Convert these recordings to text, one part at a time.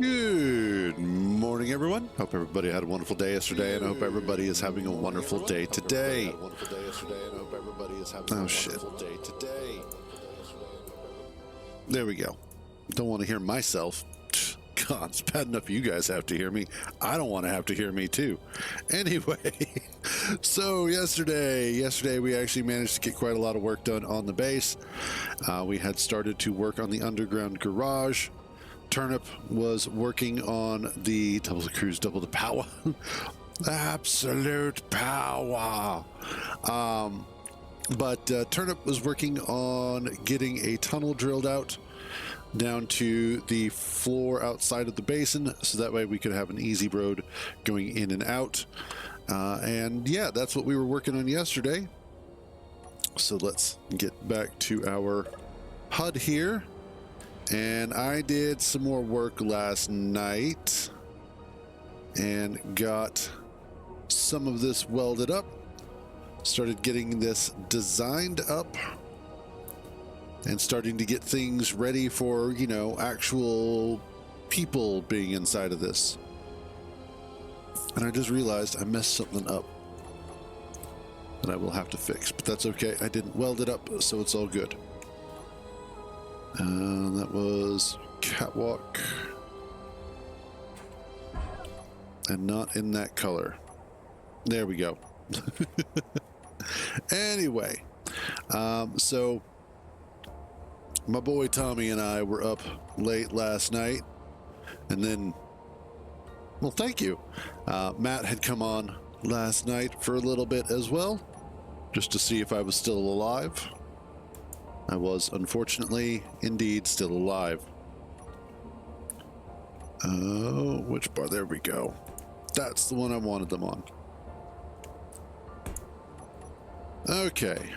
Good morning, everyone. Hope everybody had a wonderful day yesterday, and I hope everybody is having a wonderful day today. Oh, shit. There we go. Don't want to hear myself. God, it's bad enough you guys have to hear me. I don't want to have to hear me, too. Anyway, so yesterday we actually managed to get quite a lot of work done on the base. We had started to work on the underground garage. Turnip was working on the double the cruise, double the power. Absolute power. But Turnip was working on getting a tunnel drilled out down to the floor outside of the basin, so that way we could have an easy road going in and out. And yeah, that's what we were working on yesterday. So let's get back to our HUD here. And I did some more work last night and got some of this welded up, started getting this designed up, and starting to get things ready for, you know, actual people being inside of this. And I just realized I messed something up that I will have to fix, but that's okay. I didn't weld it up, so it's all good. That was catwalk, and not in that color. There we go. Anyway, so my boy Tommy and I were up late last night, and then, well, thank you. Matt had come on last night for a little bit as well, just to see if I was still alive. I was, unfortunately, indeed, still alive. Oh, which bar? There we go. That's the one I wanted them on. Okay.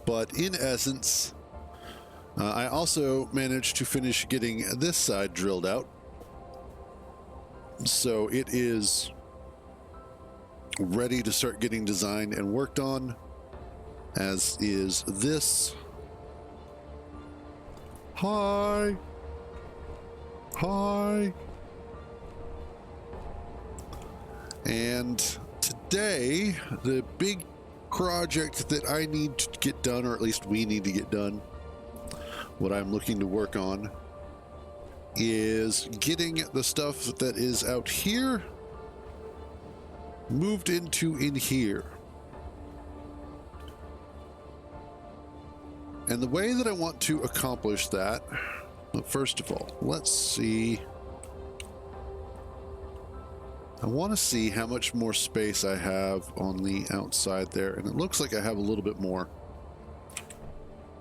But in essence, I also managed to finish getting this side drilled out. So it is ready to start getting designed and worked on, as is this. Hi. And today, the big project that I need to get done, or at least we need to get done, what I'm looking to work on, is getting the stuff that is out here moved into in here. And the way that I want to accomplish that, well, first of all, let's see. I want to see how much more space I have on the outside there. And it looks like I have a little bit more,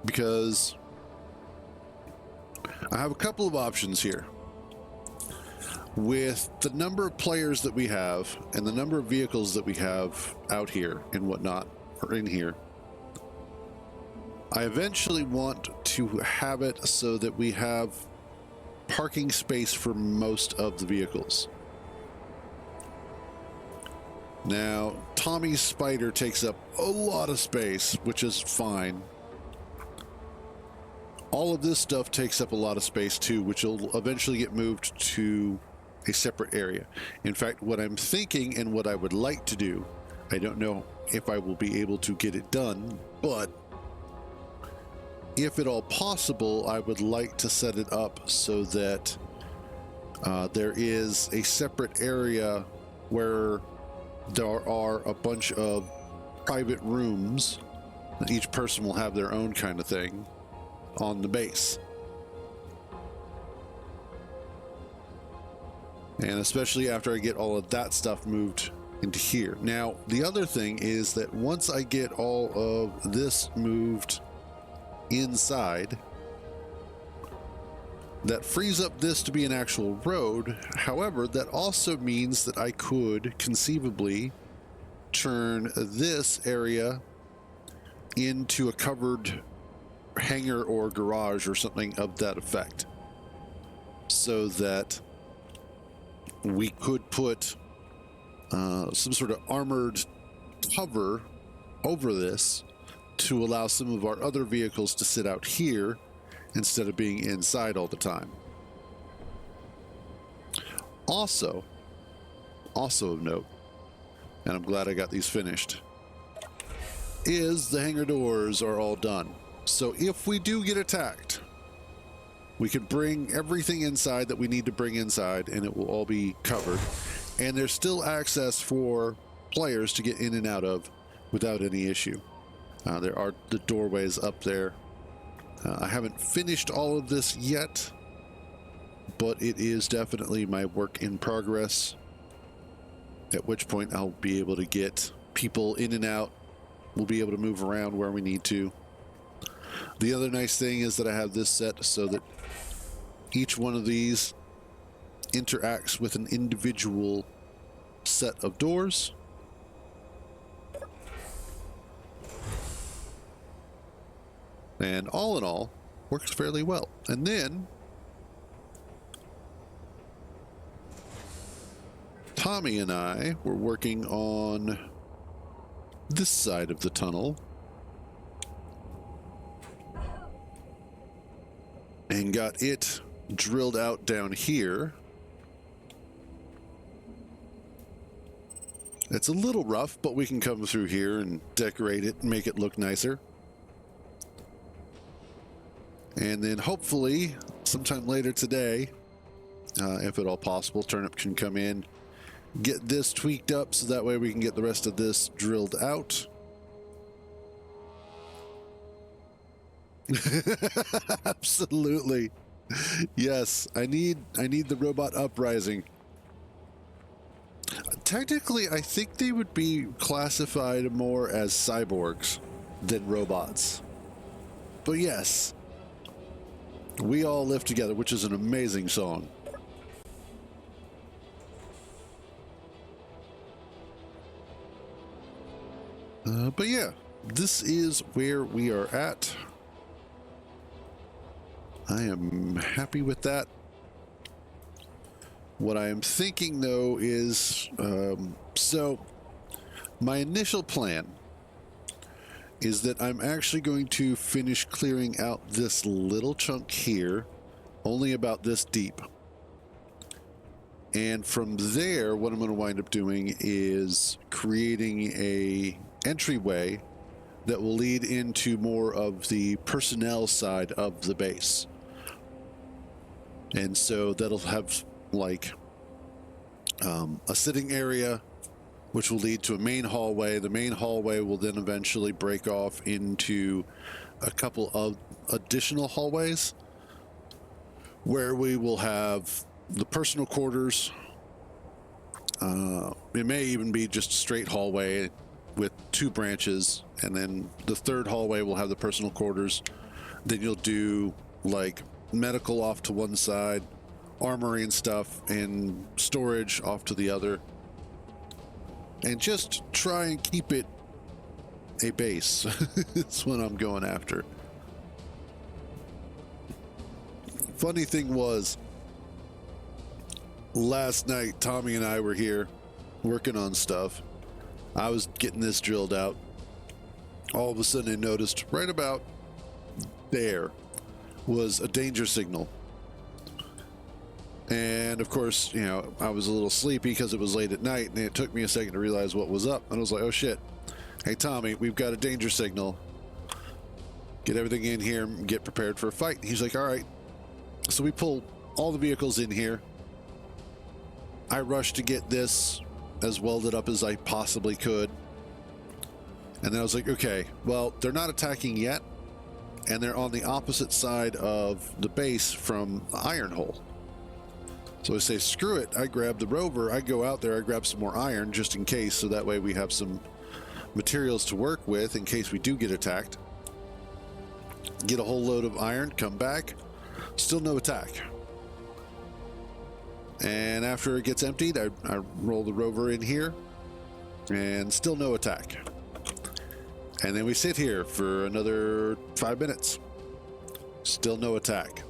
because I have a couple of options here. With the number of players that we have and the number of vehicles that we have out here and whatnot, or in here, I eventually want to have it so that we have parking space for most of the vehicles. Now, Tommy's Spider takes up a lot of space, which is fine. All of this stuff takes up a lot of space too, which will eventually get moved to a separate area. In fact, what I'm thinking and what I would like to do, I don't know if I will be able to get it done, but if at all possible, I would like to set it up so that there is a separate area where there are a bunch of private rooms that each person will have their own kind of thing on the base. And especially after I get all of that stuff moved into here. Now, the other thing is that once I get all of this moved inside, that frees up this to be an actual road. However, that also means that I could conceivably turn this area into a covered hangar or garage or something of that effect, so that we could put some sort of armored cover over this to allow some of our other vehicles to sit out here instead of being inside all the time. Also of note, and I'm glad I got these finished, is the hangar doors are all done. So if we do get attacked, we can bring everything inside that we need to bring inside, and it will all be covered. And there's still access for players to get in and out of without any issue. There are the doorways up there. I haven't finished all of this yet, but it is definitely my work in progress, at which point I'll be able to get people in and out. We'll be able to move around where we need to. The other nice thing is that I have this set so that each one of these interacts with an individual set of doors. And all in all, works fairly well. And then Tommy and I were working on this side of the tunnel and got it drilled out down here. It's a little rough, but we can come through here and decorate it and make it look nicer. And then hopefully sometime later today, if at all possible, Turnip can come in, get this tweaked up so that way we can get the rest of this drilled out. Absolutely. Yes, I need the robot uprising. Technically, I think they would be classified more as cyborgs than robots. But yes, We All Live Together, which is an amazing song. But yeah, this is where we are at. I am happy with that. What I am thinking, though, is so my initial plan is that I'm actually going to finish clearing out this little chunk here, only about this deep. And from there, what I'm going to wind up doing is creating a entryway that will lead into more of the personnel side of the base. And so that'll have like a sitting area, which will lead to a main hallway. The main hallway will then eventually break off into a couple of additional hallways where we will have the personal quarters. It may even be just a straight hallway with two branches, and then the third hallway will have the personal quarters. Then you'll do like medical off to one side, armory and stuff, and storage off to the other. And just try and keep it a base. That's what I'm going after. Funny thing was, last night Tommy and I were here working on stuff. I was getting this drilled out. All of a sudden I noticed right about there was a danger signal. And of course, you know, I was a little sleepy because it was late at night, and it took me a second to realize what was up. And I was like, oh shit. Hey Tommy, we've got a danger signal. Get everything in here and get prepared for a fight. And he's like, all right. So we pull all the vehicles in here. I rushed to get this as welded up as I possibly could. And then I was like, okay, well, they're not attacking yet, and they're on the opposite side of the base from the iron hole. So I say, screw it. I grab the rover, I go out there, I grab some more iron just in case, so that way we have some materials to work with in case we do get attacked. Get a whole load of iron, come back, still no attack. And after it gets emptied, I roll the rover in here, and still no attack. And then we sit here for another 5 minutes. Still no attack.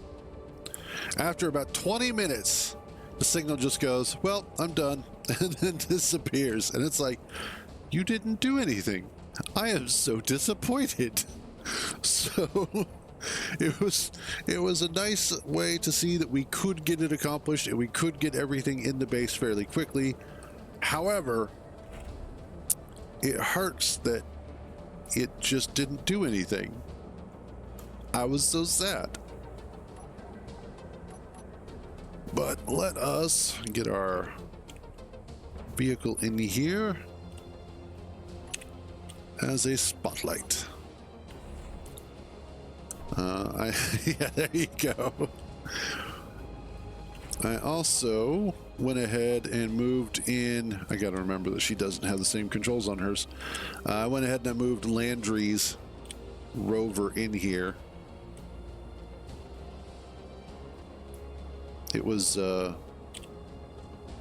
After about 20 minutes, the signal just goes, well, I'm done, and then disappears. And it's like, you didn't do anything. I am so disappointed. So it was a nice way to see that we could get it accomplished and we could get everything in the base fairly quickly. However, it hurts that it just didn't do anything. I was so sad. But let us get our vehicle in here as a spotlight. Yeah, there you go. I also went ahead and moved in. I gotta remember that she doesn't have the same controls on hers. I went ahead and I moved Landry's rover in here. It was,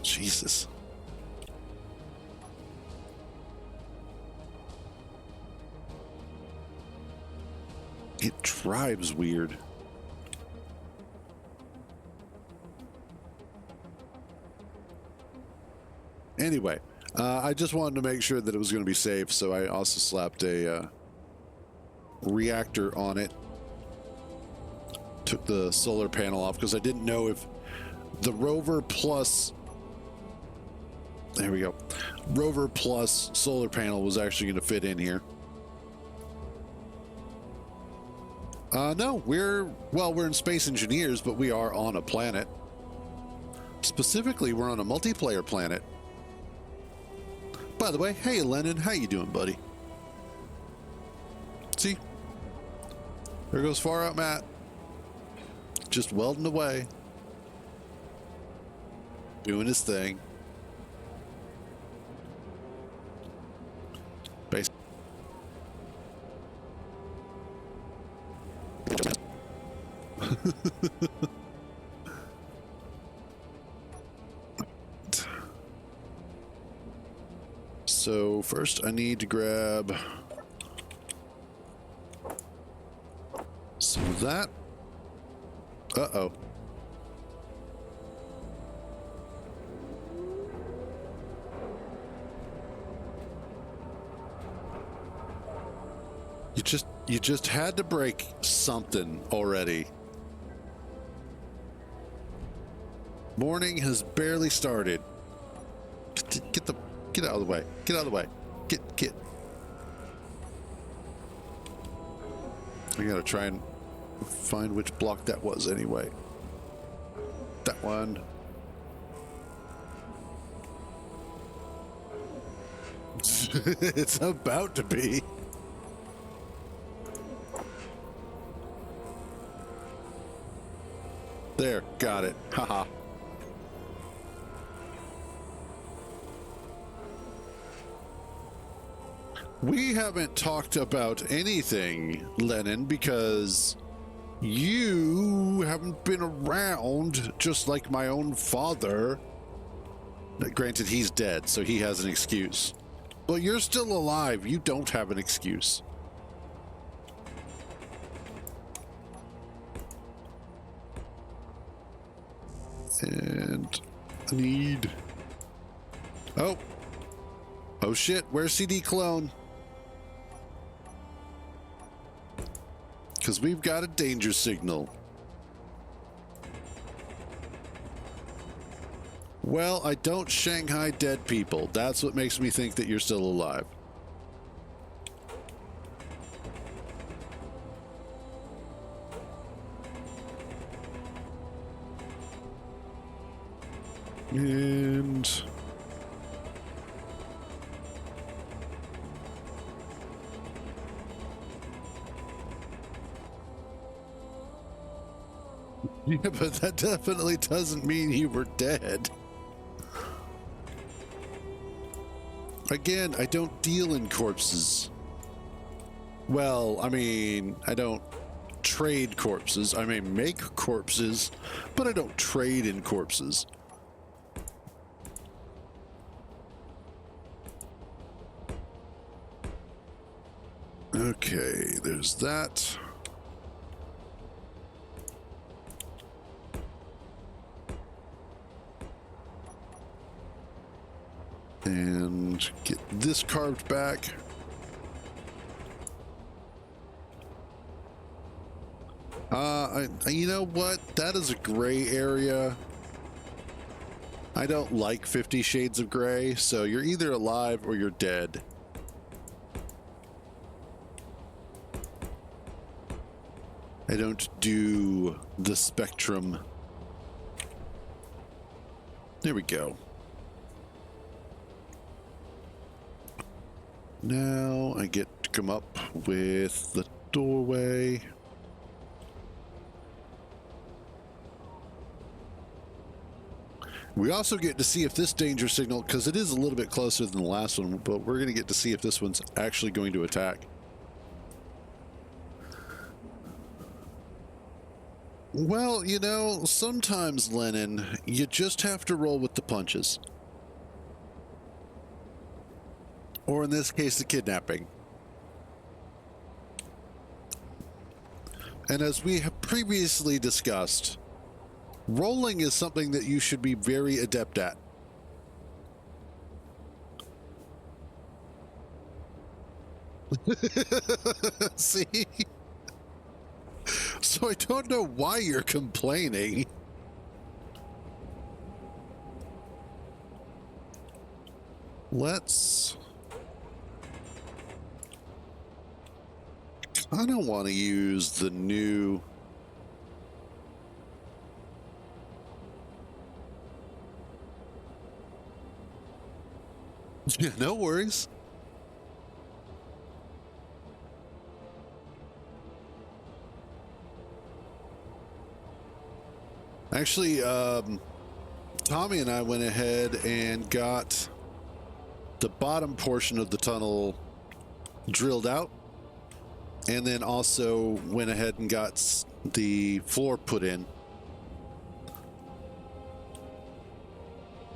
Jesus. It drives weird. Anyway, I just wanted to make sure that it was going to be safe, so I also slapped a reactor on it. Took the solar panel off because I didn't know if the rover plus... There we go. Rover plus solar panel was actually going to fit in here. No, we're in Space Engineers, but we are on a planet. Specifically, we're on a multiplayer planet. By the way, hey Lennon, how you doing, buddy? See? There goes Far Out Matt. Just welding away. Doing his thing. Base. So first I need to grab some of that. Uh-oh. You just had to break something already. Morning has barely started. Get out of the way. Get out of the way. Get. I gotta try and find which block that was anyway. That one. It's about to be. There, got it. Haha. We haven't talked about anything, Lennon, because you haven't been around, just like my own father. Granted, he's dead, so he has an excuse. But you're still alive. You don't have an excuse. And I need... Oh shit, where's CD Clone? Because we've got a danger signal. Well, I don't Shanghai dead people. That's what makes me think that you're still alive. And... yeah, but that definitely doesn't mean you were dead. Again, I don't deal in corpses. Well, I mean, I don't trade corpses. I may make corpses, but I don't trade in corpses. Okay, there's that. And get this carved back. you know what? That is a gray area. I don't like 50 Shades of Gray, so you're either alive or you're dead. I don't do the spectrum. There we go. Now I get to come up with the doorway. We also get to see if this danger signal, because it is a little bit closer than the last one, but we're going to get to see if this one's actually going to attack. Well, you know, sometimes, Lennon, you just have to roll with the punches. Or in this case, the kidnapping. And as we have previously discussed, rolling is something that you should be very adept at. See? So I don't know why you're complaining. Let's... I don't want to use the new... Yeah, no worries. Actually, Tommy and I went ahead and got the bottom portion of the tunnel drilled out, and then also went ahead and got the floor put in.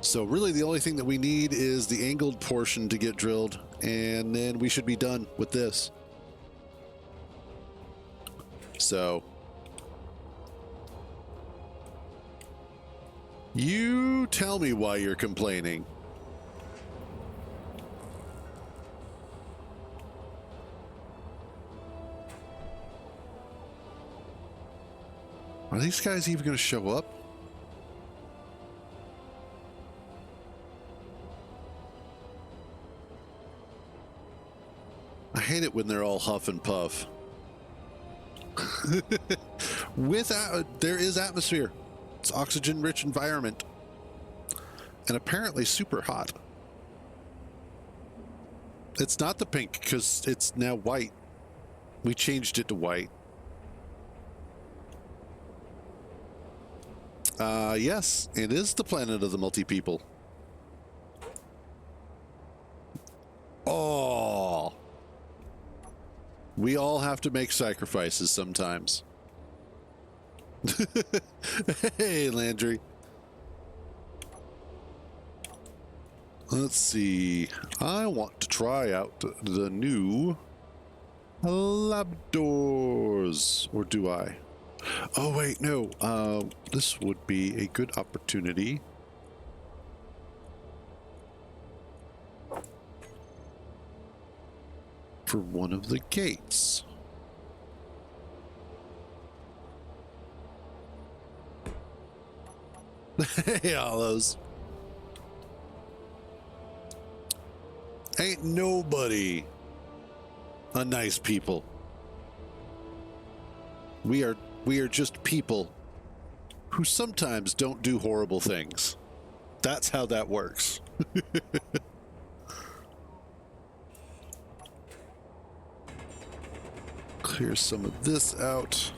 So really the only thing that we need is the angled portion to get drilled, and then we should be done with this. So you tell me why you're complaining. Are these guys even going to show up? I hate it when they're all huff and puff. There is atmosphere. It's oxygen-rich environment. And apparently super hot. It's not the pink because it's now white. We changed it to white. Yes, it is the planet of the multi-people. Oh. We all have to make sacrifices sometimes. Hey, Landry. Let's see. I want to try out the new lab doors. Or do I? Oh, wait, no. This would be a good opportunity. For one of the gates. Hey, Hollows. Ain't nobody a nice people. We are just people who sometimes don't do horrible things. That's how that works. Clear some of this out.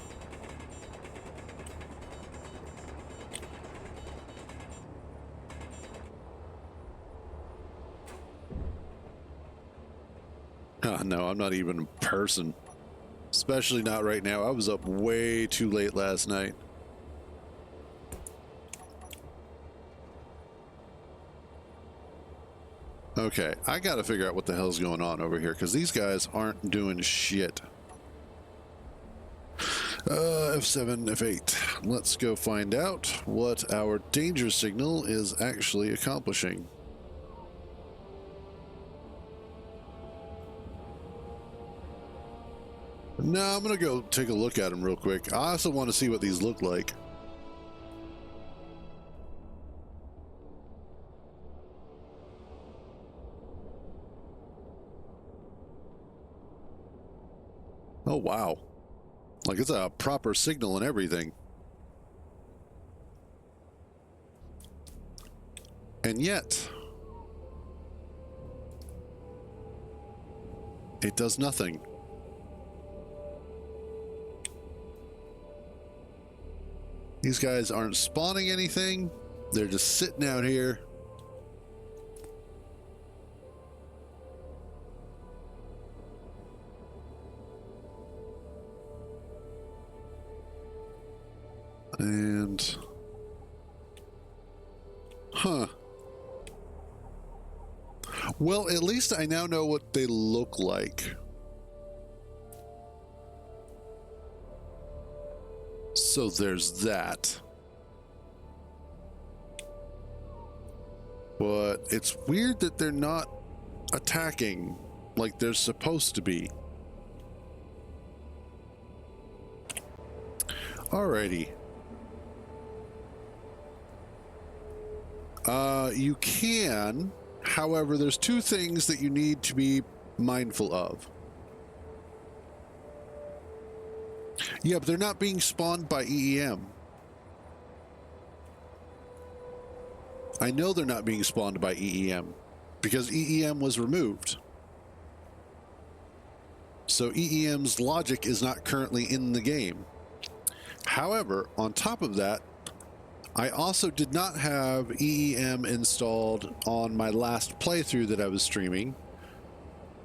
Oh, no, I'm not even a person. Especially not right now. I was up way too late last night. Okay, I gotta figure out what the hell's going on over here, because these guys aren't doing shit. F7, F8. Let's go find out what our danger signal is actually accomplishing. No, I'm gonna go take a look at them real quick. I also want to see what these look like. Oh, wow. Like, it's a proper signal and everything. And yet, it does nothing. These guys aren't spawning anything. They're just sitting out here. And... huh. Well, at least I now know what they look like. So there's that. But it's weird that they're not attacking like they're supposed to be. Alrighty. You can, however, there's two things that you need to be mindful of. Yeah, but they're not being spawned by EEM. I know they're not being spawned by EEM because EEM was removed. So EEM's logic is not currently in the game. However, on top of that, I also did not have EEM installed on my last playthrough that I was streaming.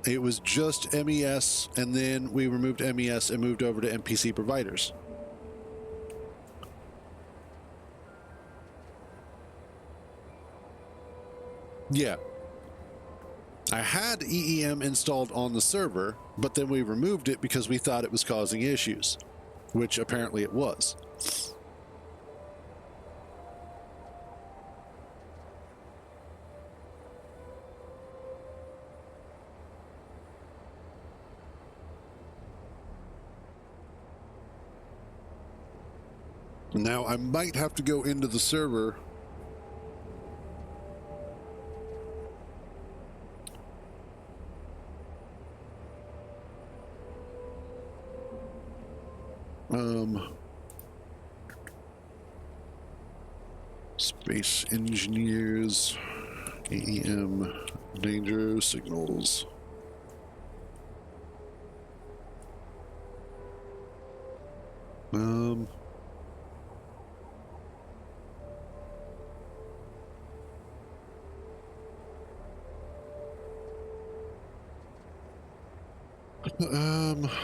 It was just MES, and then we removed MES and moved over to NPC providers. Yeah. I had EEM installed on the server, but then we removed it because we thought it was causing issues, which apparently it was. Now, I might have to go into the server Space Engineers, EEM, danger signals.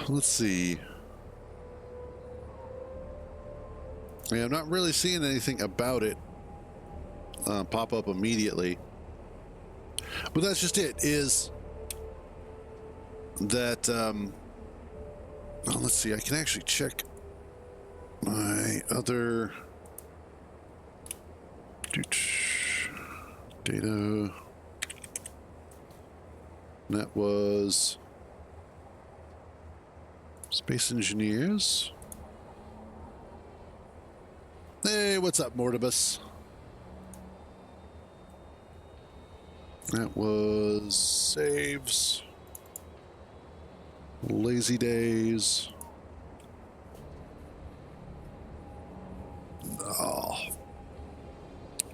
Let's see. Yeah, I'm not really seeing anything about it pop up immediately. But that's just it, is that, oh, let's see, I can actually check my other data. That was Space Engineers. Hey, what's up, Mortibus? That was saves. Lazy Days. Oh.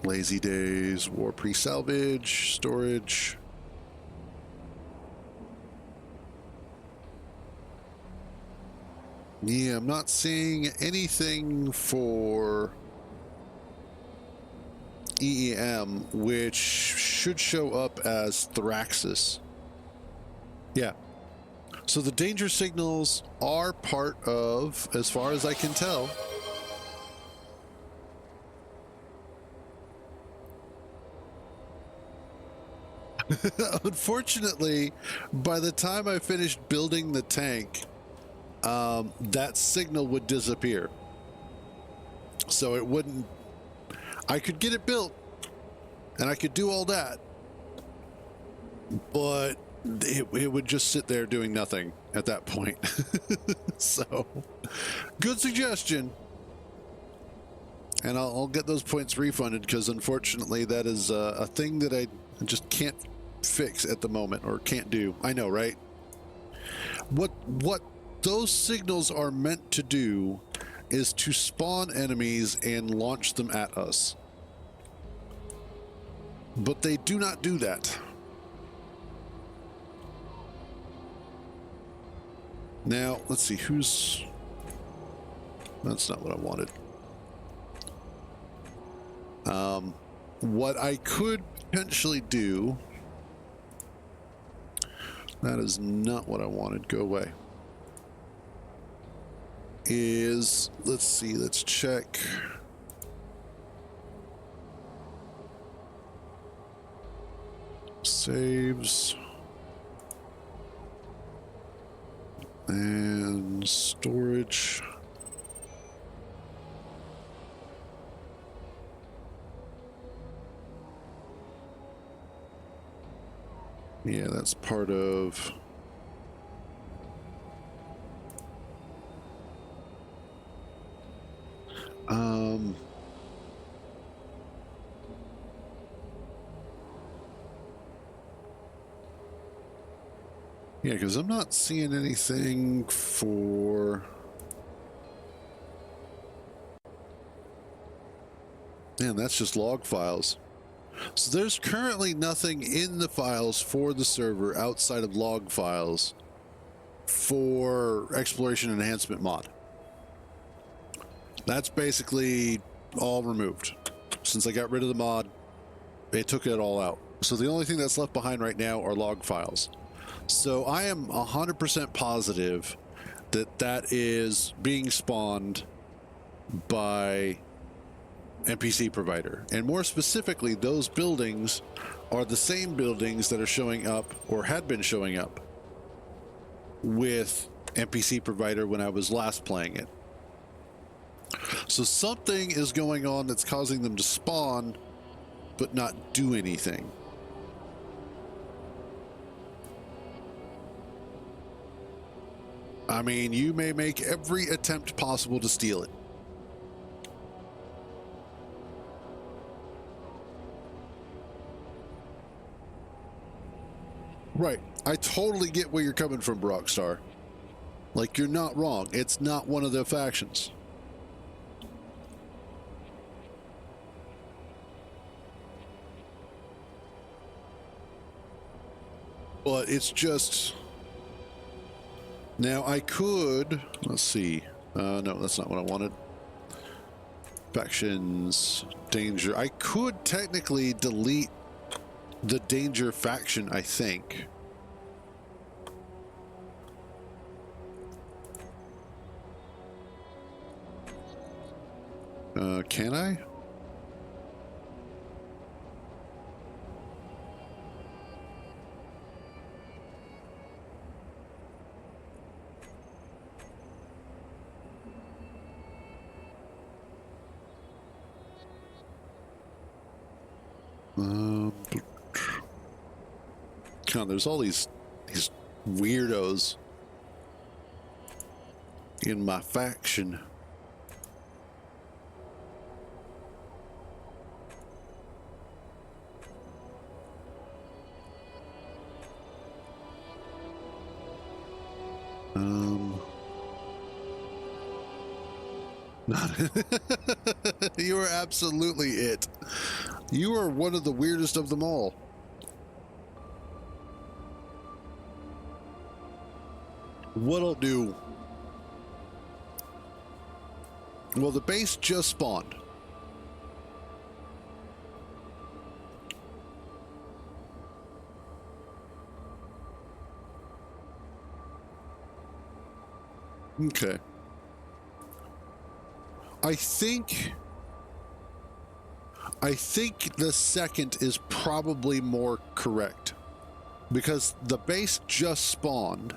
Lazy Days, War Pre-Salvage, Storage. Yeah, I'm not seeing anything for EEM, which should show up as Thraxis. Yeah. So the danger signals are part of, as far as I can tell, unfortunately, by the time I finished building the tank, that signal would disappear. So it wouldn't... I could get it built, and I could do all that, but it would just sit there doing nothing at that point. So, good suggestion. And I'll get those points refunded because unfortunately that is a thing that I just can't fix at the moment, or can't do. I know, right? What those signals are meant to do is to spawn enemies and launch them at us. But they do not do that. Now, let's see, who's... That's not what I wanted. What I could potentially do... That is not what I wanted. Go away. Is... Let's see, let's check... Saves... And storage. Yeah, that's part of... Yeah, because I'm not seeing anything for... Man, that's just log files. So there's currently nothing in the files for the server outside of log files for Exploration Enhancement mod. That's basically all removed. Since I got rid of the mod, they took it all out. So the only thing that's left behind right now are log files. So I am 100% positive that that is being spawned by NPC provider. And more specifically, those buildings are the same buildings that are showing up or had been showing up with NPC provider when I was last playing it. So something is going on that's causing them to spawn but not do anything. I mean, you may make every attempt possible to steal it. Right. I totally get where you're coming from, Brockstar. Like, you're not wrong. It's not one of the factions. But it's just... Now, I could... Let's see. No, that's not what I wanted. Factions... Danger. I could technically delete the danger faction, I think. Can I? God, there's all these weirdos in my faction. You are absolutely it. You are one of the weirdest of them all. What I'll do... Well, the base just spawned. Okay. I think the second is probably more correct because the base just spawned.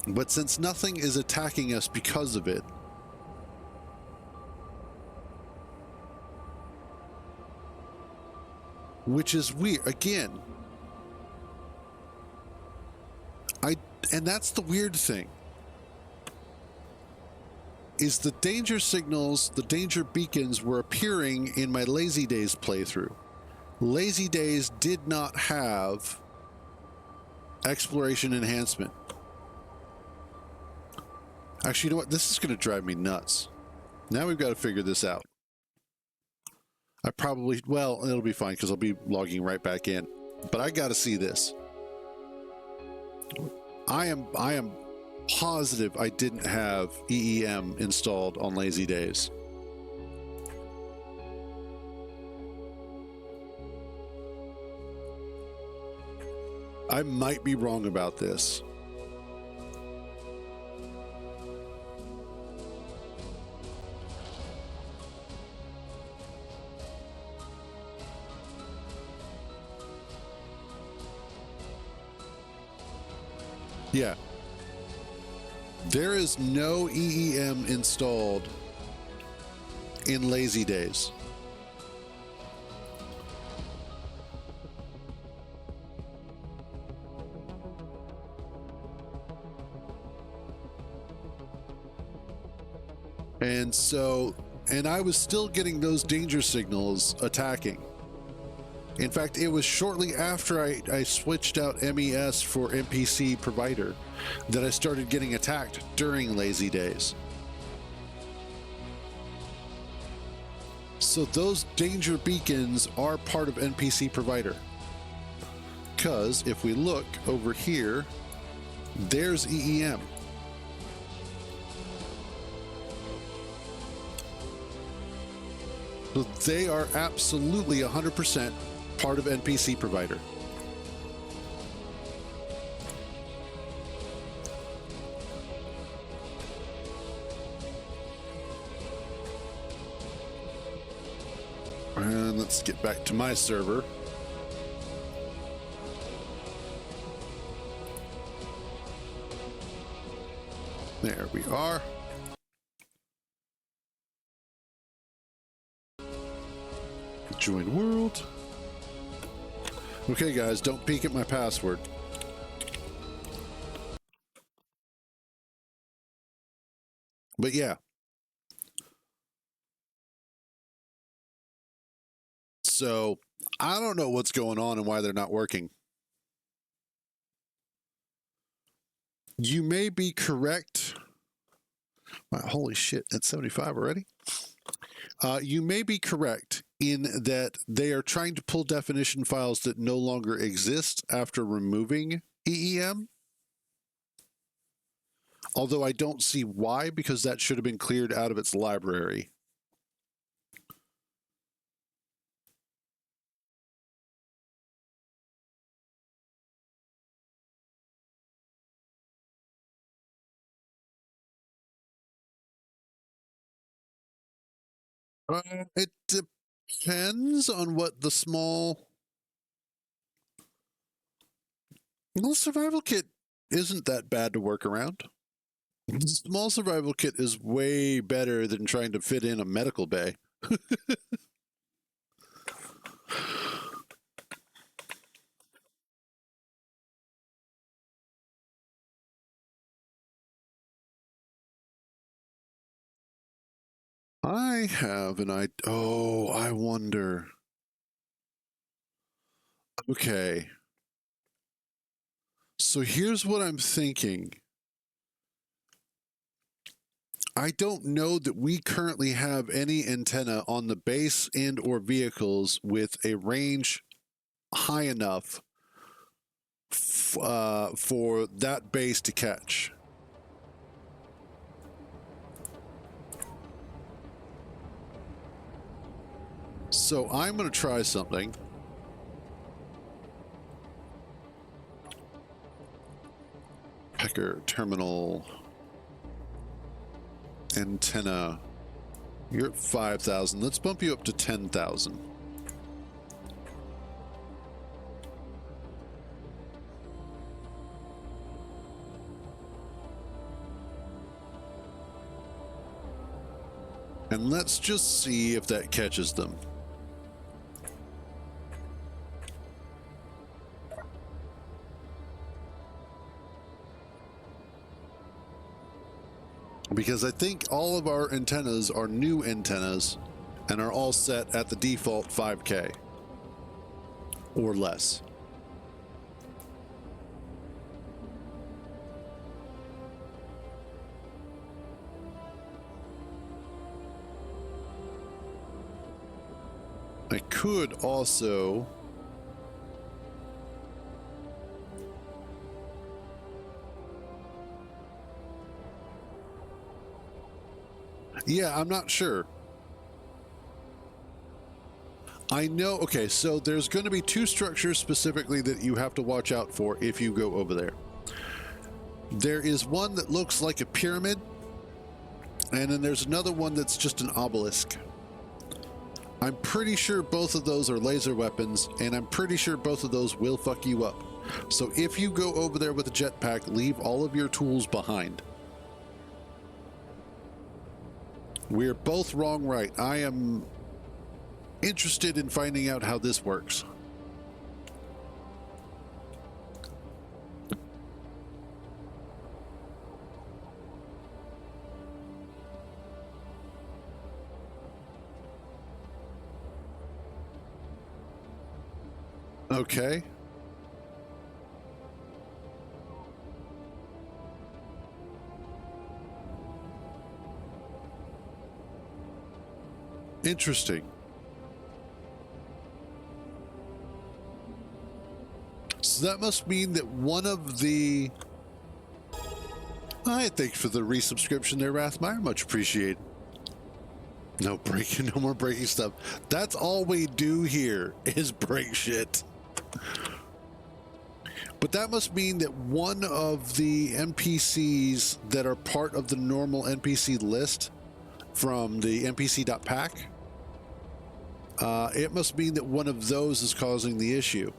But since nothing is attacking us because of it, which is weird. Again, and that's the weird thing, is the danger signals, the danger beacons were appearing in my Lazy Days playthrough. Lazy Days did not have exploration enhancement. Actually, you know what? This is going to drive me nuts. Now we've got to figure this out. Well, it'll be fine because I'll be logging right back in. But I got to see this. I am positive I didn't have EEM installed on Lazy Days. I might be wrong about this. Yeah. There is no EEM installed in Lazy Days. And I was still getting those danger signals attacking. In fact, it was shortly after I switched out MES for NPC provider that I started getting attacked during Lazy Days. So those danger beacons are part of NPC provider. Because if we look over here, there's EEM. So they are absolutely 100% part of NPC provider. And let's get back to my server. There we are. Join world. Okay, guys, don't peek at my password. But yeah. So, I don't know what's going on and why they're not working. You may be correct. Wow, holy shit, that's 75 already? You may be correct in that they are trying to pull definition files that no longer exist after removing EEM. Although I don't see why, because that should have been cleared out of its library. It depends on what the small... Well, survival kit isn't that bad to work around. The small survival kit is way better than trying to fit in a medical bay. I have an idea. Oh, I wonder. Okay. So here's what I'm thinking. I don't know that we currently have any antenna on the base and or vehicles with a range high enough for that base to catch. So I'm going to try something. Pecker terminal antenna. You're at 5,000. Let's bump you up to 10,000. And let's just see if that catches them. Because I think all of our antennas are new antennas and are all set at the default 5K or less. I could also I'm not sure. I know, okay, so there's going to be two structures specifically that you have to watch out for if you go over there. There is one that looks like a pyramid, and then there's another one that's just an obelisk. I'm pretty sure both of those are laser weapons, and I'm pretty sure both of those will fuck you up. So if you go over there with a jetpack, leave all of your tools behind. We're both wrong, right? I am interested in finding out how this works. Okay. Interesting. So that must mean that one of the... I thank you for the resubscription there, Rathmeyer. Much appreciated. No breaking, no more breaking stuff. That's all we do here is break shit. But that must mean that one of the NPCs that are part of the normal NPC list from the npc.pack, it must mean that one of those is causing the issue.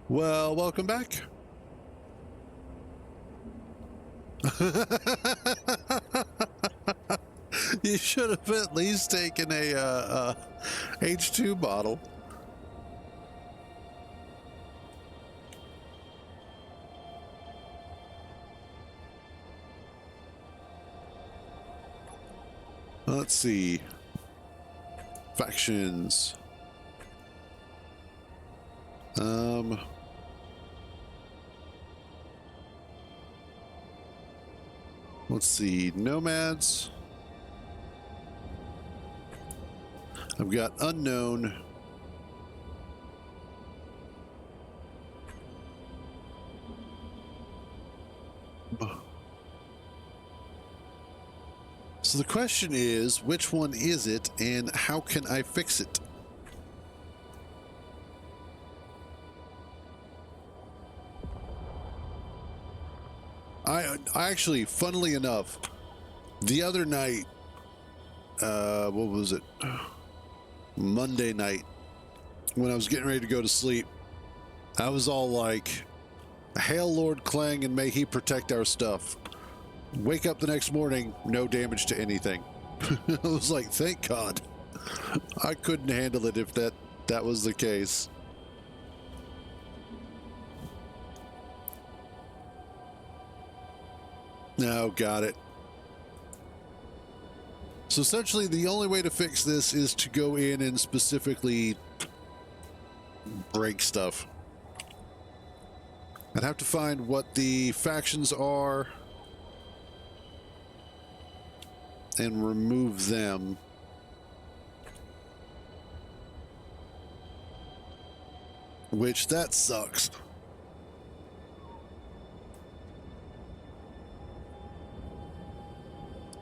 Well, welcome back. You should have at least taken a H2 bottle. Let's see. Factions. Let's see. Nomads. I've got unknown. So the question is, which one is it and how can I fix it? I actually, funnily enough, the other night, what was it? Monday night, when I was getting ready to go to sleep, I was all like, "Hail Lord Clang and may he protect our stuff." Wake up the next morning, no damage to anything. I was like, thank God. I couldn't handle it if that was the case. No, got it. So essentially the only way to fix this is to go in and specifically break stuff. I'd have to find what the factions are and remove them. Which, that sucks.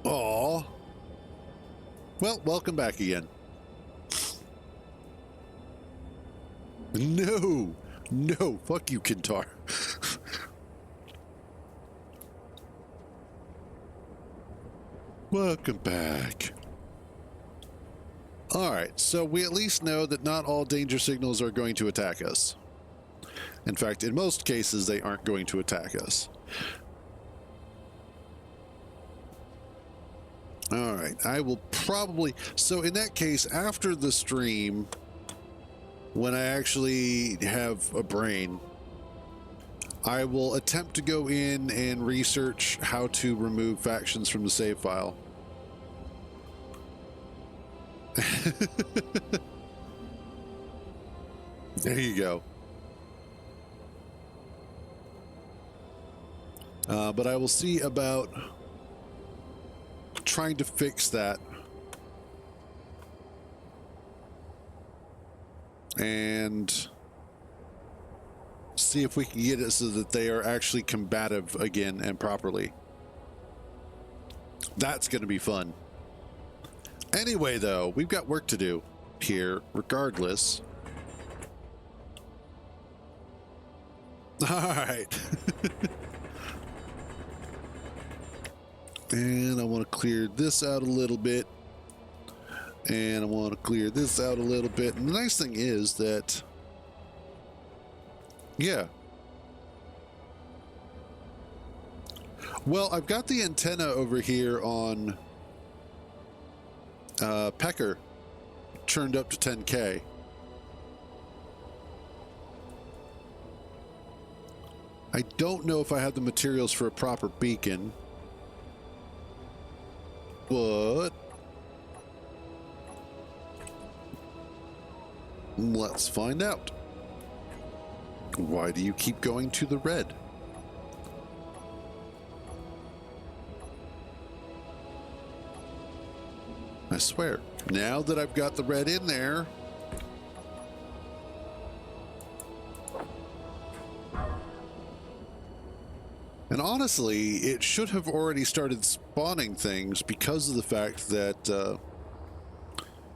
Aw. Well, welcome back again. No, no, fuck you, Kintar. Welcome back. All right, so we at least know that not all danger signals are going to attack us. In fact, in most cases, they aren't going to attack us. All right, I will probably... So in that case, after the stream, when I actually have a brain, I will attempt to go in and research how to remove factions from the save file. There you go. But I will see about trying to fix that. And see if we can get it so that they are actually combative again and properly. That's going to be fun. Anyway, though, we've got work to do here regardless. All right. And I want to clear this out a little bit. And I want to clear this out a little bit. And the nice thing is that, yeah. Well, I've got the antenna over here on Pecker turned up to 10K. I don't know if I have the materials for a proper beacon, but let's find out. Why do you keep going to the red? I swear, now that I've got the red in there, and honestly, it should have already started spawning things because of the fact that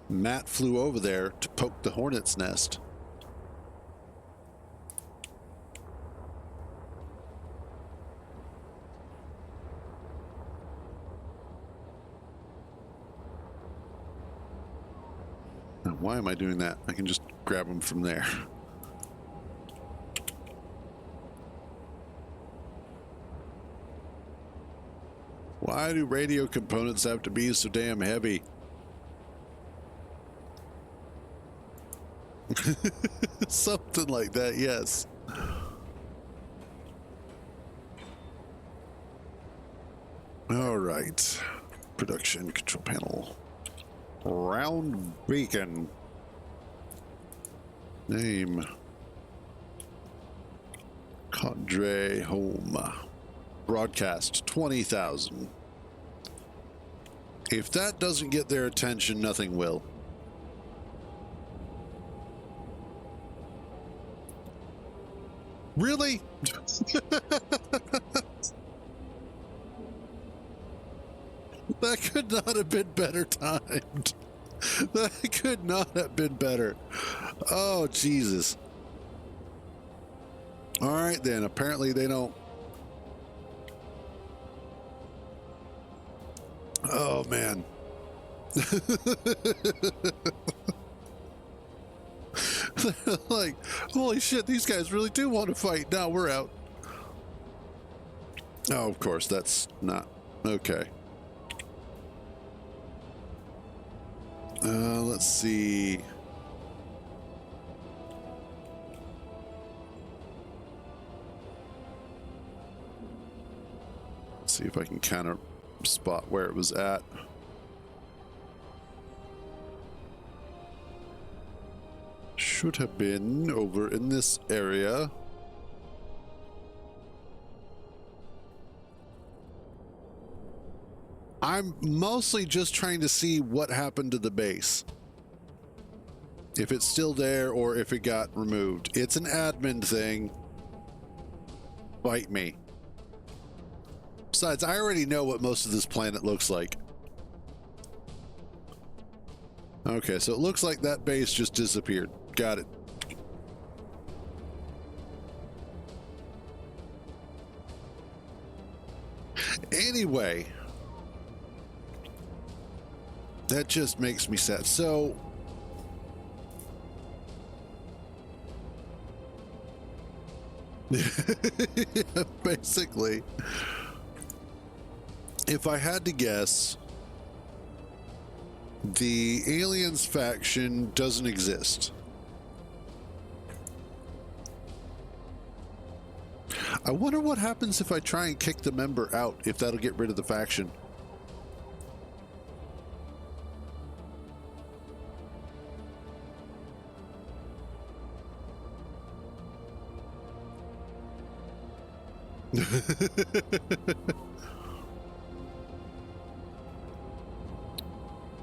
Matt flew over there to poke the hornet's nest. Now, why am I doing that? I can just grab them from there. Why do radio components have to be so damn heavy? Something like that, yes. All right. Production control panel. Round beacon. Name. Cadre home. Broadcast 20,000. If that doesn't get their attention, nothing will. Really? That could not have been better timed. That could not have been better. Oh, Jesus. All right, then. Apparently they don't. Oh, man. Like, holy shit, these guys really do want to fight. Now we're out. Oh, of course, that's not okay. Let's see. Let's see if I can kind of spot where it was at. Should have been over in this area. I'm mostly just trying to see what happened to the base. If it's still there or if it got removed. It's an admin thing. Bite me. Besides, I already know what most of this planet looks like. Okay, so it looks like that base just disappeared. Got it. Anyway, that just makes me sad. So, basically, if I had to guess, the aliens faction doesn't exist. I wonder what happens if I try and kick the member out, if that'll get rid of the faction.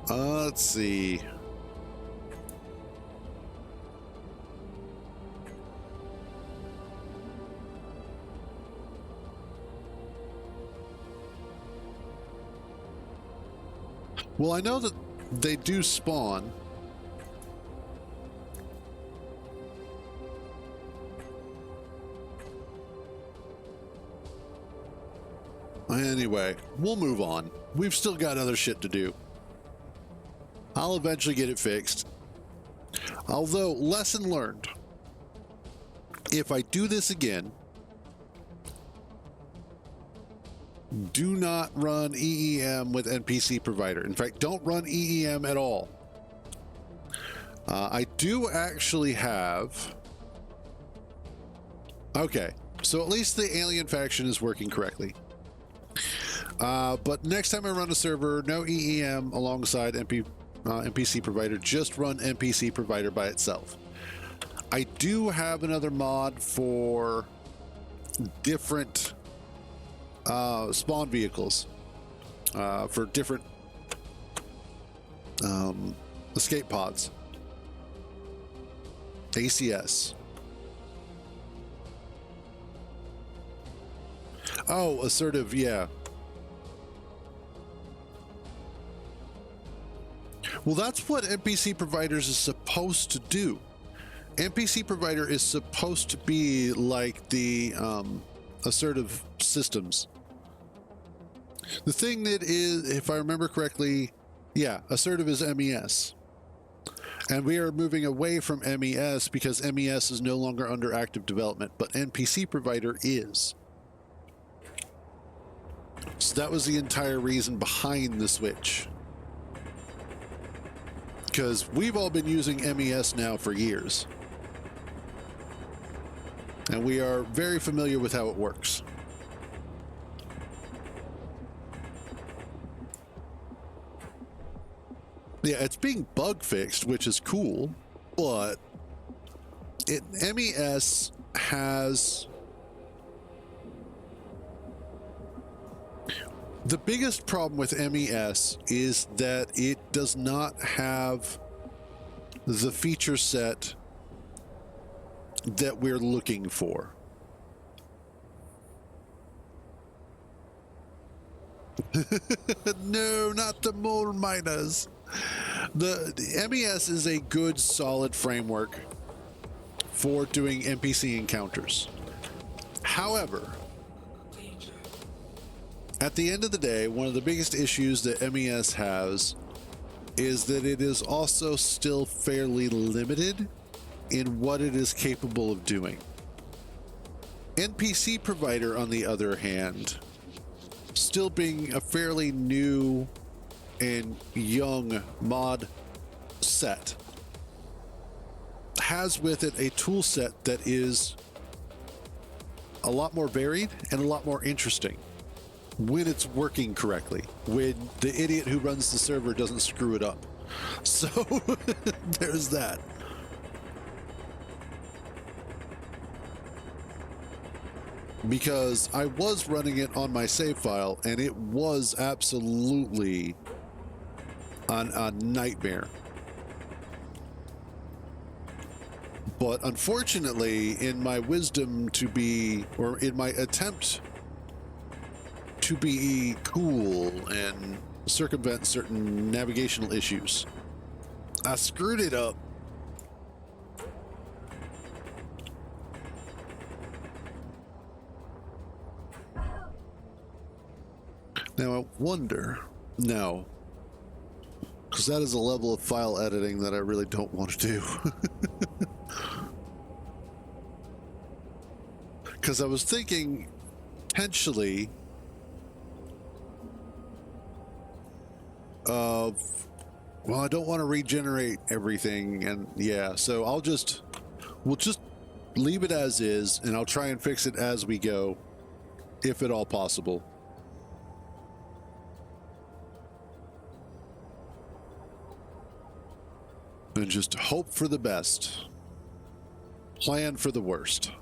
Let's see. Well, I know that they do spawn. Anyway, we'll move on. We've still got other shit to do. I'll eventually get it fixed. Although, lesson learned. If I do this again, do not run EEM with NPC provider. In fact, don't run EEM at all. I do actually have... Okay, so at least the alien faction is working correctly. But next time I run a server, no EEM alongside NPC provider, just run NPC provider by itself. I do have another mod for different spawn vehicles, for different escape pods. ACS. Oh, assertive, yeah. Well, that's what NPC providers is supposed to do. NPC provider is supposed to be like the assertive systems. The thing that is, if I remember correctly, yeah, assertive is MES. And we are moving away from MES because MES is no longer under active development, but NPC provider is. So that was the entire reason behind the switch. Because we've all been using MES now for years. And we are very familiar with how it works. Yeah, it's being bug fixed, which is cool, but MES has... The biggest problem with MES is that it does not have the feature set that we're looking for. No, not the mole miners. The MES is a good, solid framework for doing NPC encounters. However, at the end of the day, one of the biggest issues that MES has is that it is also still fairly limited in what it is capable of doing. NPC provider, on the other hand, still being a fairly new and young mod set, has with it a tool set that is a lot more varied and a lot more interesting when it's working correctly, when the idiot who runs the server doesn't screw it up. So there's that. Because I was running it on my save file and it was absolutely a nightmare. But unfortunately, in my wisdom to be, or in my attempt to be cool and circumvent certain navigational issues, I screwed it up. Now I wonder, no, because that is a level of file editing that I really don't want to do. Because I was thinking potentially of, well, I don't want to regenerate everything, and yeah, so we'll just leave it as is, and I'll try and fix it as we go, if at all possible. And just hope for the best. Plan for the worst.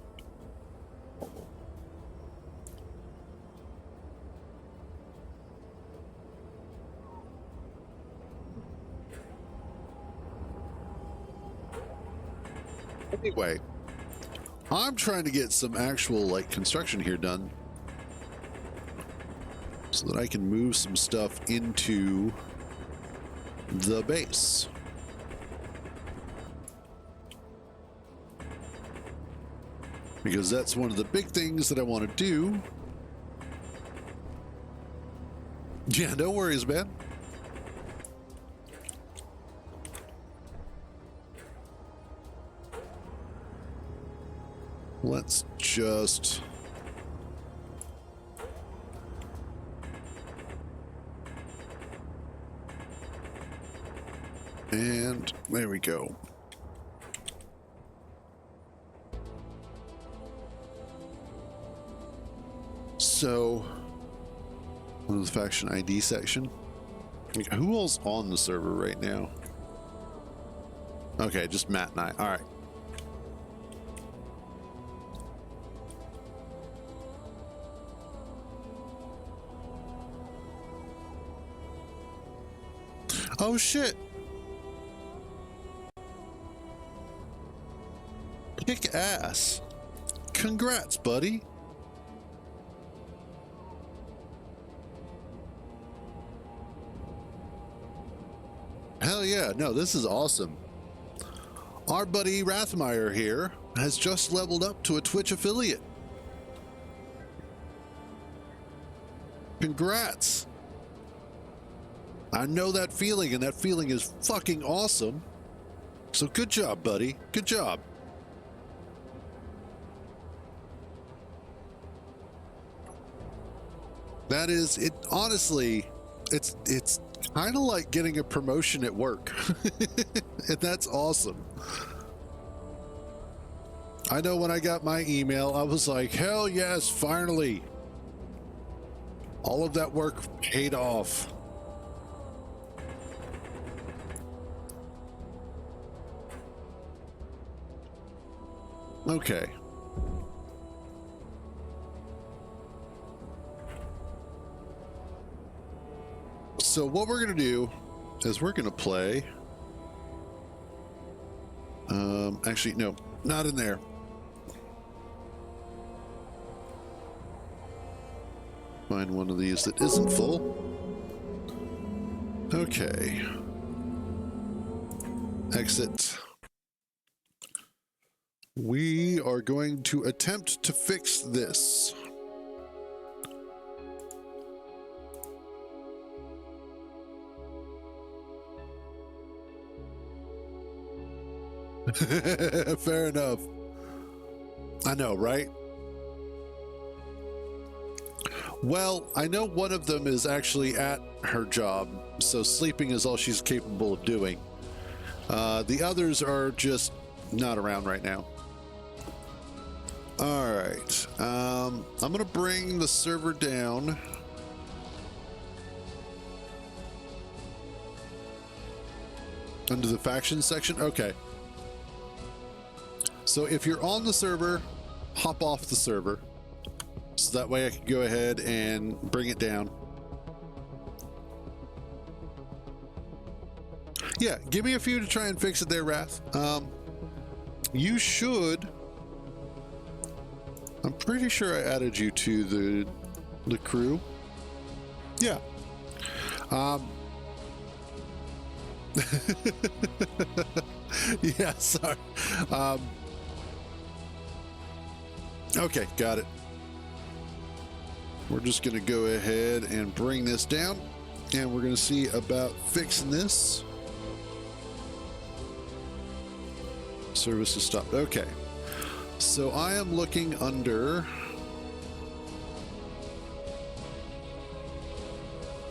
Anyway, I'm trying to get some actual like construction here done so that I can move some stuff into the base. Because that's one of the big things that I want to do. Yeah, no worries, man. Let's just... And there we go. So, on the faction ID section, who all's on the server right now? Okay, just Matt and I. All right. Oh shit! Kick ass! Congrats, buddy! Hell yeah, no, this is awesome. Our buddy Rathmeyer here has just leveled up to a Twitch affiliate. Congrats. I know that feeling, and that feeling is fucking awesome. So good job, buddy. Good job. That is it. Honestly, it's kind of like getting a promotion at work. And that's awesome. I know when I got my email, I was like, hell yes, finally. All of that work paid off. Okay. So what we're going to do is we're going to play. Actually, no, not in there. Find one of these that isn't full. Okay. Exit. We are going to attempt to fix this. Fair enough. I know, right? Well, I know one of them is actually at her job, so sleeping is all she's capable of doing. The others are just not around right now. All right. I'm going to bring the server down. Under the faction section? Okay. So if you're on the server, hop off the server. So that way I can go ahead and bring it down. Yeah, give me a few to try and fix it there, Wrath. You should... I'm pretty sure I added you to the crew. Yeah. Yeah, sorry. Okay, got it. We're just going to go ahead and bring this down, and we're going to see about fixing this. Service is stopped. Okay. So I am looking under...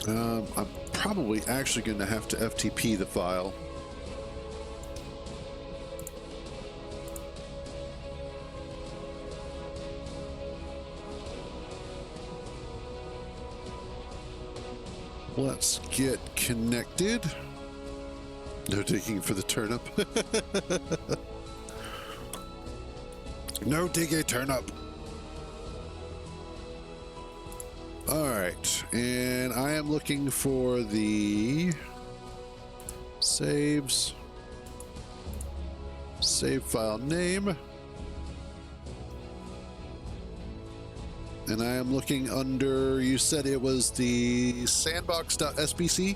I'm probably actually going to have to FTP the file. Let's get connected. No digging for the turnip. No dig a turnip. All right, and I am looking for the saves. Save file name. And I am looking under, you said it was the sandbox.sbc?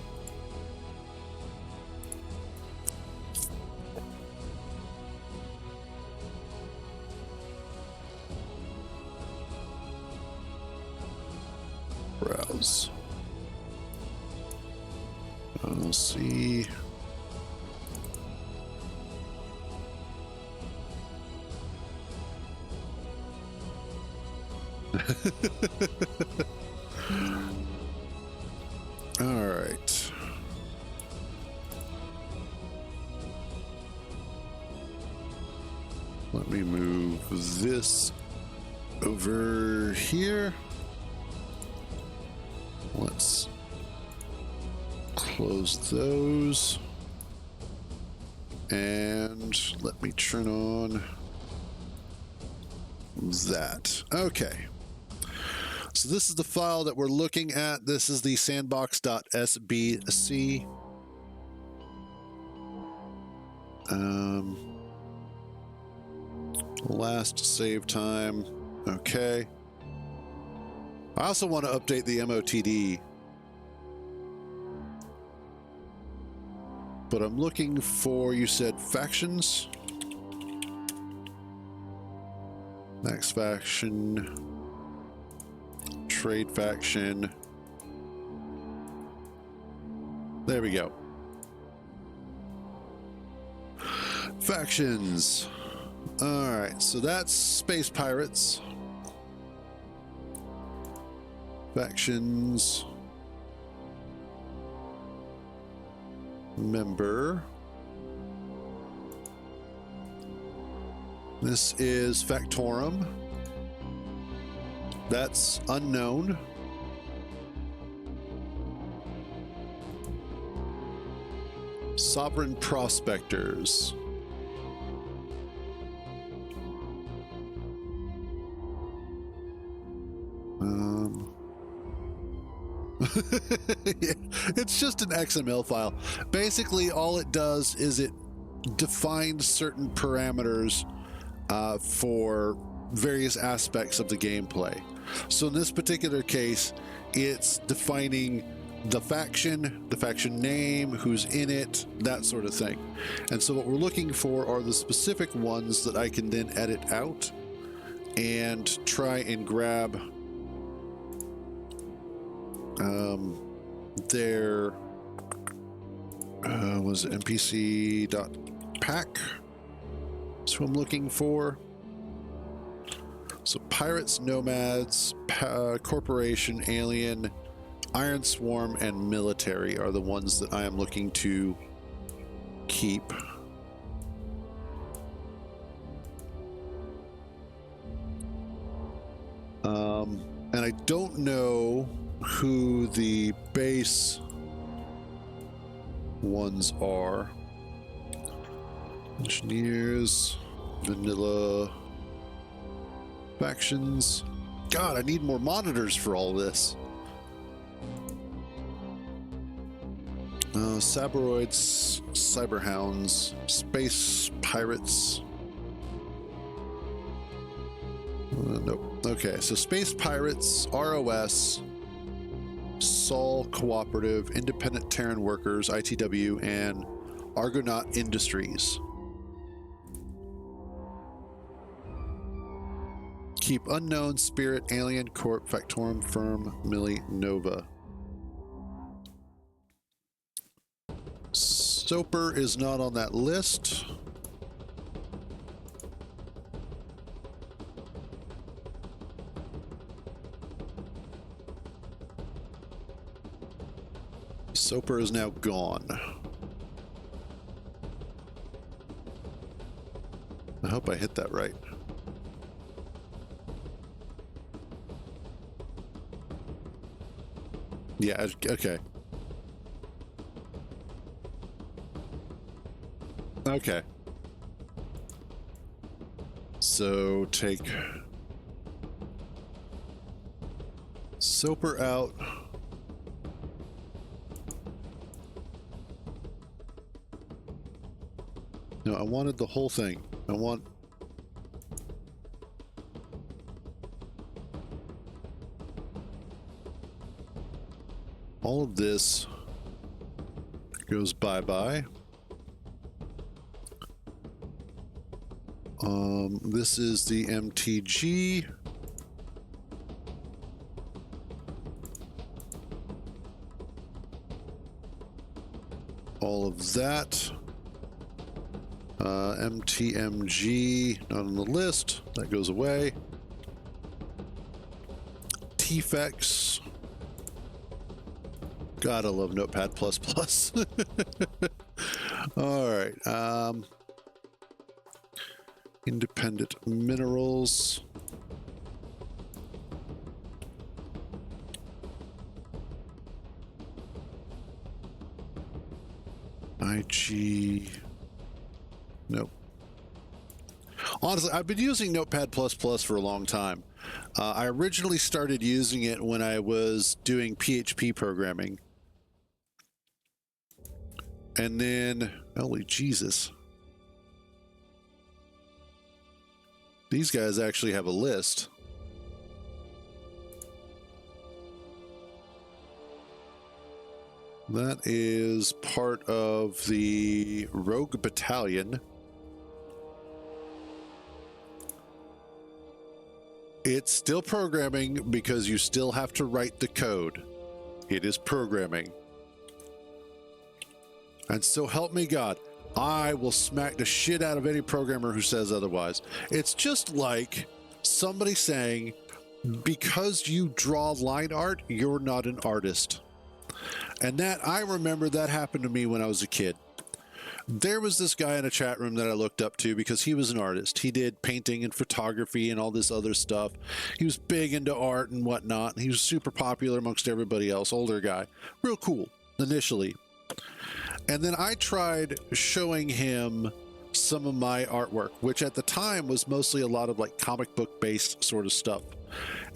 Browse. I'll see. All right. Let me move this over here. Let's close those. And let me turn on that. Okay. So this is the file that we're looking at. This is the sandbox.sbc. Last save time. Okay. I also want to update the MOTD. But I'm looking for, you said factions? Max faction. Trade faction. There we go. Factions. All right, so that's Space Pirates. Factions. Member. This is Factorum. That's unknown. Sovereign Prospectors. Yeah, it's just an XML file. Basically, all it does is it defines certain parameters for various aspects of the gameplay. So in this particular case, it's defining the faction name, who's in it, that sort of thing. And so what we're looking for are the specific ones that I can then edit out and try and grab their was it npc.pack. That's who I'm looking for. So pirates, nomads, corporation, alien, iron swarm, and military are the ones that I am looking to keep. And I don't know who the base ones are. Engineers, vanilla, factions. God, I need more monitors for all this. Saboroids, cyberhounds, space pirates. Nope. Okay, so space pirates, ROS, Sol Cooperative, Independent Terran Workers, ITW, and Argonaut Industries. Keep unknown, Spirit, Alien, Corp, Factorum, Firm, Millie, Nova. Soper is not on that list. Soper is now gone. I hope I hit that right. Yeah, okay. Okay. So take Soper out. No, I wanted the whole thing. I want... all of this goes bye-bye. This is the MTG. All of that. MTMG, not on the list. That goes away. TFX. God, I love Notepad++. All right. Independent minerals. IG. Nope. Honestly, I've been using Notepad++ for a long time. I originally started using it when I was doing PHP programming. And then, holy Jesus. These guys actually have a list. That is part of the Rogue Battalion. It's still programming because you still have to write the code. It is programming. And so help me God, I will smack the shit out of any programmer who says otherwise. It's just like somebody saying, because you draw line art, you're not an artist. And that, I remember that happened to me when I was a kid. There was this guy in a chat room that I looked up to because he was an artist. He did painting and photography and all this other stuff. He was big into art and whatnot. He was super popular amongst everybody else, older guy. Real cool, initially. And then I tried showing him some of my artwork, which at the time was mostly a lot of like comic book based sort of stuff.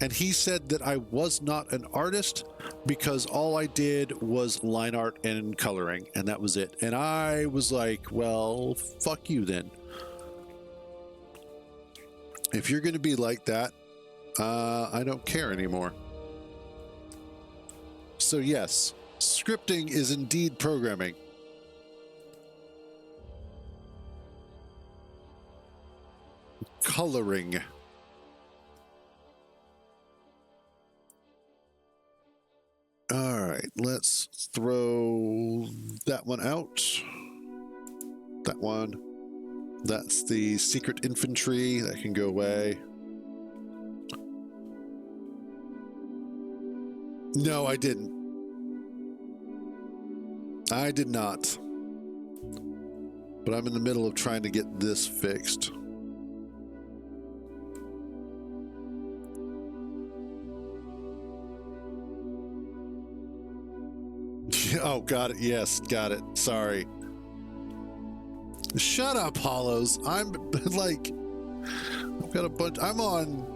And he said that I was not an artist because all I did was line art and coloring, and that was it. And I was like, well, fuck you then. If you're going to be like that, I don't care anymore. So yes, scripting is indeed programming. Coloring. All right, let's throw that one out. That one. That's the secret infantry. That can go away. No, I didn't. I did not. But I'm in the middle of trying to get this fixed. Oh, got it. Yes, got it. Sorry. Shut up, Hollows. I'm like, I've got a bunch. I'm on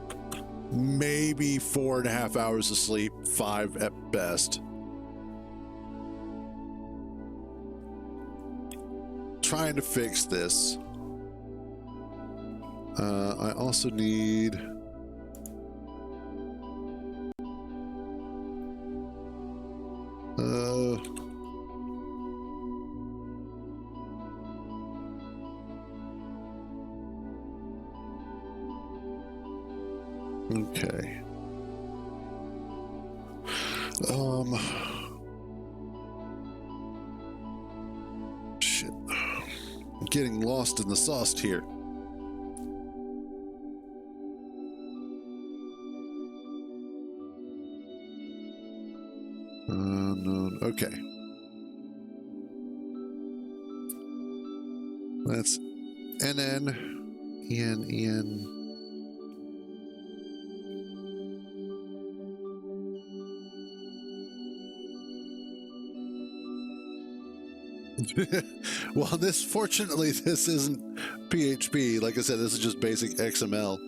maybe 4.5 hours of sleep, 5 at best. Trying to fix this. I also need... okay. Shit. I'm getting lost in the sauce here. No, okay. That's NN, EN. Well, fortunately, this isn't PHP. Like I said, this is just basic XML.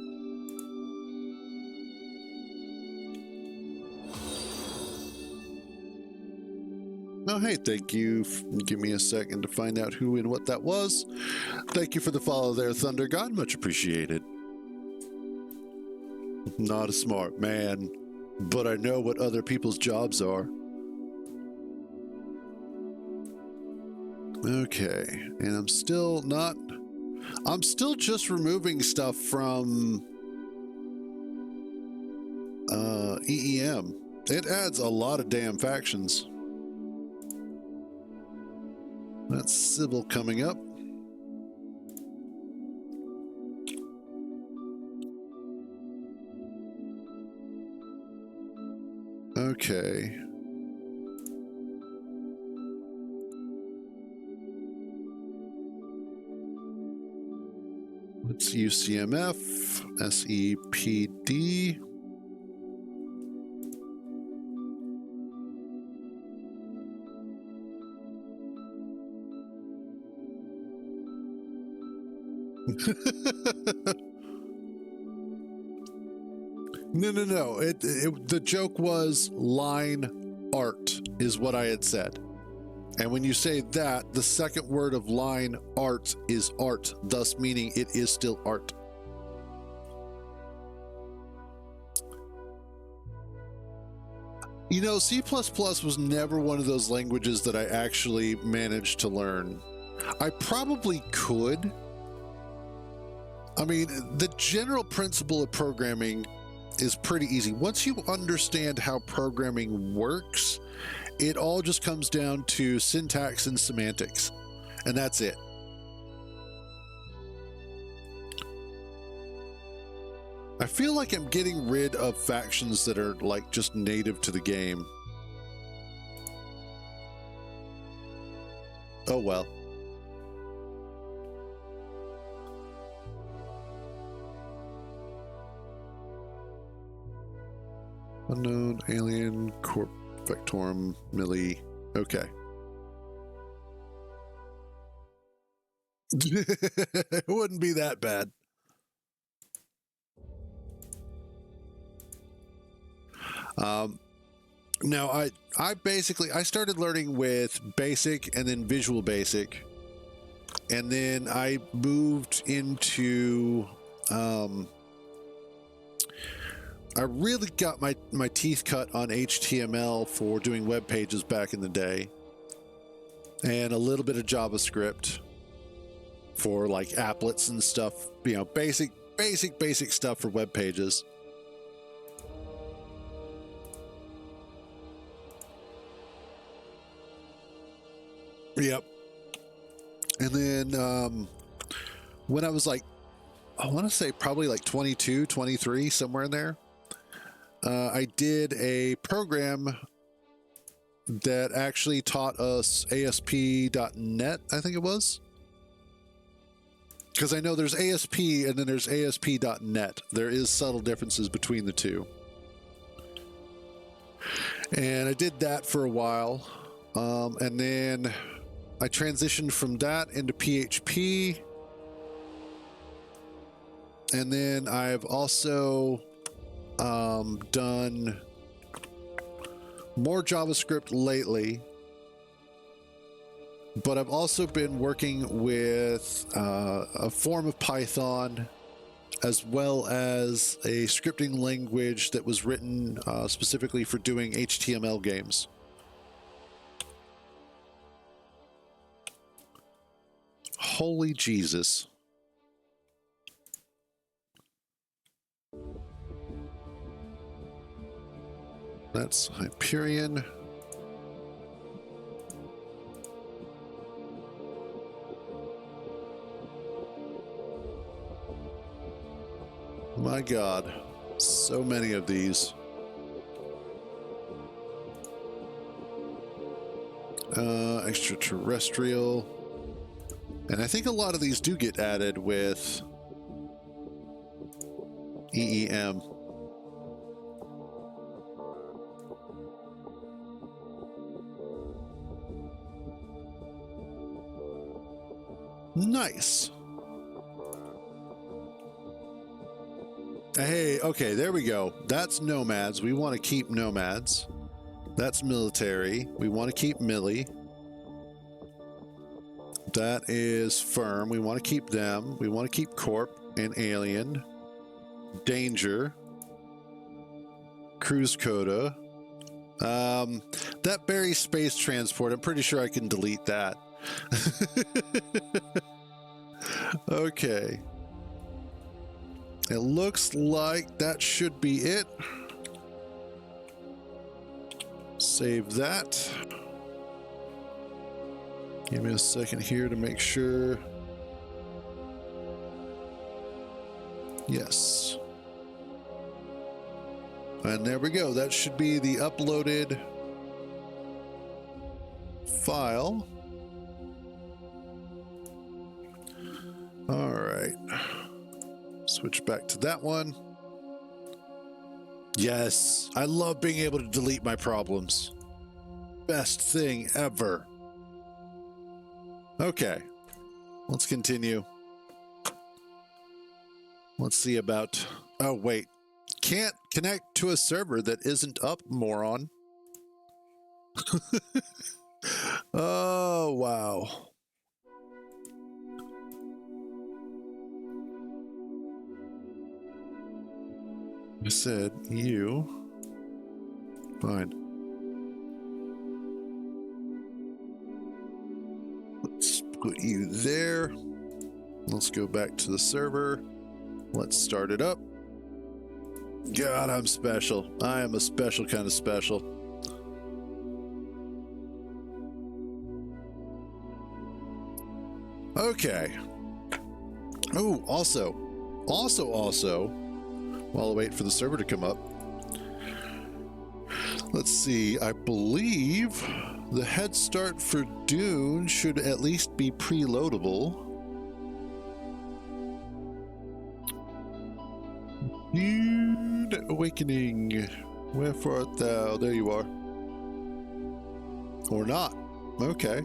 Oh, hey, thank you. Give me a second to find out who and what that was. Thank you for the follow there, Thunder God. Much appreciated. Not a smart man, but I know what other people's jobs are. Okay, and I'm still just removing stuff from EEM. It adds a lot of damn factions. That's civil coming up. Okay. It's UCMF, SEPD. No. The joke was line art is what I had said. And when you say that, the second word of line art is art, thus meaning it is still art. You know, C++ was never one of those languages that I actually managed to learn. I probably could. I mean, the general principle of programming is pretty easy. Once you understand how programming works, it all just comes down to syntax and semantics, and that's it. I feel like I'm getting rid of factions that are like just native to the game. Oh well. Unknown alien corp vectorum milli. Okay. It wouldn't be that bad. Now I basically I started learning with basic and then visual basic, and then I moved into I really got my teeth cut on HTML for doing web pages back in the day, and a little bit of JavaScript for like applets and stuff, you know, basic stuff for web pages. Yep. And then when I was like, I want to say probably like 22, 23, somewhere in there, I did a program that actually taught us ASP.NET, I think it was. Because I know there's ASP and then there's ASP.NET. There is subtle differences between the two. And I did that for a while. And then I transitioned from that into PHP. And then I've also done more JavaScript lately, but I've also been working with a form of Python, as well as a scripting language that was written specifically for doing HTML games. Holy Jesus. That's Hyperion. My God, so many of these. Extraterrestrial. And I think a lot of these do get added with EEM. Nice. Hey, okay, there we go. That's nomads. We want to keep nomads. That's military. We want to keep millie. That is firm. We want to keep them. We want to keep corp and alien. Danger. Cruise coda. That buries space transport. I'm pretty sure I can delete that. Okay. It looks like that should be it. Save that. Give me a second here to make sure. Yes. And there we go. That should be the uploaded file. All right. Switch back to that one. Yes, I love being able to delete my problems. Best thing ever. Okay, let's continue. Let's see about... Oh, wait. Can't connect to a server that isn't up, moron. Oh, wow. I said, you. Fine. Let's put you there. Let's go back to the server. Let's start it up. God, I'm special. I am a special kind of special. Okay. Oh, also, while I wait for the server to come up, let's see, I believe the head start for Dune should at least be preloadable. Dune Awakening, wherefore art thou? There you are. Or not. Okay.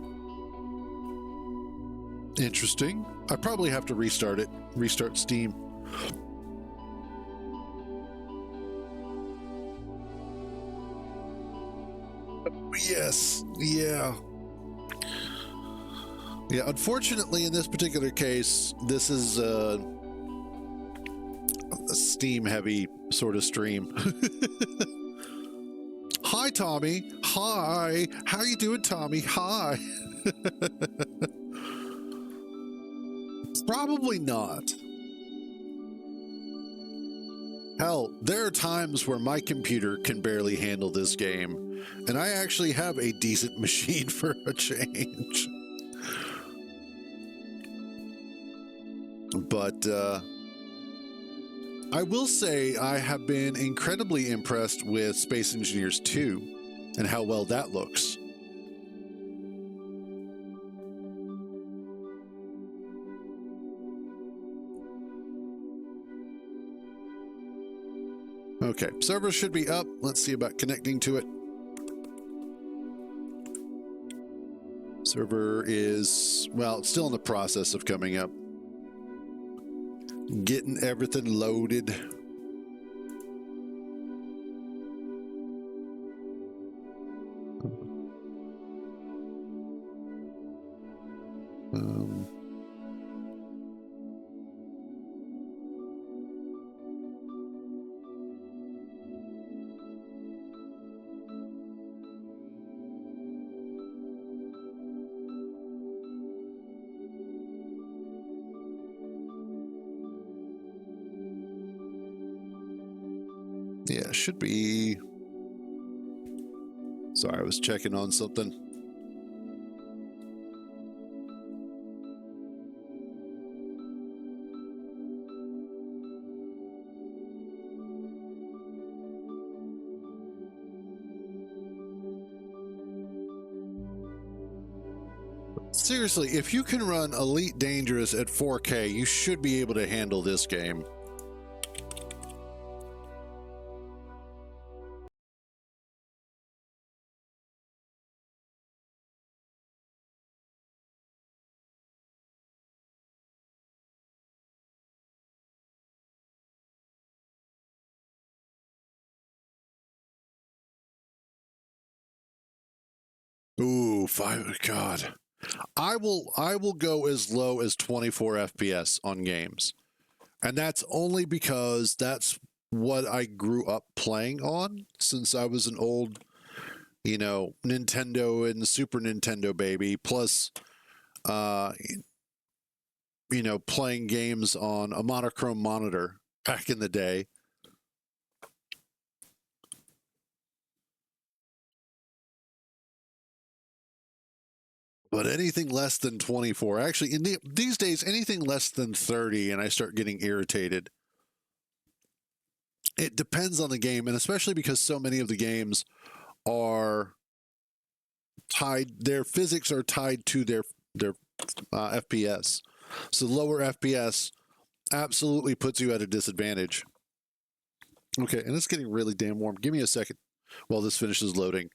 Interesting. I probably have to restart it. Restart Steam. Yes. Yeah. Yeah. Unfortunately, in this particular case, this is a Steam-heavy sort of stream. Hi, Tommy. Hi. How you doing, Tommy? Hi. Probably not. Hell, there are times where my computer can barely handle this game, and I actually have a decent machine for a change. But I will say I have been incredibly impressed with Space Engineers 2 and how well that looks. Okay, server should be up. Let's see about connecting to it. Server is, well, it's still in the process of coming up. Getting everything loaded. Yeah, should be. Sorry, I was checking on something. Seriously, if you can run Elite Dangerous at 4K, you should be able to handle this game. Ooh, five. God, I will go as low as 24 FPS on games, and that's only because that's what I grew up playing on since I was an old, Nintendo and Super Nintendo baby. Plus, uh, playing games on a monochrome monitor back in the day. But anything less than 24, actually, these days, anything less than 30, and I start getting irritated. It depends on the game, and especially because so many of the games are their physics are tied to their FPS. So lower FPS absolutely puts you at a disadvantage. Okay, and it's getting really damn warm. Give me a second while this finishes loading.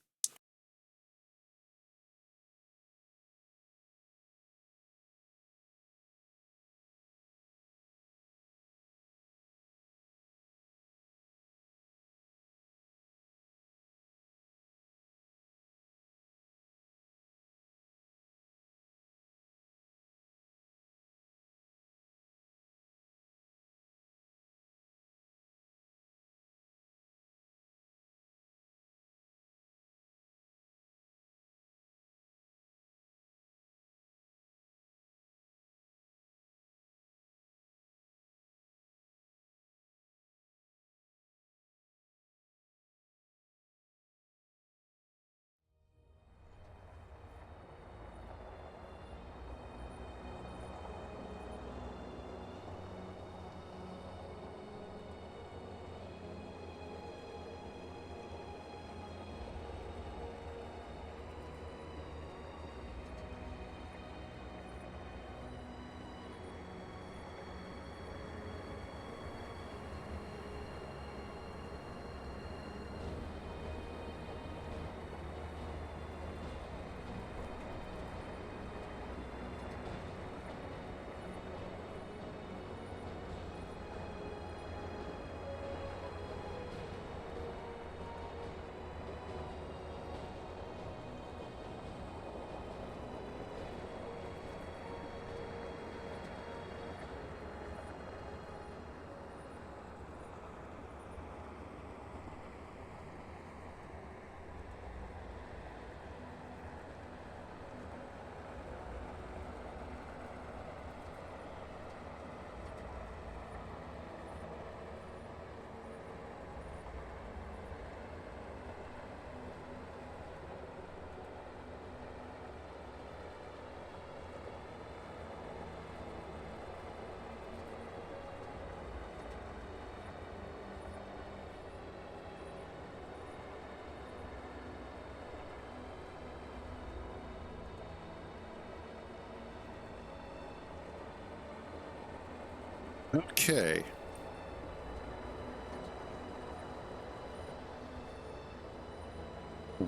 Okay.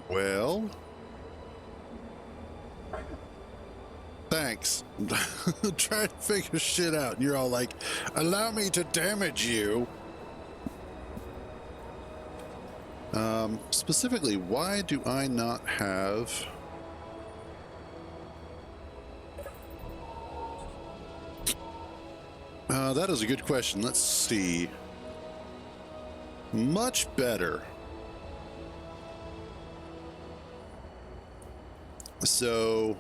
Well, thanks. Trying to figure shit out, and you're all like, allow me to damage you. Specifically, why do I not have... that is a good question. Let's see. Much better. So...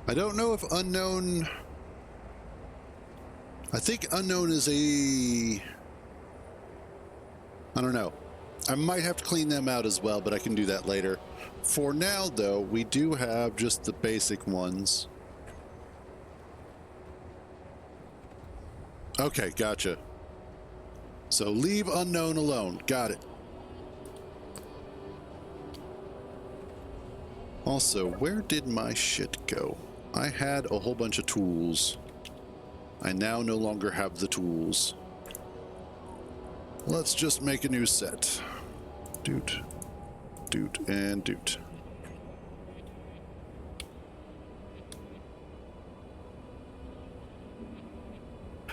I don't know if unknown... I think unknown is a... I don't know. I might have to clean them out as well, but I can do that later. For now, though, we do have just the basic ones. Okay, gotcha. So leave unknown alone. Got it. Also, where did my shit go? I had a whole bunch of tools. I now no longer have the tools. Let's just make a new set. Doot, doot, and doot.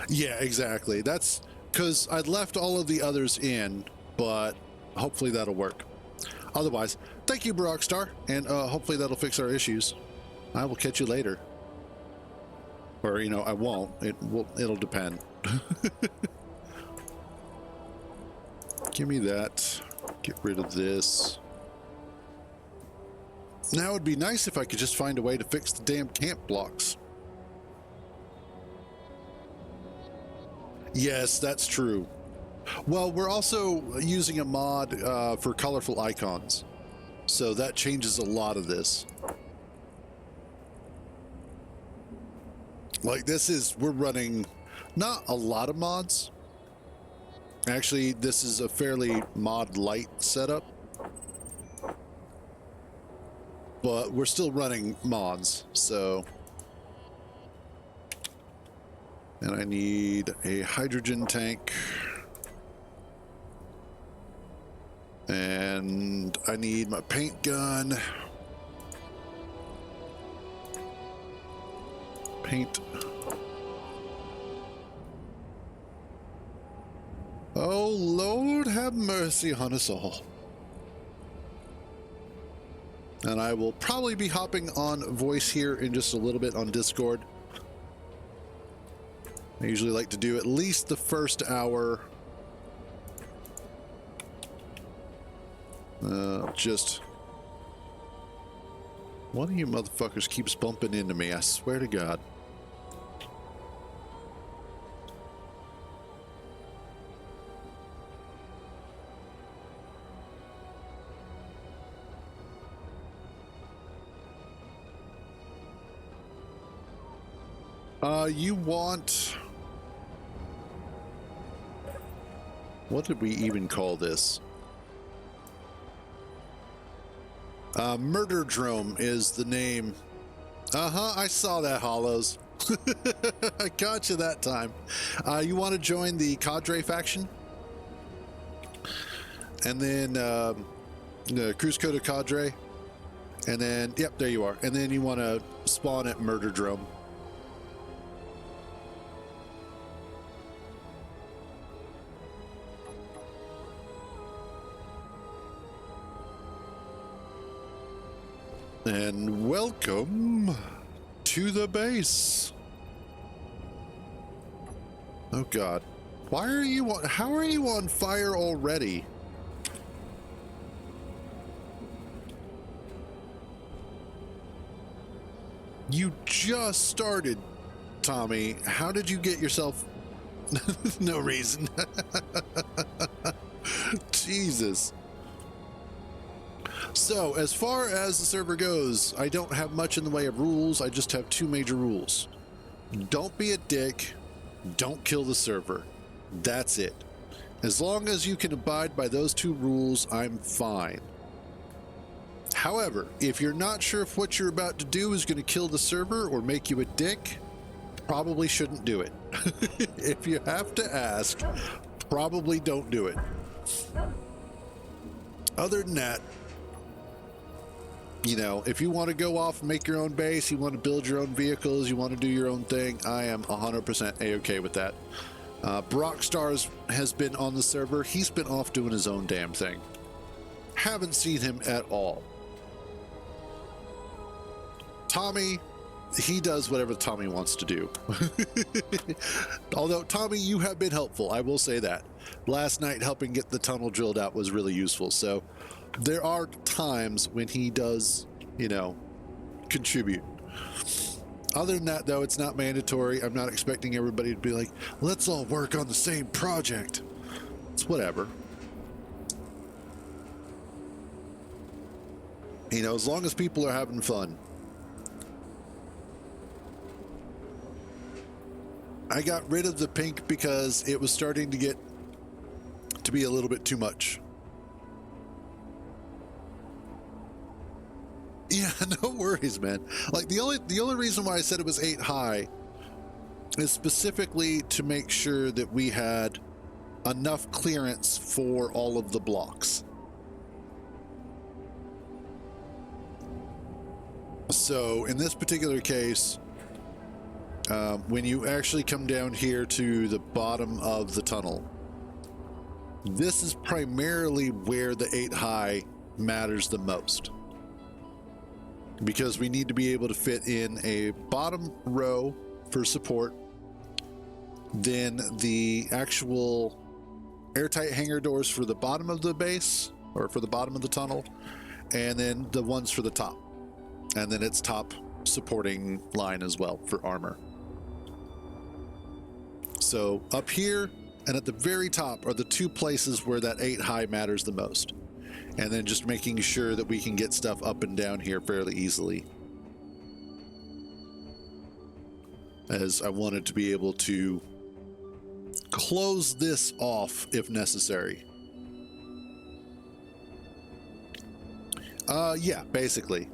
Yeah, exactly. That's because I'd left all of the others in, but hopefully that'll work. Otherwise, thank you, Rockstar, and hopefully that'll fix our issues. I will catch you later. Or, you know, I won't. It'll depend. Give me that. Get rid of this. Now it'd be nice if I could just find a way to fix the damn camp blocks. Yes, that's true. Well, we're also using a mod for colorful icons. So that changes a lot of this. Like we're running not a lot of mods. Actually, this is a fairly mod light setup. But we're still running mods, so. And I need a hydrogen tank. And I need my paint gun. Paint. Oh, Lord, have mercy on us all. And I will probably be hopping on voice here in just a little bit on Discord. I usually like to do at least the first hour. Just one of you motherfuckers keeps bumping into me, I swear to God. You want... What did we even call this? Murderdrome is the name. I saw that, Hollows. I got you that time. You want to join the Cadre faction? And then the Cruise Code of Cadre. And then, yep, there you are. And then you want to spawn at Murderdrome. And welcome to the base. Oh God, why are you on, how are you on fire already? You just started, Tommy. How did you get yourself? No reason. Jesus. So, as far as the server goes, I don't have much in the way of rules. I just have two major rules. Don't be a dick. Don't kill the server. That's it. As long as you can abide by those two rules, I'm fine. However, if you're not sure if what you're about to do is going to kill the server or make you a dick, probably shouldn't do it. If you have to ask, probably don't do it. Other than that, you know, if you want to go off and make your own base, you want to build your own vehicles, you want to do your own thing, I am 100% A-okay with that. Brockstars has been on the server. He's been off doing his own damn thing. Haven't seen him at all. Tommy, he does whatever Tommy wants to do. Although, Tommy, you have been helpful, I will say that. Last night, helping get the tunnel drilled out was really useful, so there are times when he does, you know, contribute. Other than that, though, it's not mandatory. I'm not expecting everybody to be like, let's all work on the same project. It's whatever. You know, as long as people are having fun. I got rid of the pink because it was starting to get to be a little bit too much. Yeah, no worries, man. Like the only reason why I said it was 8 high is specifically to make sure that we had enough clearance for all of the blocks. So in this particular case, when you actually come down here to the bottom of the tunnel, this is primarily where the 8 high matters the most, because we need to be able to fit in a bottom row for support, then the actual airtight hangar doors for the bottom of the base, or for the bottom of the tunnel, and then the ones for the top, and then its top supporting line as well for armor. So up here and at the very top are the 2 places where that 8 high matters the most. And then just making sure that we can get stuff up and down here fairly easily, as I wanted to be able to close this off if necessary. Yeah, basically.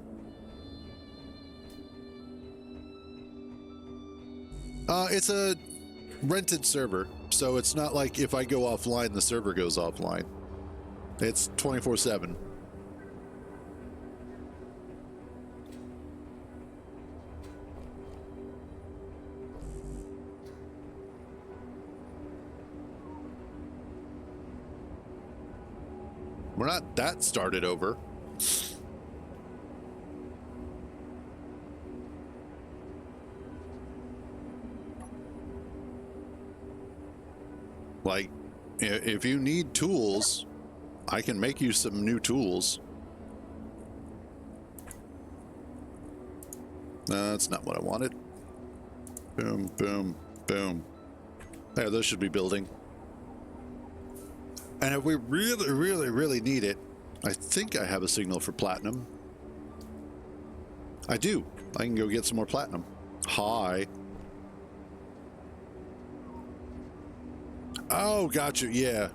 It's a rented server, so it's not like if I go offline, the server goes offline. It's 24/7. We're not that started over. Like, if you need tools, I can make you some new tools. That's not what I wanted. Boom, boom, boom. There, those should be building. And if we really, really, really need it, I think I have a signal for platinum. I do. I can go get some more platinum. Hi. Oh, gotcha. Yeah.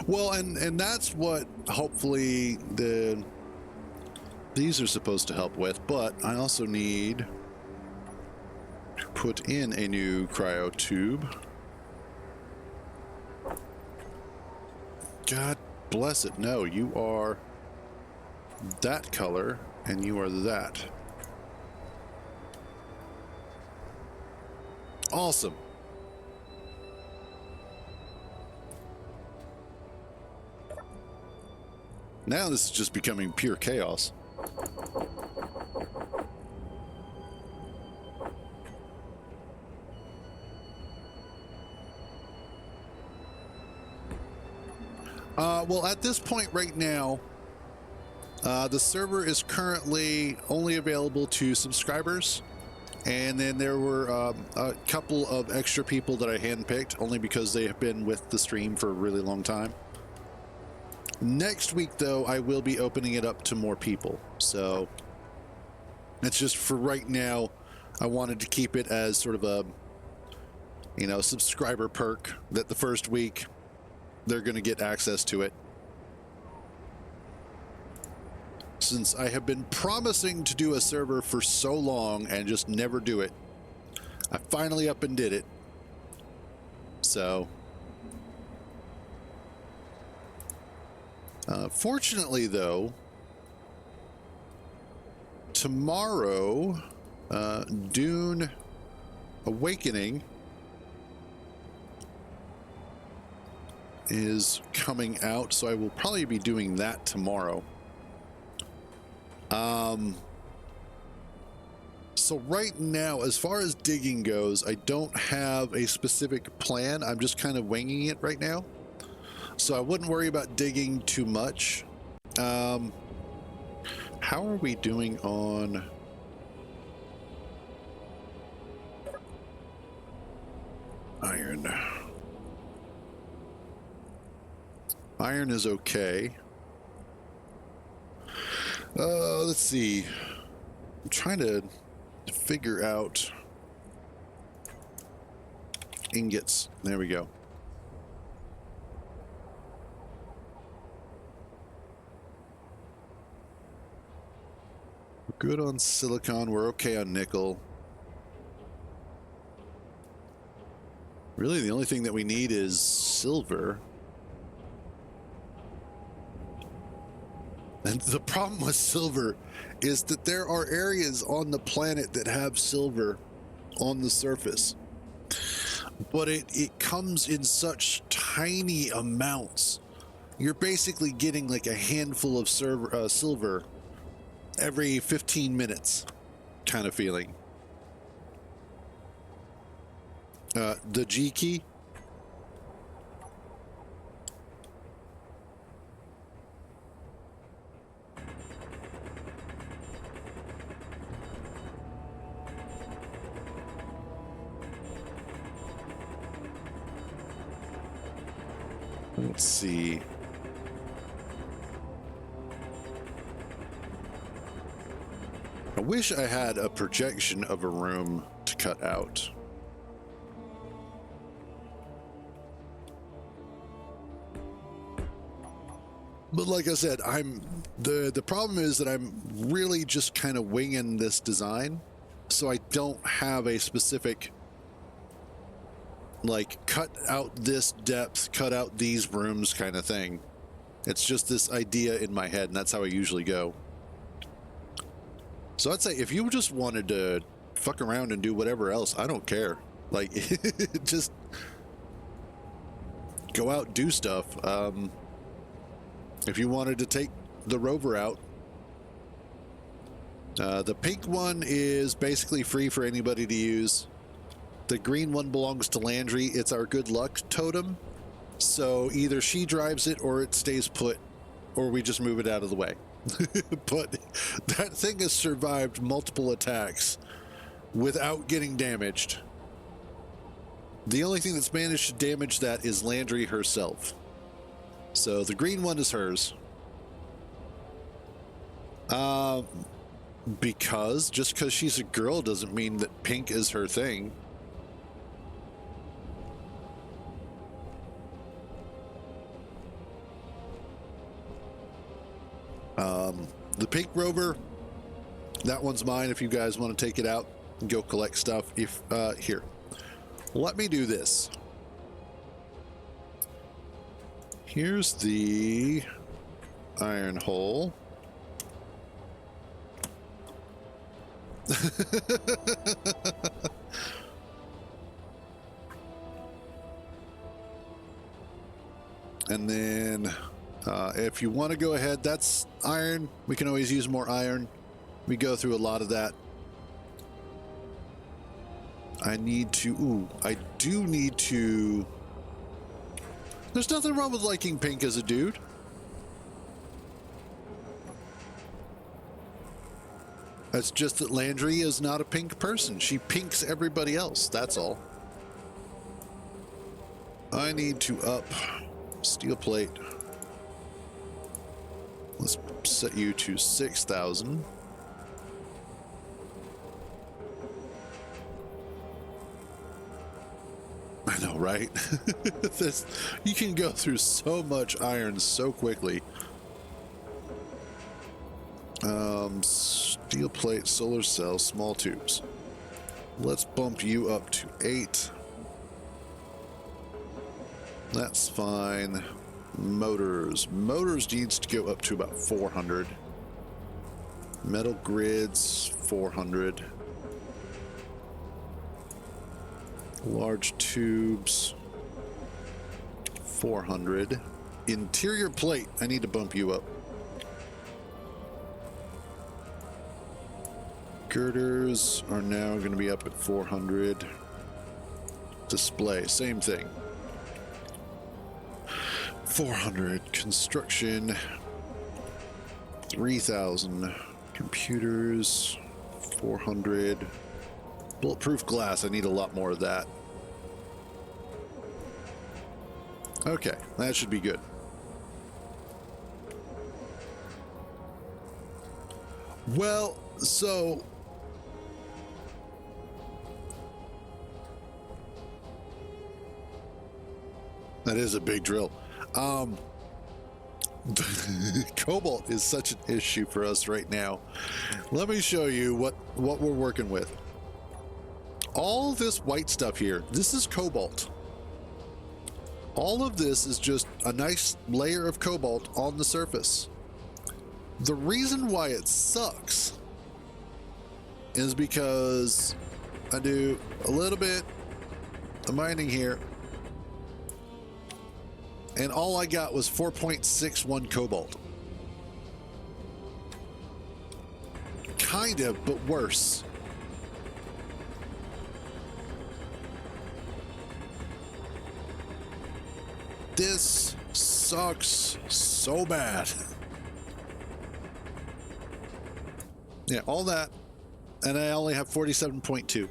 Well, and that's what hopefully these are supposed to help with, but I also need to put in a new cryo tube. God bless it. No, you are that color and you are that. Awesome. Now this is just becoming pure chaos. Well, at this point right now, the server is currently only available to subscribers. And then there were a couple of extra people that I handpicked, only because they have been with the stream for a really long time. Next week, though, I will be opening it up to more people. So it's just for right now, I wanted to keep it as sort of a, subscriber perk that the first week they're going to get access to it. Since I have been promising to do a server for so long and just never do it, I finally up and did it. So fortunately, though, tomorrow, Dune Awakening is coming out, so I will probably be doing that tomorrow. So right now, as far as digging goes, I don't have a specific plan. I'm just kind of winging it right now. So I wouldn't worry about digging too much. How are we doing on... iron? Iron is okay. Let's see. I'm trying to figure out ingots. There we go. We're good on silicon. We're okay on nickel. Really, the only thing that we need is silver. And the problem with silver is that there are areas on the planet that have silver on the surface, but it comes in such tiny amounts. You're basically getting like a handful of silver every 15 minutes kind of feeling. The G key. Let's see. I wish I had a projection of a room to cut out. But like I said, the problem is that I'm really just kind of winging this design, so I don't have a specific, like, cut out this depth, cut out these rooms kind of thing. It's just this idea in my head, and that's how I usually go. So I'd say if you just wanted to fuck around and do whatever else, I don't care. Like, just go out, do stuff. If you wanted to take the rover out, the pink one is basically free for anybody to use. The green one belongs to Landry. It's our good luck totem. So either she drives it or it stays put, or we just move it out of the way. But that thing has survived multiple attacks without getting damaged. The only thing that's managed to damage that is Landry herself. So the green one is hers. Because just because she's a girl doesn't mean that pink is her thing. The pink rover, that one's mine if you guys want to take it out and go collect stuff. If here, let me do this. Here's the iron hole. And then if you want to go ahead, that's iron. We can always use more iron. We go through a lot of that. I need to, I do need to, there's nothing wrong with liking pink as a dude. It's just that Landry is not a pink person. She pinks everybody else, that's all. I need to up steel plate. Let's set you to 6,000. I know, right? This, you can go through so much iron so quickly. Steel plate, solar cell, small tubes. Let's bump you up to 8. That's fine. Motors. Motors needs to go up to about 400. Metal grids, 400. Large tubes, 400. Interior plate, I need to bump you up. Girders are now going to be up at 400. Display, same thing. 400. Construction, 3,000. Computers, 400. Bulletproof glass, I need a lot more of that. Okay, that should be good. Well, so that is a big drill. Cobalt is such an issue for us right now. Let me show you what we're working with. All this white stuff here, this is cobalt. All of this is just a nice layer of cobalt on the surface. The reason why it sucks is because I do a little bit of mining here, and all I got was 4.61 cobalt. Kind of, but worse. This sucks so bad. Yeah, all that, and I only have 47.2.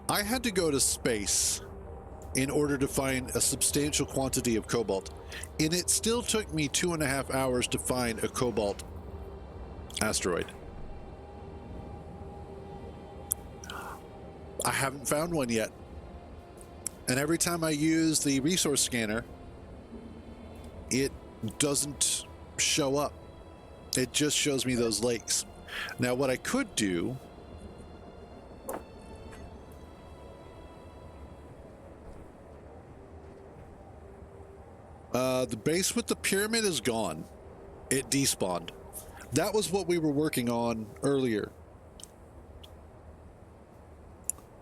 I had to go to space in order to find a substantial quantity of cobalt, and it still took me 2.5 hours to find a cobalt asteroid. I haven't found one yet. And every time I use the resource scanner, it doesn't show up. It just shows me those lakes. Now, what I could do the base with the pyramid is gone. It despawned. That was what we were working on earlier.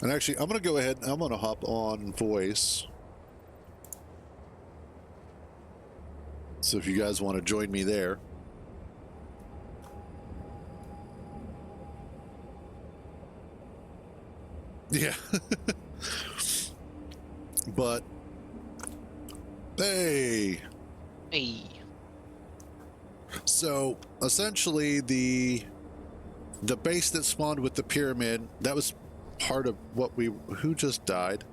And actually, I'm going to go ahead and I'm going to hop on voice. So if you guys want to join me there. Yeah. But hey. So essentially the base that spawned with the pyramid, that was part of what who just died?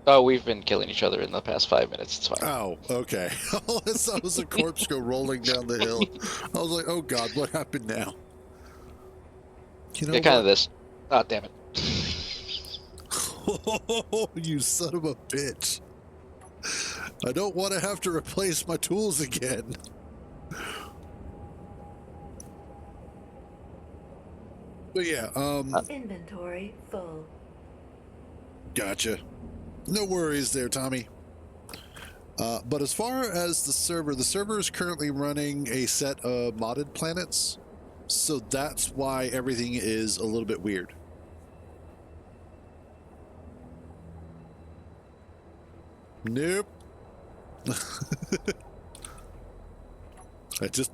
Oh, we've been killing each other in the past 5 minutes. It's fine. Oh, okay. All I saw was a corpse go rolling down the hill. I was like, oh God, what happened now? You know, yeah, kind of this. Ah, damn it. Oh, you son of a bitch. I don't want to have to replace my tools again. But yeah, inventory full. Gotcha. No worries there, Tommy. But as far as the server is currently running a set of modded planets, so that's why everything is a little bit weird. Nope. I just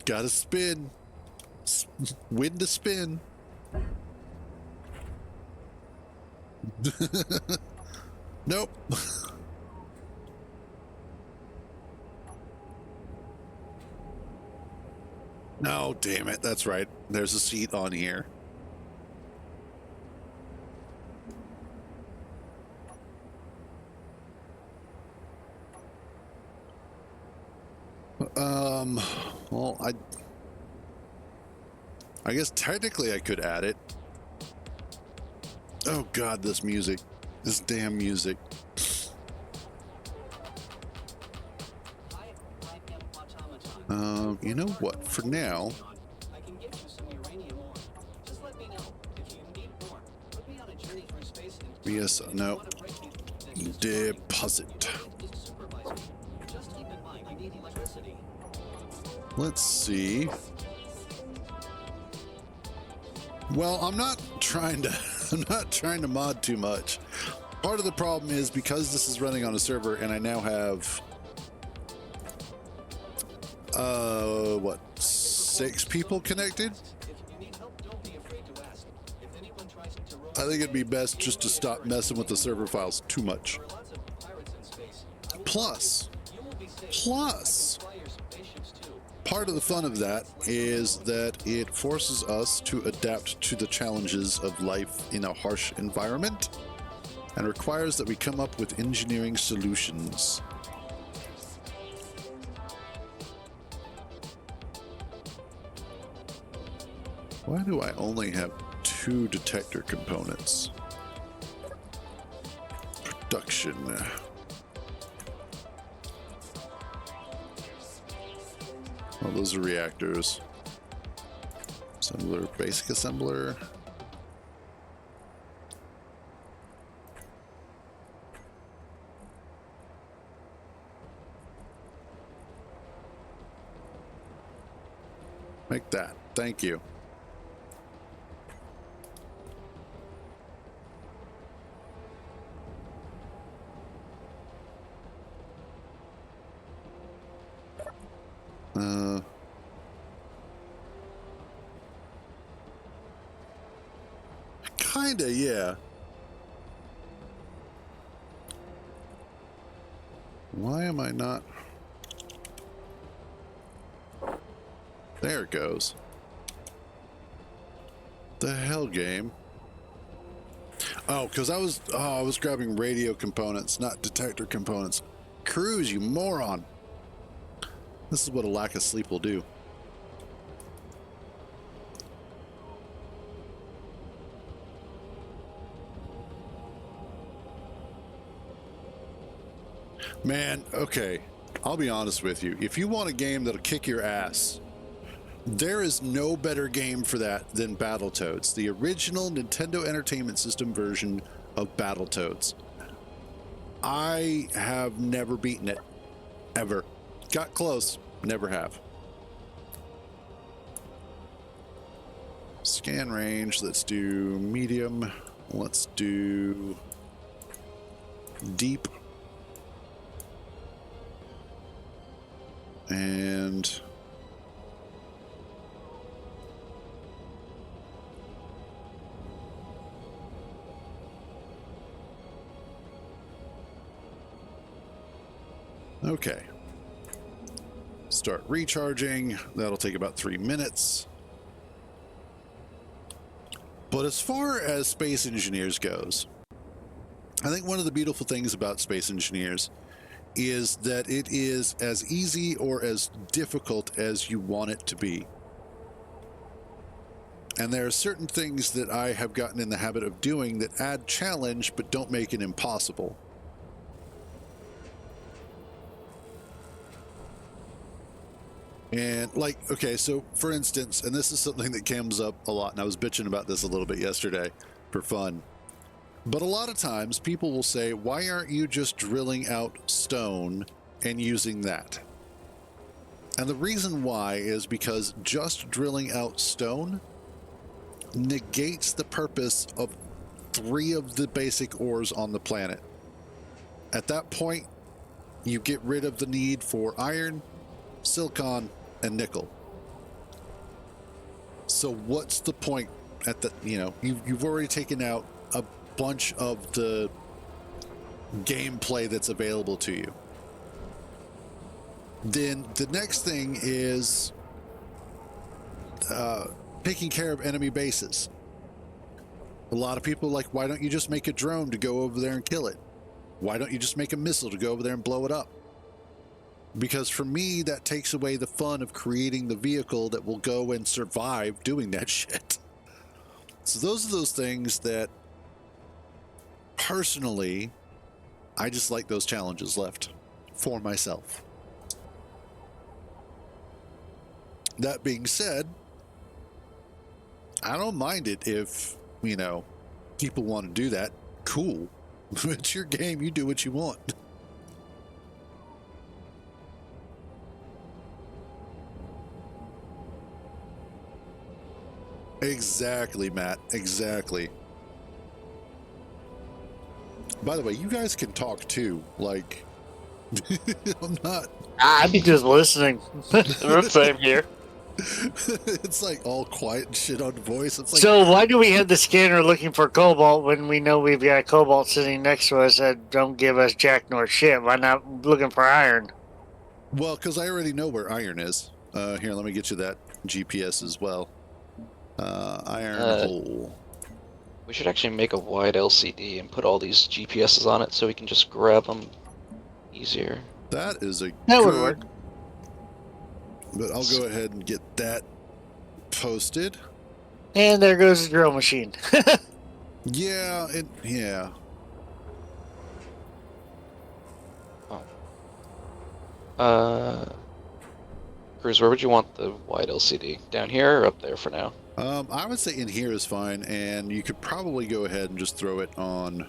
gotta spin. Win to spin. Nope. No, damn it. That's right. There's a seat on here. Well, I guess technically I could add it. Oh God, this music. This damn music. You know what? For now. Yes, no. Deposit. Let's see. Well, I'm not trying to mod too much. Part of the problem is because this is running on a server and I now have what, 6 people connected? I think it'd be best just to stop messing with the server files too much. Plus, part of the fun of that is that it forces us to adapt to the challenges of life in a harsh environment and requires that we come up with engineering solutions. Why do I only have 2 detector components? Production. Oh, those are reactors. Assembler, basic assembler. Make that. Thank you. Kinda, yeah. Why am I not? There it goes. The hell, game. Oh, because I was grabbing radio components, not detector components. Cruise, you moron. This is what a lack of sleep will do. Man, okay, I'll be honest with you. If you want a game that'll kick your ass, there is no better game for that than Battletoads, the original Nintendo Entertainment System version of Battletoads. I have never beaten it, ever. Got close, never have. Scan range, let's do medium. Let's do deep. And okay. Start recharging. That'll take about 3 minutes. But as far as Space Engineers goes, I think one of the beautiful things about Space Engineers is that it is as easy or as difficult as you want it to be. And there are certain things that I have gotten in the habit of doing that add challenge but don't make it impossible. And like, okay, so for instance, and this is something that comes up a lot, and I was bitching about this a little bit yesterday for fun. But a lot of times people will say, why aren't you just drilling out stone and using that? And the reason why is because just drilling out stone negates the purpose of 3 of the basic ores on the planet. At that point, you get rid of the need for iron, silicon, and nickel. So what's the point at the, you've already taken out a bunch of the gameplay that's available to you. Then the next thing is taking care of enemy bases. A lot of people are like, why don't you just make a drone to go over there and kill it? Why don't you just make a missile to go over there and blow it up? Because for me, that takes away the fun of creating the vehicle that will go and survive doing that shit. So those are those things that personally, I just like those challenges left for myself. That being said, I don't mind it if, people want to do that. Cool. It's your game. You do what you want. Exactly, Matt. Exactly. By the way, you guys can talk too. Like, I'm not. I'd be just listening. Same here. It's like all quiet and shit on voice. It's like, So why do we have the scanner looking for cobalt when we know we've got cobalt sitting next to us that don't give us jack nor shit? Why not looking for iron? well, because I already know where iron is. Here, let me get you that GPS as well. Iron hole. We should actually make a wide LCD and put all these GPSs on it so we can just grab them easier. That is a That would good, work. but I'll go ahead and get that posted. And there goes the drill machine. Yeah, yeah. Cruz, where would you want the wide LCD? Down here or up there for now? I would say in here is fine, and you could probably go ahead and just throw it on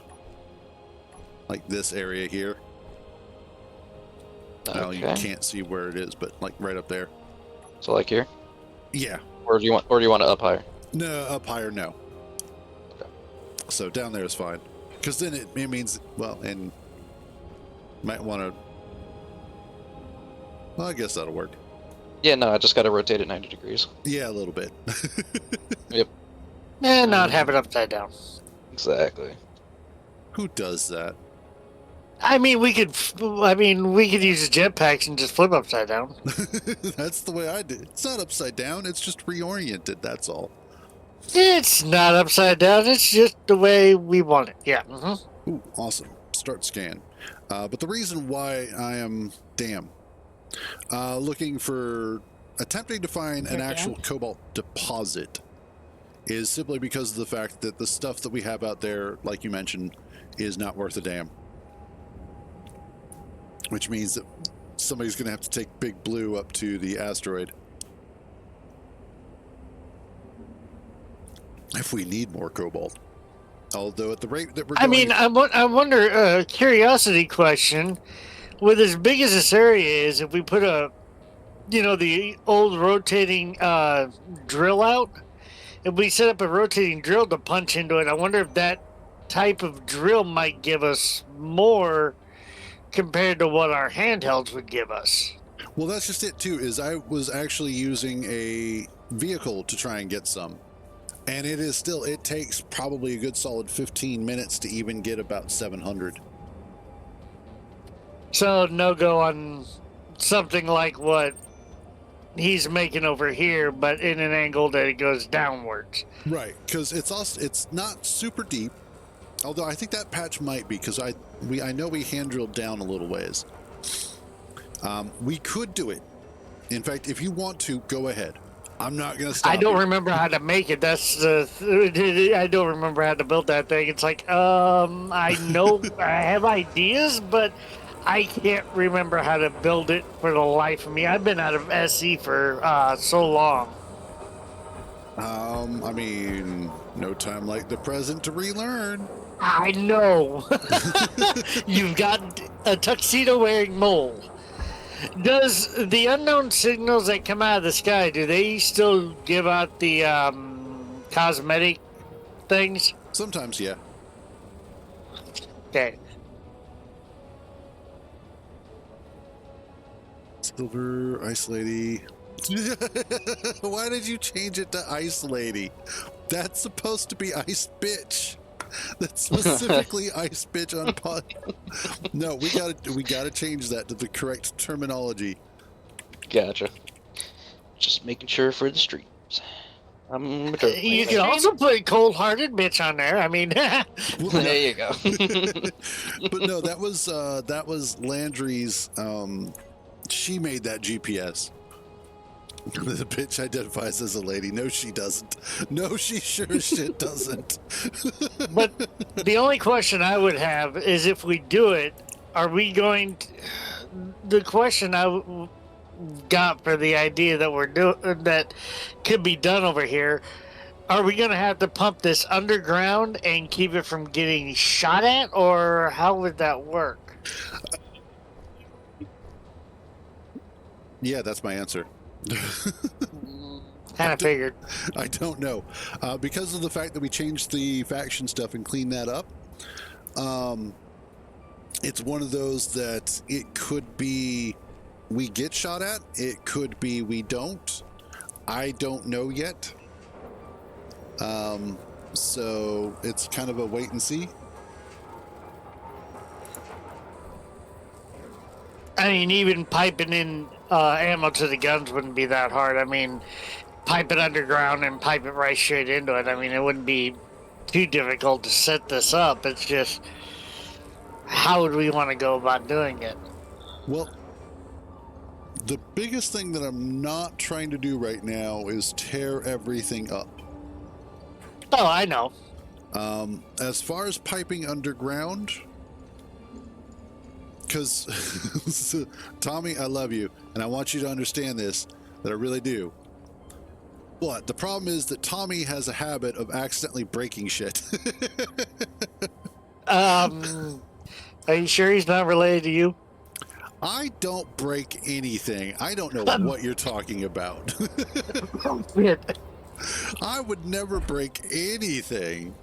like this area here. Okay. Now you can't see where it is, but like right up there. So like here? Yeah. Or do you want to up higher? No, up higher, no. Okay. So down there is fine. Because then it means, well, and might want to... Well, I guess that'll work. Yeah, no, I just got to rotate it 90 degrees. Yeah, a little bit. Yep. And not have it upside down. Exactly. Who does that? I mean, we could use the jetpacks and just flip upside down. That's the way I did. It's not upside down. It's just reoriented. That's all. It's not upside down. It's just the way we want it. Yeah. Mm-hmm. Ooh, awesome. Start scan. But the reason why I am, attempting to find an actual cobalt deposit is simply because of the fact that the stuff that we have out there, like you mentioned, is not worth a damn. Which means that somebody's going to have to take Big Blue up to the asteroid. If we need more cobalt. Although at the rate that we're going... I wonder, curiosity question. With as big as this area is, if we put the old rotating drill out, if we set up a rotating drill to punch into it, I wonder if that type of drill might give us more compared to what our handhelds would give us. Well, that's just it, too, is I was actually using a vehicle to try and get some. And it takes probably a good solid 15 minutes to even get about 700. So no go on something like what he's making over here, but in an angle that it goes downwards. Right, because it's not super deep. Although I think that patch might be, because I know we hand drilled down a little ways. We could do it. In fact, if you want to, go ahead. I'm not going to stop. I don't you. remember how to make it. I don't remember how to build that thing. It's like, I know I have ideas, but I can't remember how to build it for the life of me. I've been out of SE for so long. I mean, no time like the present to relearn. I know. You've got a tuxedo-wearing mole. Does the unknown signals that come out of the sky, do they still give out the cosmetic things? Sometimes, yeah. Okay. Silver, Ice Lady. Why did you change it to Ice Lady? That's supposed to be Ice Bitch. That's specifically Ice Bitch on pod. No, we gotta change that to the correct terminology. Gotcha. Just making sure for the streams. You can also put cold-hearted bitch on there. I mean, there you go. But no, that was Landry's. She made that GPS. The bitch identifies as a lady. No, she doesn't. No, she sure as shit doesn't. But the only question I would have is if we do it, are we going to... The question I got for the idea that we're doing, that could be done over here, are we going to have to pump this underground and keep it from getting shot at, or how would that work? Yeah, that's my answer. Kind of figured. I don't know. Because of the fact that we changed the faction stuff and cleaned that up, it's one of those that it could be we get shot at, it could be we don't. I don't know yet. So it's kind of a wait and see. I mean, even piping in ammo to the guns wouldn't be that hard. I mean, pipe it underground and pipe it right straight into it. I mean, it wouldn't be too difficult to set this up. It's just, how would we want to go about doing it? Well, the biggest thing that I'm not trying to do right now is tear everything up. Oh, I know. As far as piping underground, because Tommy, I love you, and I want you to understand this, that I really do. But the problem is that Tommy has a habit of accidentally breaking shit. Are you sure he's not related to you? I don't break anything. I don't know what you're talking about. I would never break anything.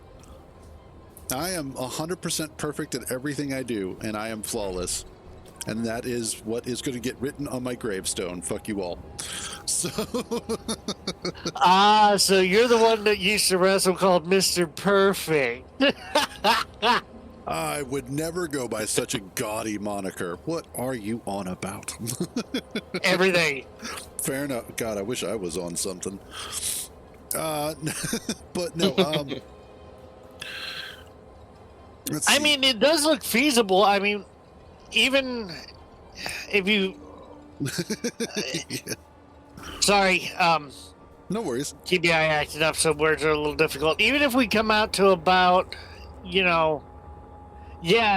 I am 100% perfect at everything I do, and I am flawless. And that is what is going to get written on my gravestone. Fuck you all. So, so you're the one that used to wrestle called Mr. Perfect. I would never go by such a gaudy moniker. What are you on about? Everything. Fair enough. God, I wish I was on something. But no, let's see. I mean, it does look feasible. I mean, even if you... Yeah. Sorry, No worries. TBI acted up, so words are a little difficult. Even if we come out to about, yeah,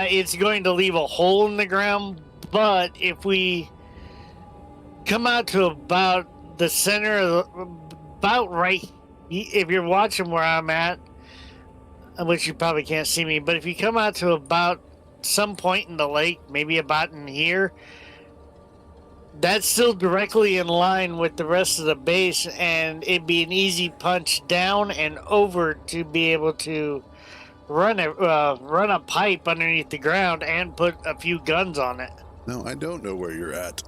it's going to leave a hole in the ground, but if we come out to about the center of about right, if you're watching where I'm at, which you probably can't see me, but if you come out to about some point in the lake, maybe about in here, that's still directly in line with the rest of the base, and it'd be an easy punch down and over to be able to run a pipe underneath the ground and put a few guns on it. No, I don't know where you're at.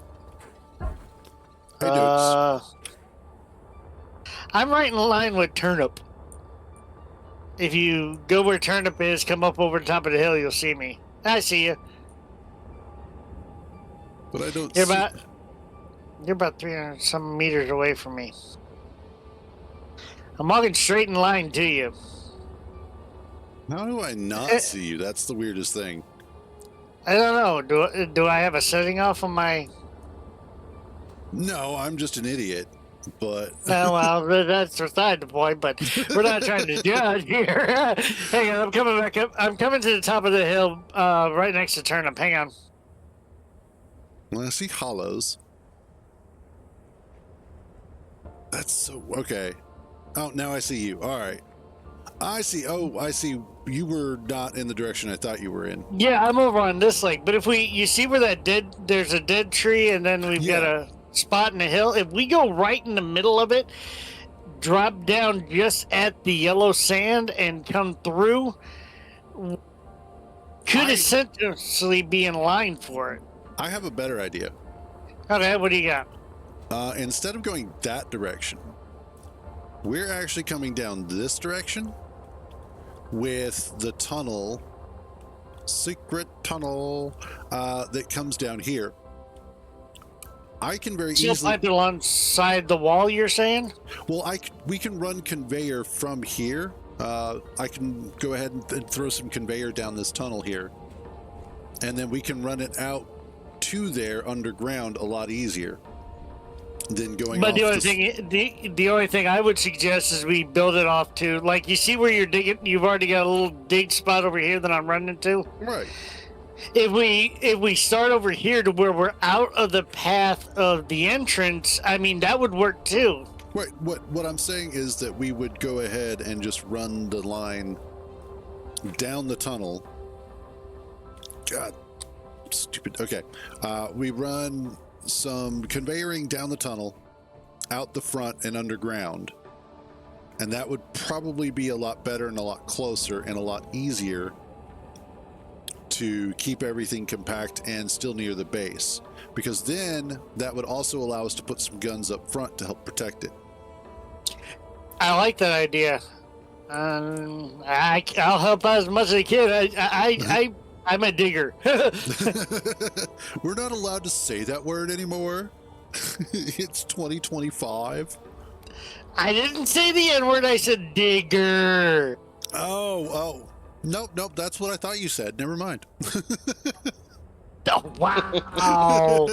I don't. I'm right in line with Turnip. If you go where Turnip is, come up over the top of the hill, you'll see me. I see you. But I don't. You're about 300 some meters away from me. I'm walking straight in line to you. How do I not see you? That's the weirdest thing. I don't know. Do I have a setting off on my... No, I'm just an idiot. But No, well, that's beside the point. But we're not trying to judge here. Hang on, I'm coming back up. I'm coming to the top of the hill, right next to Turnip. Hang on. well, I see hollows. That's so okay. Oh, now I see you. All right. I see. Oh, I see. You were not in the direction I thought you were in. Yeah, I'm over on this lake. But if you see where there's a dead tree, and then we've got a spot in the hill. If we go right in the middle of it, drop down just at the yellow sand and come through, could essentially be in line for it. I have a better idea. Okay, what do you got? Instead of going that direction, we're actually coming down this direction with the tunnel, secret tunnel, that comes down here. I can very easily pipe it alongside the wall, you're saying? Well, we can run conveyor from here. I can go ahead and throw some conveyor down this tunnel here, and then we can run it out to there underground a lot easier than going. But the only thing I would suggest is we build it off to, like, you see where you're digging. You've already got a little dig spot over here that I'm running to. Right. If we start over here to where we're out of the path of the entrance, I mean, that would work too. Right. What I'm saying is that we would go ahead and just run the line down the tunnel. God, stupid. Okay. We run some conveyoring down the tunnel, out the front and underground. And that would probably be a lot better and a lot closer and a lot easier to keep everything compact and still near the base. Because then that would also allow us to put some guns up front to help protect it. I like that idea. I'll help out as much as I can. I'm a digger. We're not allowed to say that word anymore. It's 2025. I didn't say the N-word, I said digger. Oh. Nope, that's what I thought you said. Never mind. Oh, wow.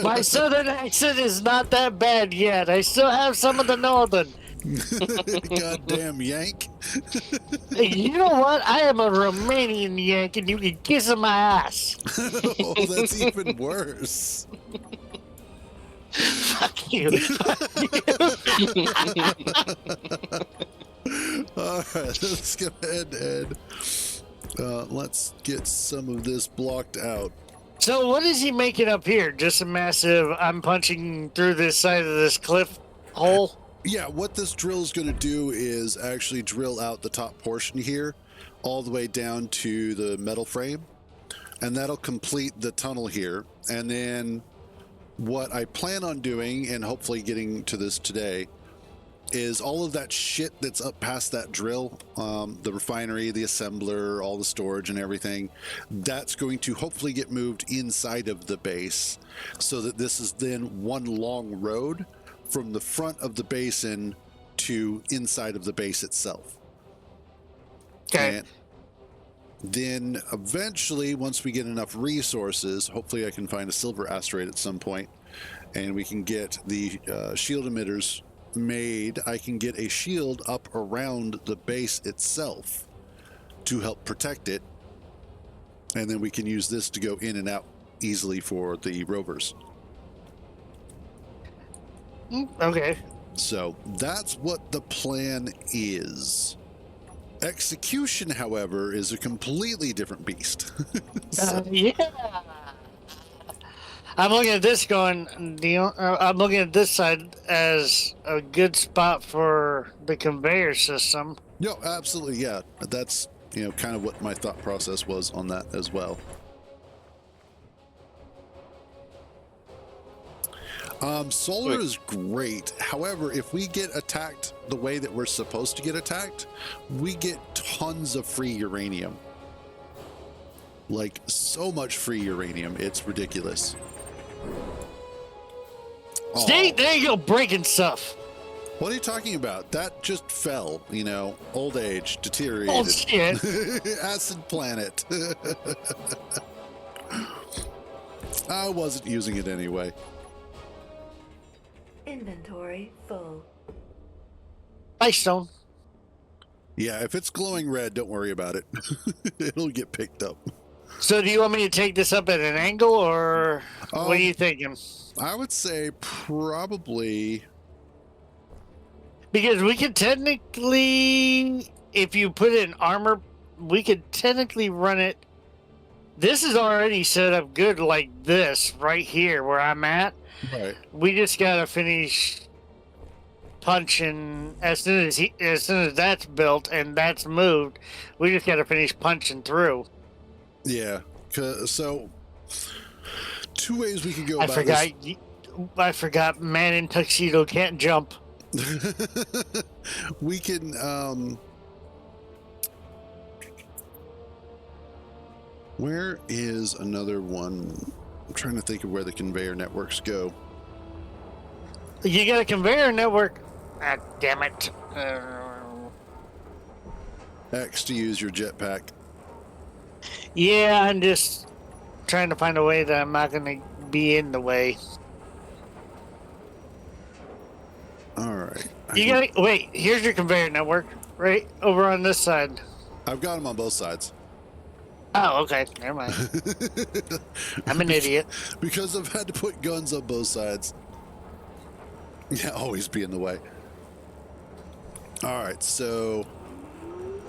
My southern accent is not that bad yet. I still have some of the northern. Goddamn Yank. You know what? I am a Romanian Yank, and you can kiss my ass. Oh, that's even worse. Fuck you. All right, let's go ahead and let's get some of this blocked out. So what is he making up here? Just a massive, I'm punching through this side of this cliff hole? Yeah, what this drill is going to do is actually drill out the top portion here all the way down to the metal frame, and that'll complete the tunnel here. And then what I plan on doing, and hopefully getting to this today, is all of that shit that's up past that drill, the refinery, the assembler, all the storage and everything, that's going to hopefully get moved inside of the base, so that this is then one long road from the front of the basin to inside of the base itself. Okay. And then eventually, once we get enough resources, hopefully I can find a silver asteroid at some point, and we can get the shield emitters made. I can get a shield up around the base itself to help protect it, and then we can use this to go in and out easily for the rovers. Okay. So that's what the plan is. Execution, however, is a completely different beast. Yeah. I'm looking at this going, I'm looking at this side as a good spot for the conveyor system. No, absolutely, yeah. That's, kind of what my thought process was on that as well. Solar is great. However, if we get attacked the way that we're supposed to get attacked, we get tons of free uranium. Like, so much free uranium. It's ridiculous. See, there you go, breaking stuff. What are you talking about? That just fell, old age, deteriorated. Oh, shit. Acid planet. I wasn't using it anyway. Inventory full. Ice stone. Yeah, if it's glowing red, don't worry about it. It'll get picked up. So do you want me to take this up at an angle, or what are you thinking? I would say probably... Because we could technically, if you put it in armor, we could technically run it. This is already set up good like this right here where I'm at. Right. We just gotta finish punching as soon as that's built and that's moved. We just gotta finish punching through. Yeah. So, two ways we could go about this. I forgot. Man in tuxedo can't jump. We can. Where is another one? I'm trying to think of where the conveyor networks go. You got a conveyor network. Ah, damn it. X to use your jetpack. Yeah, I'm just trying to find a way that I'm not going to be in the way. All right. Wait, here's your conveyor network, right over on this side. I've got them on both sides. Oh, okay. Never mind. I'm an idiot. Because I've had to put guns on both sides. Yeah, always be in the way. All right, so...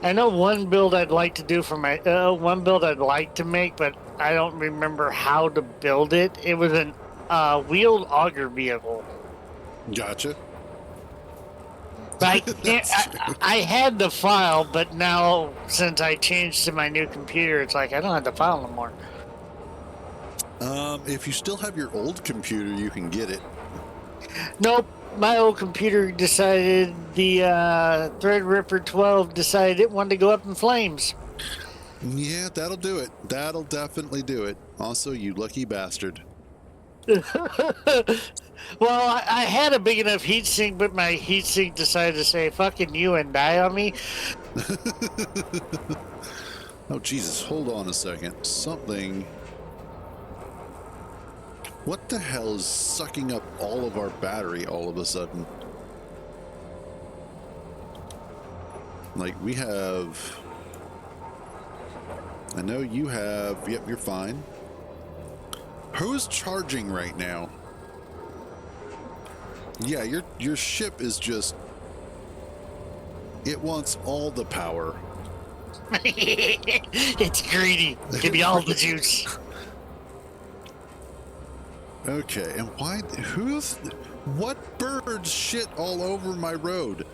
I know one build I'd like to do for my... one build I'd like to make, but I don't remember how to build it. It was an wheeled auger vehicle. Gotcha. I had the file, but now since I changed to my new computer, it's like I don't have the file no more. If you still have your old computer, you can get it. Nope. My old computer decided the Threadripper 12 decided it wanted to go up in flames. Yeah, that'll do it. That'll definitely do it. Also, you lucky bastard. Well, I had a big enough heatsink, but my heatsink decided to say fucking you and die on me. Oh, Jesus. Hold on a second. Something... What the hell is sucking up all of our battery all of a sudden? Like, we have... I know you have... Yep, you're fine. Who's charging right now? Yeah, your ship is just... It wants all the power. It's greedy. Give me all the juice. Okay, and why? What birds shit all over my road?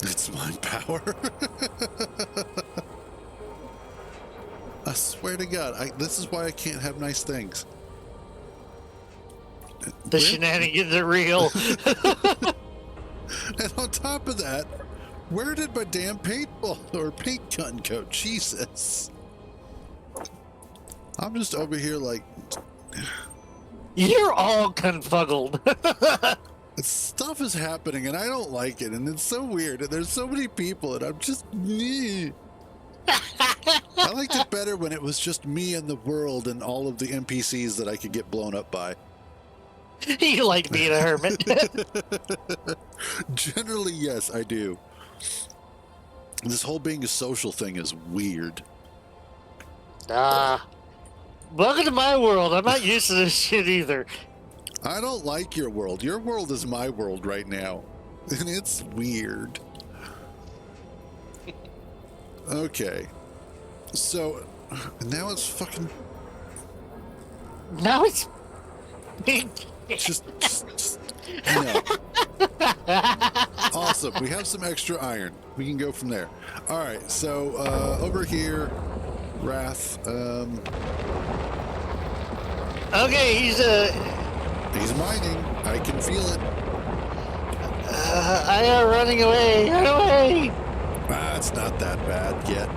It's my power. I swear to God, this is why I can't have nice things. The shenanigans are real. And on top of that, where did my damn paintball or paint gun go? Jesus. I'm just over here like... You're all confuggled. Stuff is happening and I don't like it, and it's so weird, and there's so many people, and I'm just... I liked it better when it was just me and the world and all of the NPCs that I could get blown up by. You like being a hermit. Generally, yes, I do. This whole being a social thing is weird. Welcome to my world. I'm not used to this shit either. I don't like your world. Your world is my world right now. And it's weird. Okay. So, now it's fucking... Now it's... Just no. Awesome. We have some extra iron. We can go from there. All right. So over here, Wrath. Okay, he's mining. I can feel it. I am running away. Run away. It's not that bad yet.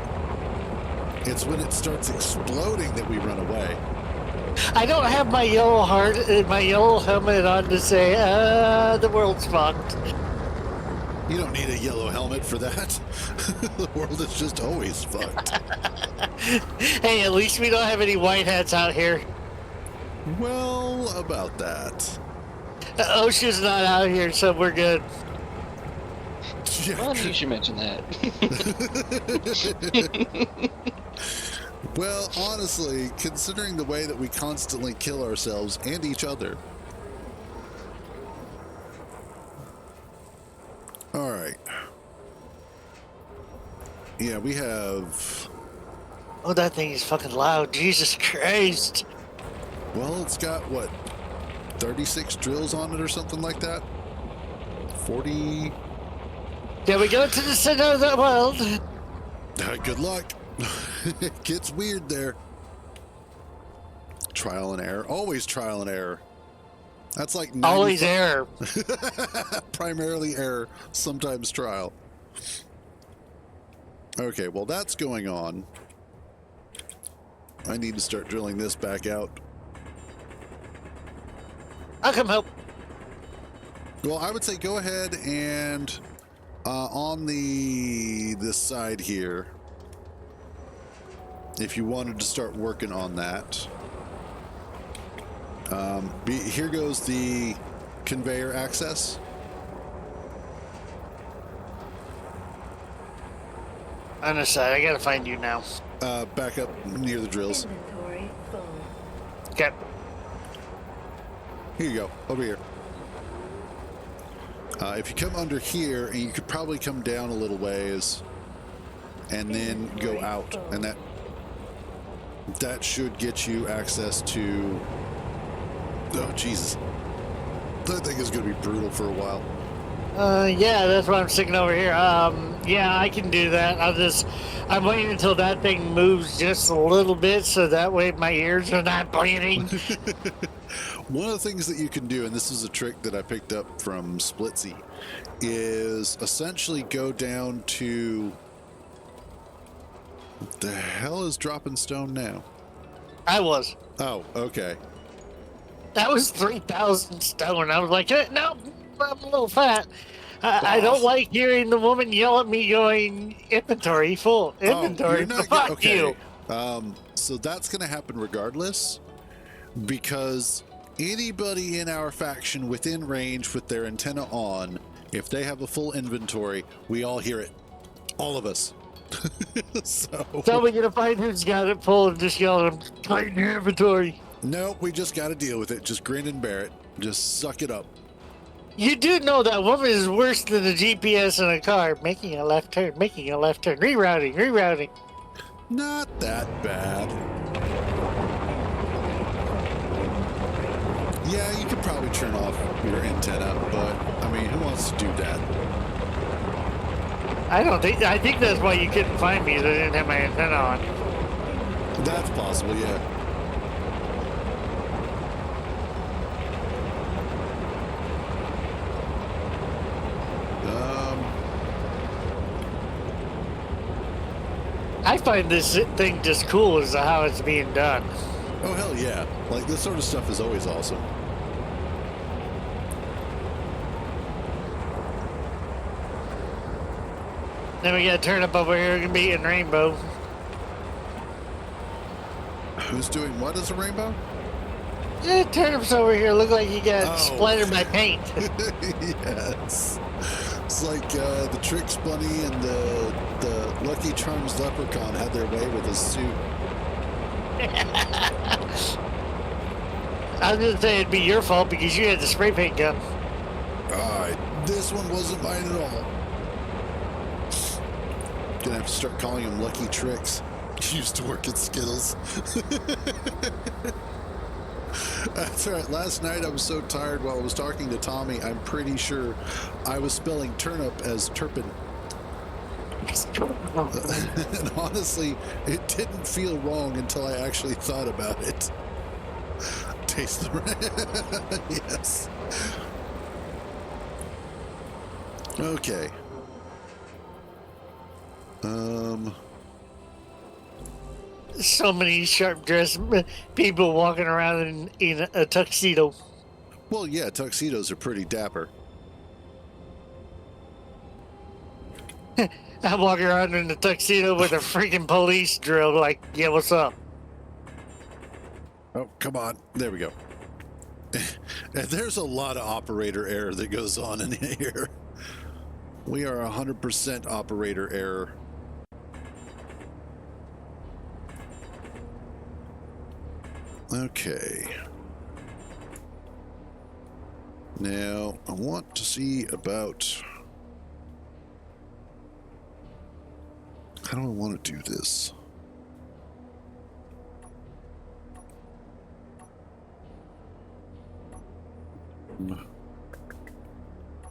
It's when it starts exploding that we run away. I don't have my yellow my yellow helmet on to say, the world's fucked. You don't need a yellow helmet for that. The world is just always fucked. Hey, at least we don't have any white hats out here. Well, about that. OSHA's not out here, so we're good. Well, you should mention that. Well, honestly, considering the way that we constantly kill ourselves and each other. All right. Yeah, we have... Oh, that thing is fucking loud. Jesus Christ. Well, it's got, what, 36 drills on it or something like that? 40... There we go to the center of the world. Good luck. It gets weird there. Trial and error. Always trial and error. That's like 95... Always error. Primarily error, sometimes trial. Okay, well that's going on. I need to start drilling this back out. I'll come help. Well, I would say go ahead and on this side here, if you wanted to start working on that. Here goes the conveyor access. On the side, I gotta find you now. Back up near the drills. Inventory full. Okay. Here you go, over here. If you come under here, and you could probably come down a little ways, and then go out, and that should get you access to... Oh, Jesus. That thing is going to be brutal for a while. Yeah, that's why I'm sticking over here. Yeah, I can do that. I'm waiting until that thing moves just a little bit, so that way my ears are not bleeding. One of the things that you can do, and this is a trick that I picked up from Splitsy, is essentially go down to... What the hell is dropping stone now? I was. Oh, okay. That was 3,000 stone. I was like, no, I'm a little fat. I don't like hearing the woman yell at me going, inventory full, inventory, fuck okay. you. So that's going to happen regardless, because anybody in our faction within range with their antenna on, if they have a full inventory, we all hear it. All of us. So we're going to find who's got it full and just yell at them, tighten your inventory. Nope, we just got to deal with it. Just grin and bear it. Just suck it up. You do know that woman is worse than the GPS in a car. Making a left turn, making a left turn, rerouting. Not that bad. Yeah, you could probably turn off your antenna, but I mean, who wants to do that? I think that's why you couldn't find me, is I didn't have my antenna on. That's possible, yeah. I find this thing just cool as to how it's being done. Oh, hell yeah. Like, this sort of stuff is always awesome. Then we got to turn up over here and be in Rainbow. Who's doing what as a rainbow? Turnips over here look like he got splattered by paint. Yes. It's like the Tricks Bunny and the Lucky Charms leprechaun had their way with his suit. I was going to say it'd be your fault because you had the spray paint gun. This one wasn't mine at all. Gonna have to start calling him Lucky Tricks. He used to work at Skittles. That's right. Last night I was so tired while I was talking to Tommy, I'm pretty sure I was spelling turnip as turpin. And honestly, it didn't feel wrong until I actually thought about it. Taste the yes. Okay. So many sharp dressed people walking around in a tuxedo. Well, yeah, tuxedos are pretty dapper. I'm walking around in a tuxedo with a freaking police drill, like, yeah, what's up? Oh, come on. There we go. And there's a lot of operator error that goes on in here. We are 100% operator error. Okay. Now, I want to see about... How do I want to do this?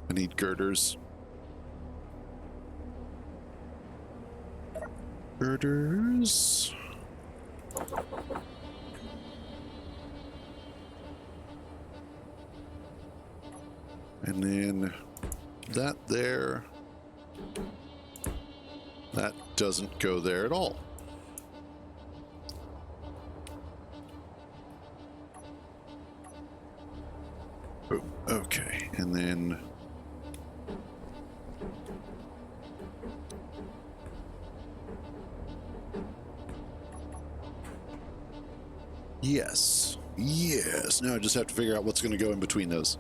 I need girders. Girders. And then that there. That doesn't go there at all. Oh, okay, and then yes, yes. Now I just have to figure out what's going to go in between those.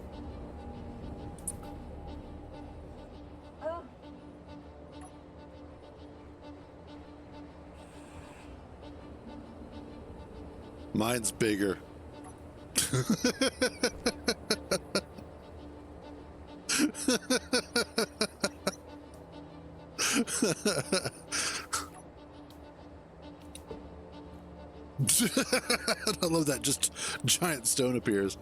Mine's bigger. I love that. Just giant stone appears.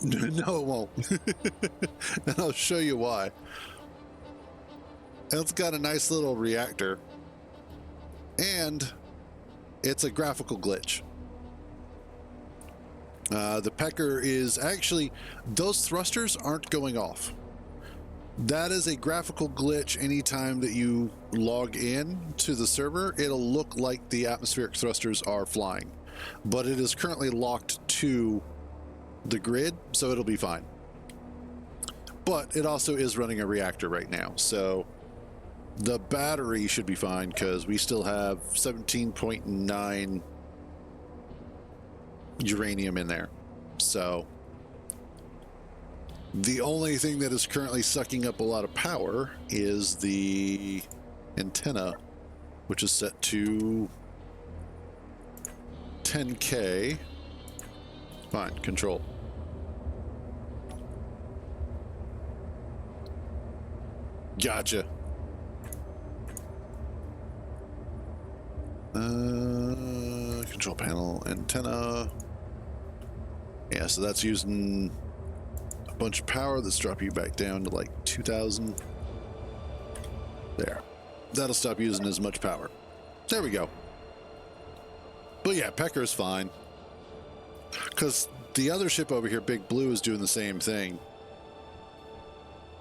No, it won't. And I'll show you why. It's got a nice little reactor. And it's a graphical glitch. The pecker is actually, those thrusters aren't going off. That is a graphical glitch. Anytime that you log in to the server, it'll look like the atmospheric thrusters are flying, but it is currently locked to the grid, so it'll be fine. But it also is running a reactor right now, so the battery should be fine because we still have 17.9 uranium in there. So the only thing that is currently sucking up a lot of power is the antenna, which is set to 10K. Fine, control. Gotcha. Control panel, antenna. Yeah, so that's using a bunch of power. That's dropping you back down to like 2,000. There. That'll stop using as much power. There we go. But yeah, Pecker's fine. Because the other ship over here, Big Blue, is doing the same thing.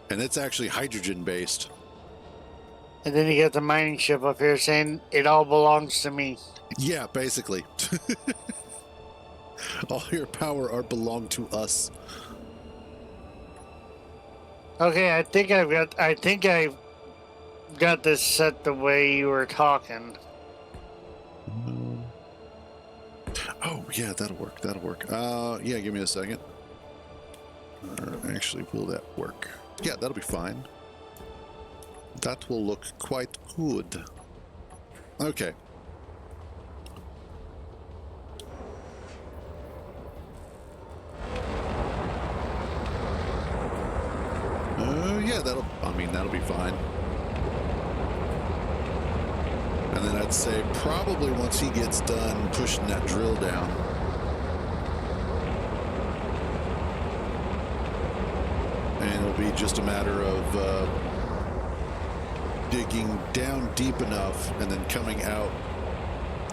And it's actually hydrogen-based. And then you got the mining ship up here saying it all belongs to me. Yeah, basically. All your power are belong to us. Okay, I think I've got this set the way you were talking. Oh, yeah, that'll work. That'll work. Yeah, give me a second. Actually, will that work? Yeah, that'll be fine. That will look quite good. Okay. Yeah, that'll be fine. And then I'd say probably once he gets done pushing that drill down, and it'll be just a matter of digging down deep enough and then coming out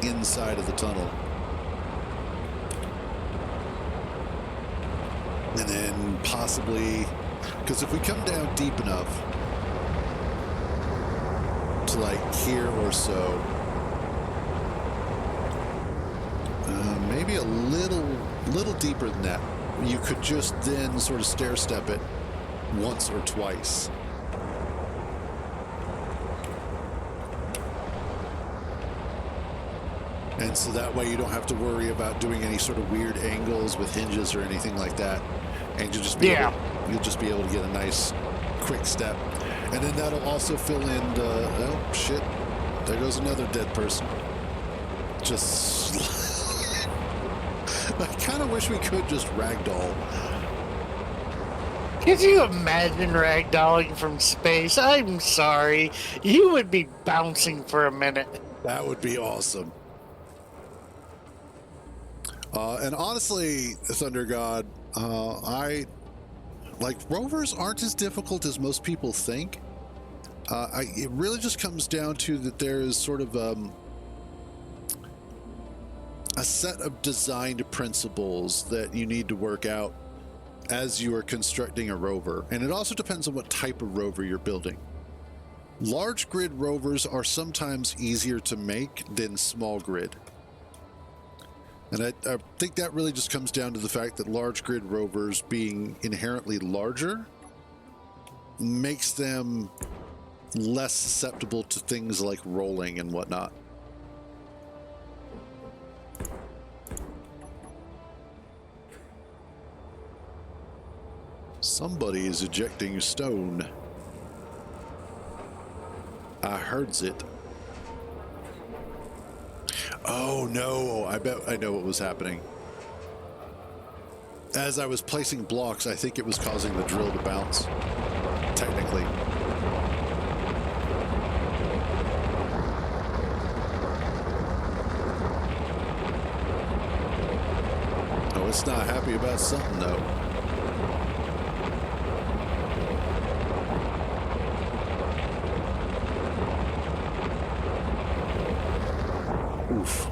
inside of the tunnel. And then possibly, because if we come down deep enough to like here or so, maybe a little deeper than that, you could just then sort of stair step it once or twice. And so that way you don't have to worry about doing any sort of weird angles with hinges or anything like that. And you'll just be able to get a nice quick step. And then that'll also fill in oh shit, there goes another dead person. Just I kind of wish we could just ragdoll. Could you imagine ragdolling from space? I'm sorry. You would be bouncing for a minute. That would be awesome. And honestly, Thunder God, rovers aren't as difficult as most people think. It really just comes down to that there is sort of a set of designed principles that you need to work out as you are constructing a rover. And it also depends on what type of rover you're building. Large grid rovers are sometimes easier to make than small grid. And I think that really just comes down to the fact that large grid rovers being inherently larger makes them less susceptible to things like rolling and whatnot. Somebody is ejecting stone. I heard it. Oh no, I bet I know what was happening. As I was placing blocks, I think it was causing the drill to bounce, technically. Oh, it's not happy about something though. Oof.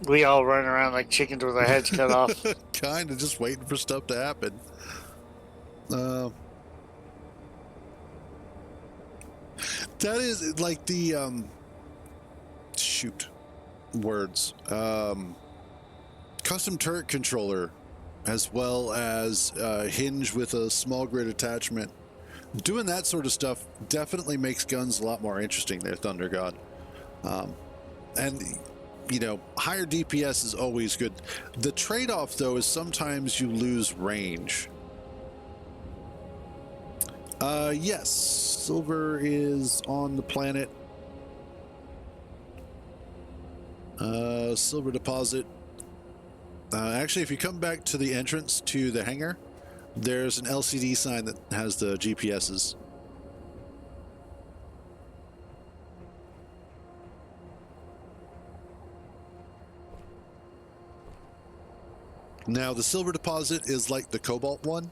We all run around like chickens with our heads cut off. Kind of just waiting for stuff to happen. That is like the custom turret controller, as well as hinge with a small grid attachment. Doing that sort of stuff definitely makes guns a lot more interesting there, Thunder God. And you know, higher DPS is always good. The trade-off, though, is sometimes you lose range. Yes, silver is on the planet. Silver deposit. Actually, if you come back to the entrance to the hangar, There's an LCD sign that has the GPSs. Now, the silver deposit is like the cobalt one,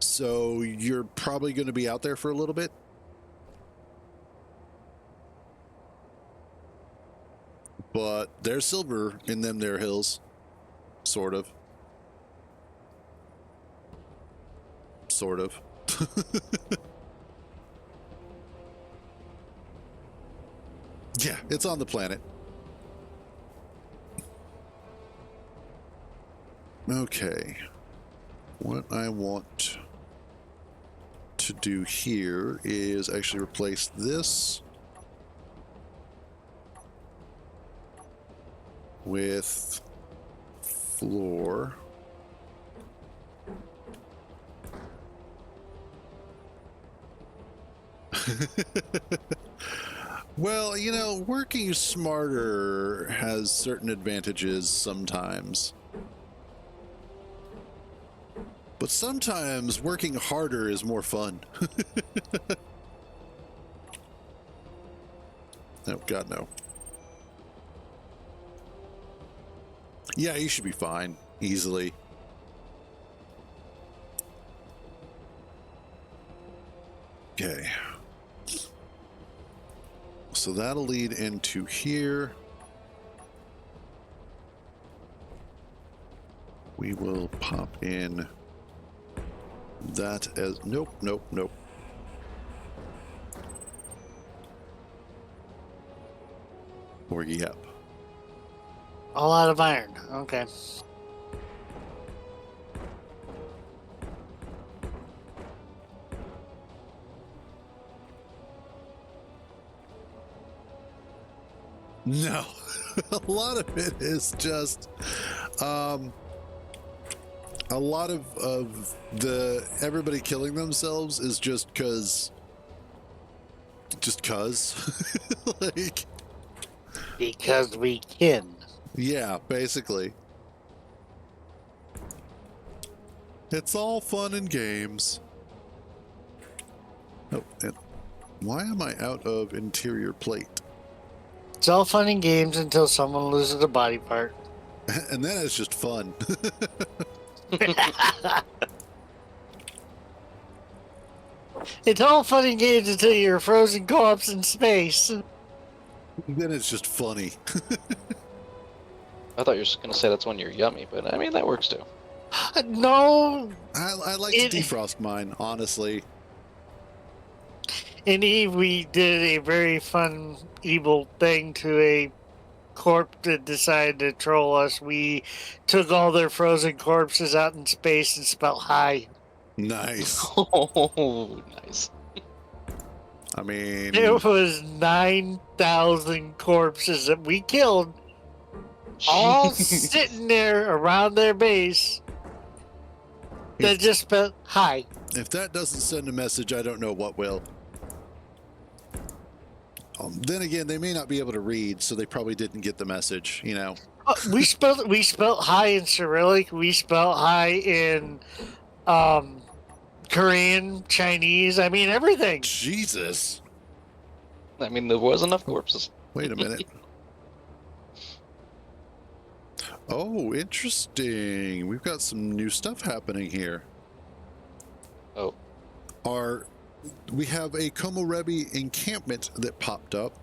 so you're probably going to be out there for a little bit. But there's silver in them there hills, sort of. Sort of. Yeah, it's on the planet. Okay. What I want to do here is actually replace this with floor. Well, you know, working smarter has certain advantages sometimes. But sometimes working harder is more fun. Oh, God, no. Yeah, you should be fine. Easily. Okay. So that'll lead into here. We will pop in that as... Nope, nope, nope. Or yep. All out of iron. Okay. No. A lot of it is just... a lot of the everybody killing themselves is just cause like, Because we can. yeah, basically it's all fun and games. Oh, and why am I out of interior plate? It's all fun and games until someone loses a body part. And then it's just fun. It's all fun and games until you're a frozen corpse in space. Then it's just funny. I thought you were just gonna say that's when you're yummy, but I mean that works too. No. I like to defrost mine, honestly. In Eve, we did a very fun, evil thing to a corpse that decided to troll us. We took all their frozen corpses out in space and spelled hi. Nice. Oh, nice. I mean, It was 9,000 corpses that we killed, all sitting there around their base that just spelled hi. if that doesn't send a message, I don't know what will. Then again, they may not be able to read, so they probably didn't get the message, you know. We spelled hi in Cyrillic. We spelled hi in Korean, Chinese. I mean, everything. Jesus. I mean, there was enough corpses. Wait a minute. Oh, interesting. We've got some new stuff happening here. Oh. We have a Komorebi encampment that popped up.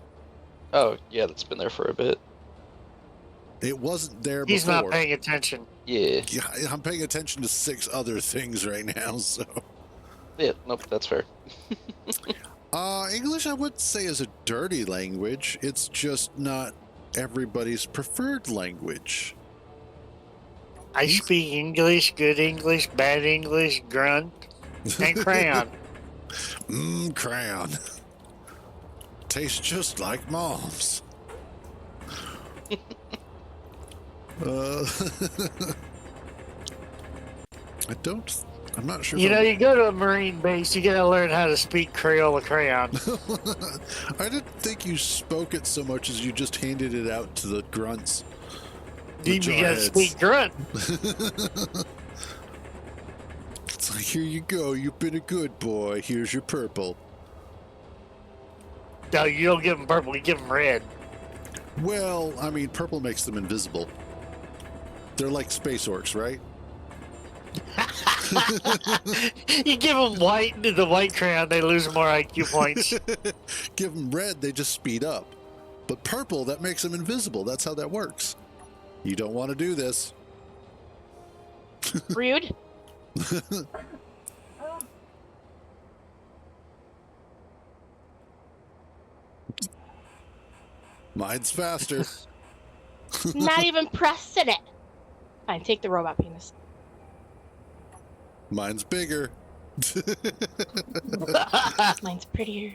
Oh, yeah, that's been there for a bit. It wasn't there before. He's not paying attention. Yeah. Yeah, I'm paying attention to 6 other things right now, so... Yeah, nope, that's fair. English I would say is a dirty language. It's just not everybody's preferred language. I speak English, good English, bad English, grunt, and crayon. Crayon. Tastes just like mom's. I'm not sure. You know, you go to a Marine base, you gotta learn how to speak Crayola crayon. I didn't think you spoke it so much as you just handed it out to the grunts. You gotta speak grunt. It's like, here you go. You've been a good boy. Here's your purple. No, you don't give them purple. You give them red. Well, I mean, purple makes them invisible. They're like space orcs, right? You give them white, the white crayon, they lose more IQ points. Give them red, they just speed up. But purple, that makes them invisible. That's how that works. You don't want to do this. Rude. Mine's faster. Not even pressing it. Fine, take the robot penis. Mine's bigger. Mine's prettier.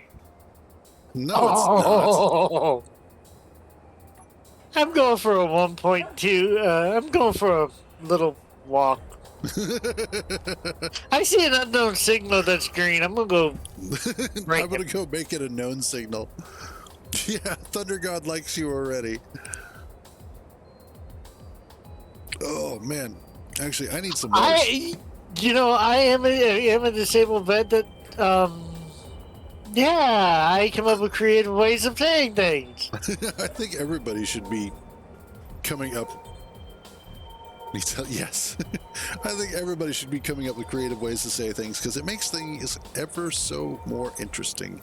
No, Oh, I'm going for a 1.2. I'm going for a little walk. I see an unknown signal that's green. I'm going to go it's break not. I'm going it. to go make it a known signal. Yeah, Thunder God likes you already. Oh, man. Actually, I need some more. I am a disabled vet that, yeah, I come up with creative ways of saying things. I think everybody should be coming up. Yes. I think everybody should be coming up with creative ways to say things because it makes things ever so more interesting.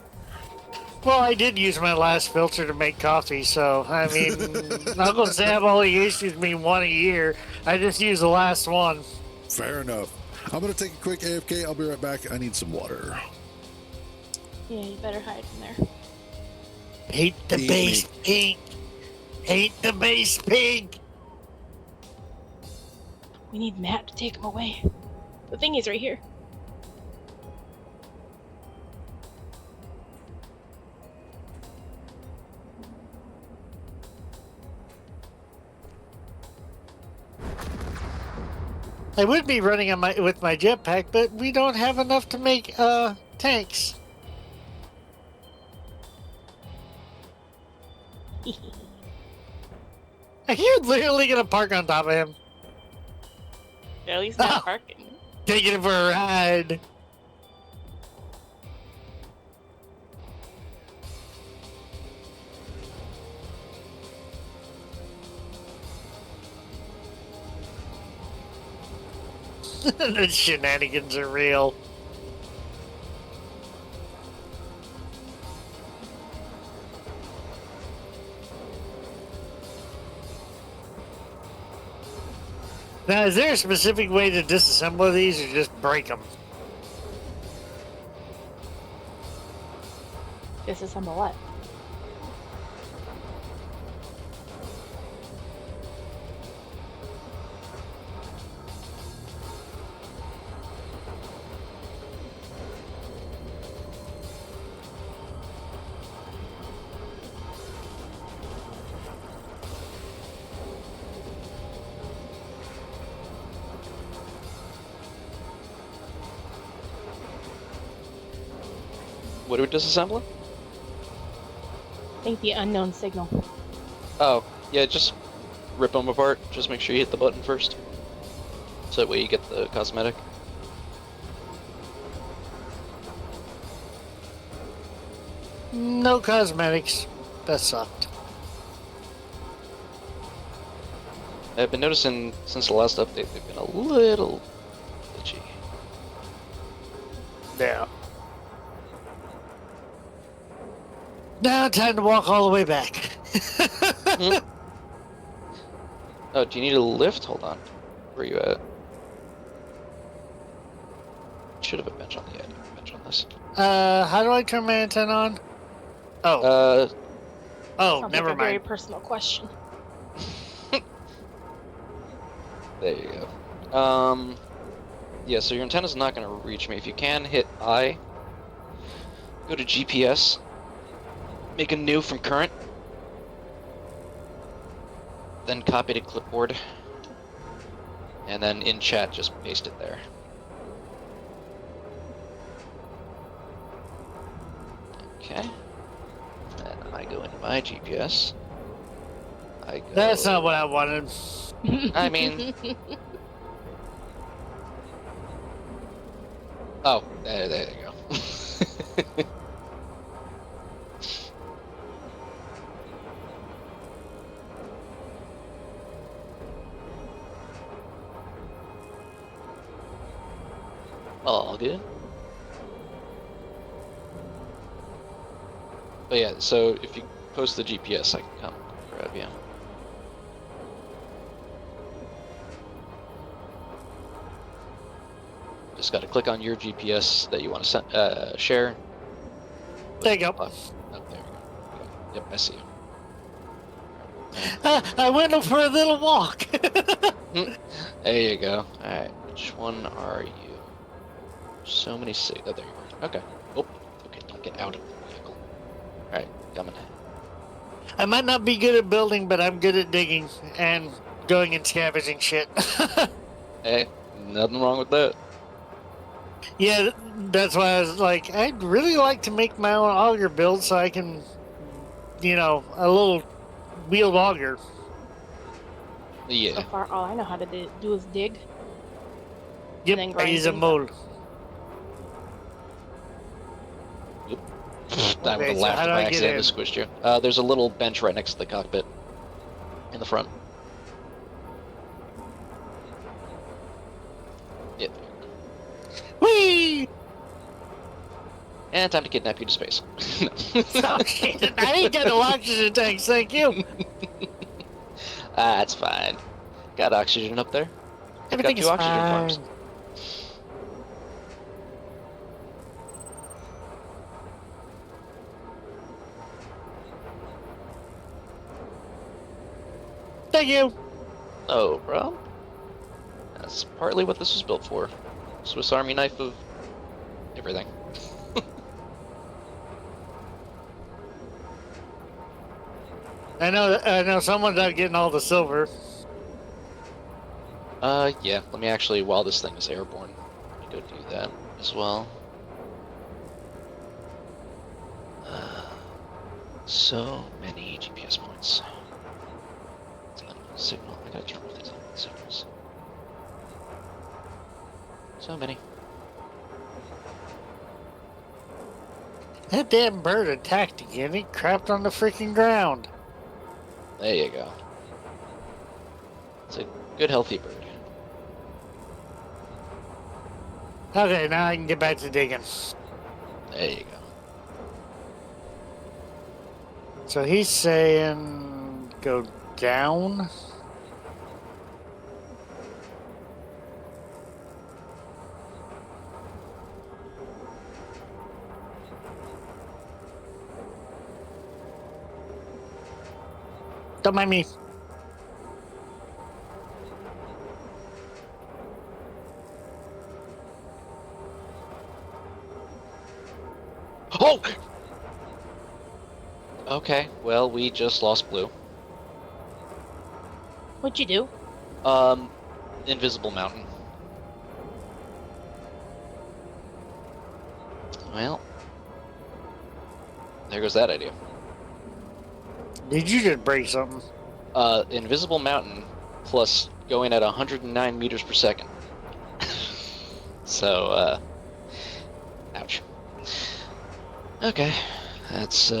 Well, I did use my last filter to make coffee, so, I mean, I'm not going to say I've only issues me one a year. I just used the last one. Fair enough. I'm going to take a quick AFK. I'll be right back. I need some water. Yeah, you better hide in there. Hate the Eat base me. pink. Hate the base pink. We need Matt to take him away. The thing is right here. I would be running on with my jetpack, but we don't have enough to make tanks. Are you literally gonna park on top of him? At least not parking. Taking him for a ride. The shenanigans are real. Now, is there a specific way to disassemble these or just break them? Disassemble what? What are we disassembling? I think the unknown signal. Oh, yeah, just rip them apart. Just make sure you hit the button first. So that way you get the cosmetic. No cosmetics. That sucked. I've been noticing since the last update they've been a little glitchy. Yeah. Now time to walk all the way back. Oh, do you need a lift? Hold on. Where are you at? Should have a bench on the end. Bench on this. How do I turn my antenna on? Oh, Uh, Sounds never like a very mind. personal question. there you go. Yeah, so your antenna's not going to reach me. If you can, hit I. Go to GPS. Make a new from current. Then copy to clipboard. And then in chat, just paste it there. Okay. Then I go into my GPS. I go... That's not what I wanted. I mean... Oh, there you go. All good. But yeah, so if you post the GPS, I can come grab you. Just got to click on your GPS that you want to share. There you go. Oh, there we go. Yep, I see you. I went for a little walk. There you go. Alright, which one are you? So many Oh, there you are. Okay. Oh, okay, don't get out of the vehicle. Alright, coming. I might not be good at building, but I'm good at digging and going and scavenging shit. Hey, nothing wrong with that. Yeah, that's why I was like, I'd really like to make my own auger build so I can, a little wheeled auger. So Yeah. far, all I know how to do is dig. Yep, then I grind use a things mole. I would Okay, have so laughed how if do I I get accidentally in? squished you. There's a little bench right next to the cockpit. In the front. Yeah. Whee! And time to kidnap you to space. Oh, shit. I ain't got no oxygen tanks, thank you. That's fine. Got oxygen up there. Everything got is two oxygen farms. fine. Thank you. Oh, bro. That's partly what this was built for. Swiss Army knife of everything. I know someone's out getting all the silver. Yeah. Let me actually, while this thing is airborne, let me go do that as well. So many GPS points. Signal. I gotta turn off these signals. So many. That damn bird attacked again. He crapped on the freaking ground. There you go. It's a good, healthy bird. Okay, now I can get back to digging. There you go. So he's saying go down. Don't mind me. Oh! Okay, well, we just lost Blue. What'd you do? Invisible Mountain. Well, there goes that idea. Did you just break something? Invisible Mountain plus going at 109 meters per second. So, ouch. Okay, that's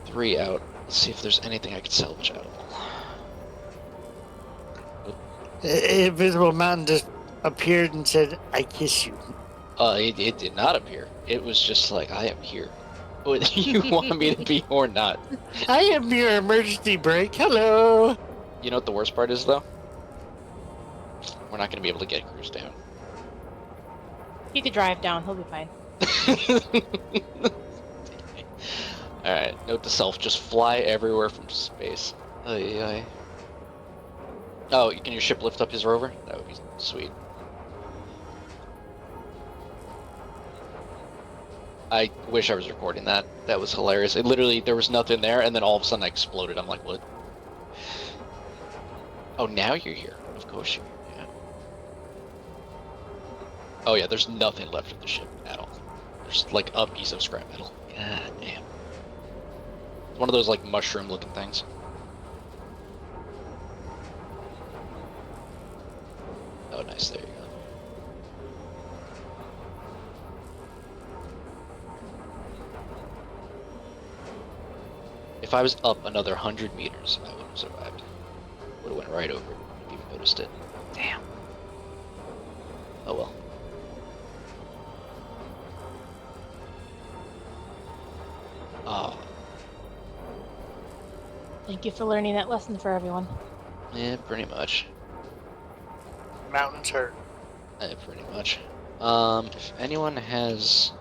3 out. Let's see if there's anything I can salvage out of it. Invisible Mountain just appeared and said, I kiss you. It did not appear. It was just like, I am here. Whether you want me to be or not. I am your emergency brake. Hello. You know what the worst part is, though? We're not going to be able to get Cruz down. He could drive down. He'll be fine. Alright, note to self, just fly everywhere from space. Ay, ay. Oh, can your ship lift up his rover? That would be sweet. I wish I was recording that. That was hilarious. It literally, there was nothing there, and then all of a sudden I exploded. I'm like, what? Oh, now you're here. Of course you're here, yeah. Oh yeah, there's nothing left of the ship at all. There's like a piece of scrap metal. God damn. It's one of those like mushroom looking things. Oh nice, there you go. If I was up another 100 meters, I would have survived. Would have went right over it. Wouldn't even noticed it. Damn. Oh well. Oh, Thank you for learning that lesson for everyone. yeah, pretty much. Mountains hurt. Pretty much. If anyone has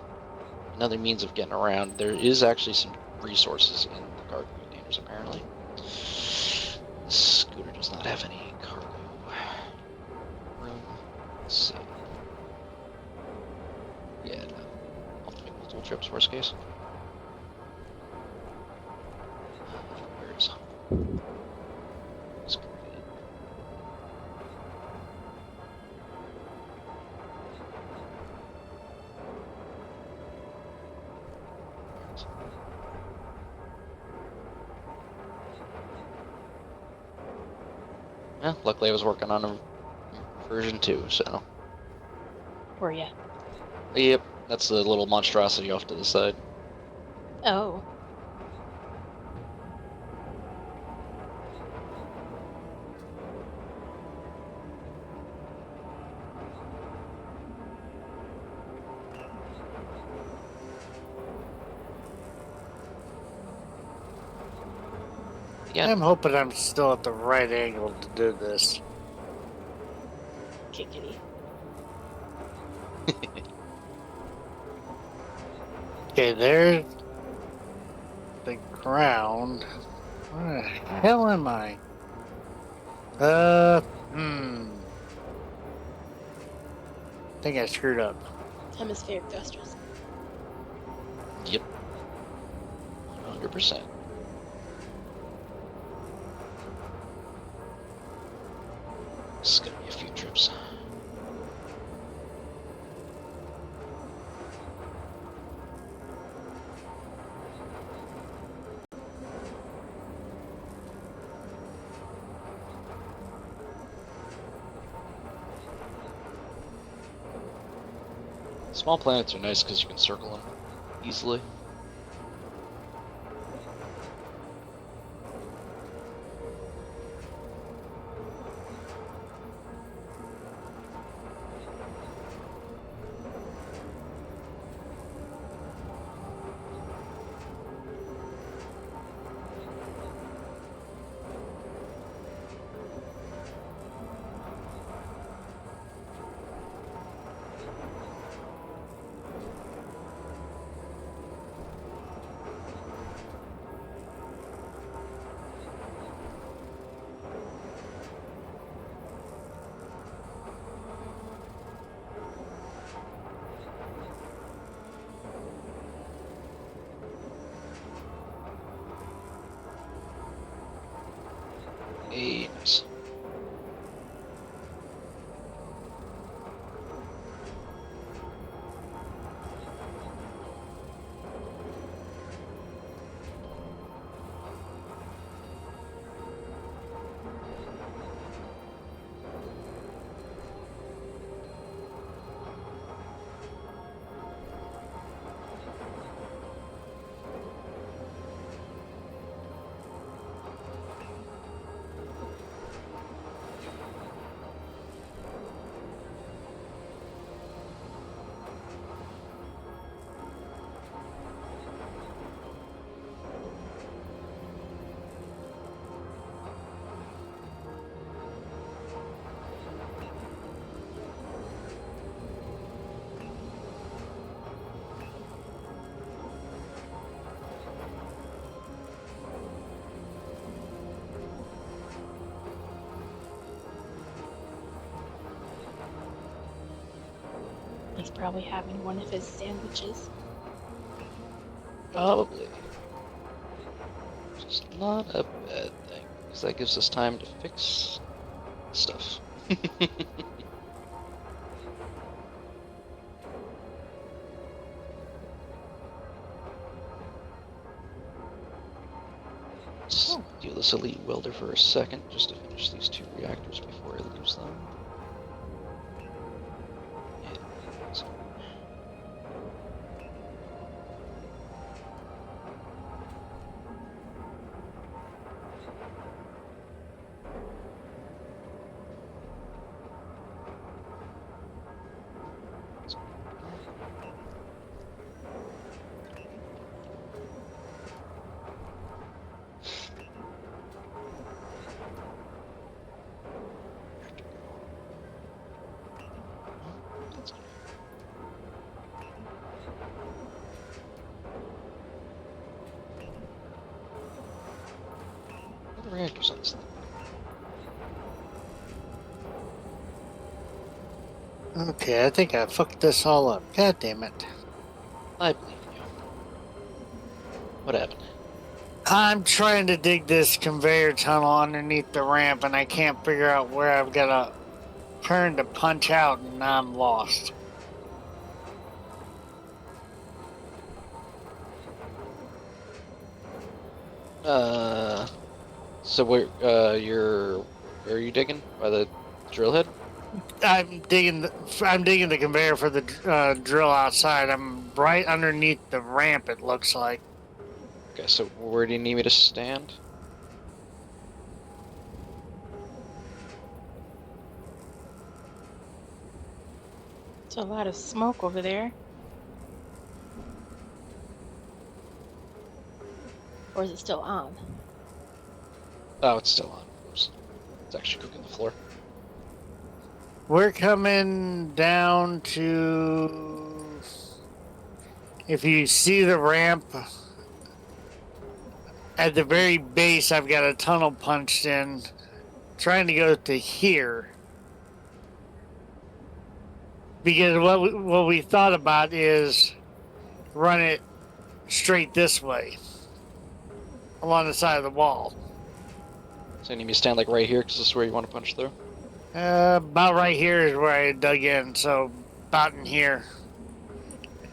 another means of getting around, there is actually some resources in the cargo containers, apparently. The scooter does not have any cargo room. Let's see. Yeah, no. I'll have to make multiple trips, worst case. Where is scooter? Yeah, luckily I was working on a version 2, so. Were ya? Yep, that's the little monstrosity off to the side. Oh. Yeah, I'm hoping I'm still at the right angle to do this. Kickity. Okay, there's the ground. Where the hell am I? I think I screwed up. Hemispheric thrusters. yep. 100%. This is gonna be a few trips. Small planets are nice because you can circle them easily. Hey, nice. He's probably having one of his sandwiches. Probably. Which is not a bad thing, because that gives us time to fix stuff. Steal this elite welder for a second, just to finish these 2 reactors before I lose them. Yeah. the reactors on this thing? Okay, I think I fucked this all up. God damn it. I believe in you. What happened? I'm trying to dig this conveyor tunnel underneath the ramp, and I can't figure out where I've got to turn to punch out, and now I'm lost. So where are you digging? By the drill head? I'm digging the conveyor for the drill outside. I'm right underneath the ramp, it looks like. Okay, so where do you need me to stand? There's a lot of smoke over there. Or is it still on? Oh, it's still on. Oops. It's actually cooking the floor. We're coming down to... If you see the ramp, at the very base, I've got a tunnel punched in, trying to go to here. Because what we thought about is run it straight this way, along the side of the wall. So you need me to stand like right here because this is where you want to punch through? About right here is where I dug in, so about in here.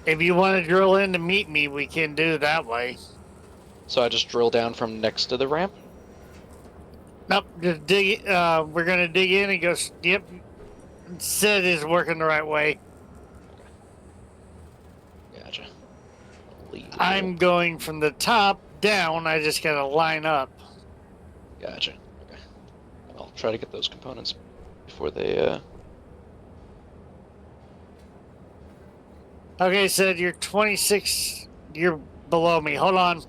If you want to drill in to meet me, we can do that way. So I just drill down from next to the ramp? Nope, just dig. We're gonna dig in and go. Yep, Sid is working the right way. Gotcha. I'm going from the top down. I just gotta line up. Gotcha. Okay. I'll try to get those components before they, Okay, Sid, you're 26. You're below me. Hold on.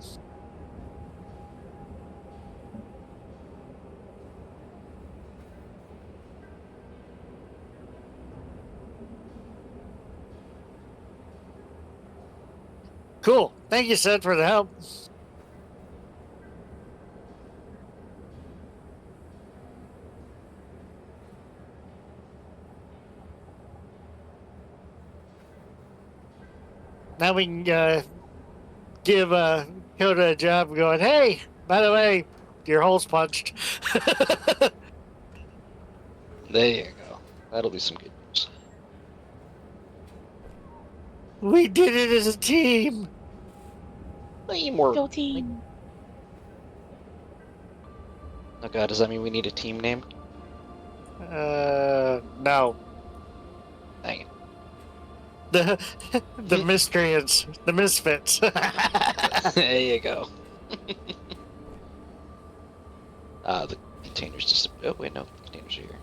Cool. Thank you, Sid, for the help. Now we can give Coda a job going, hey, by the way, your hole's punched. There you go. That'll be some good news. We did it as a team. Teamwork. Go team. Oh god, does that mean we need a team name? No. Dang it. The miscreants, the misfits. There you go. The containers just... Oh, wait, no. The containers are here.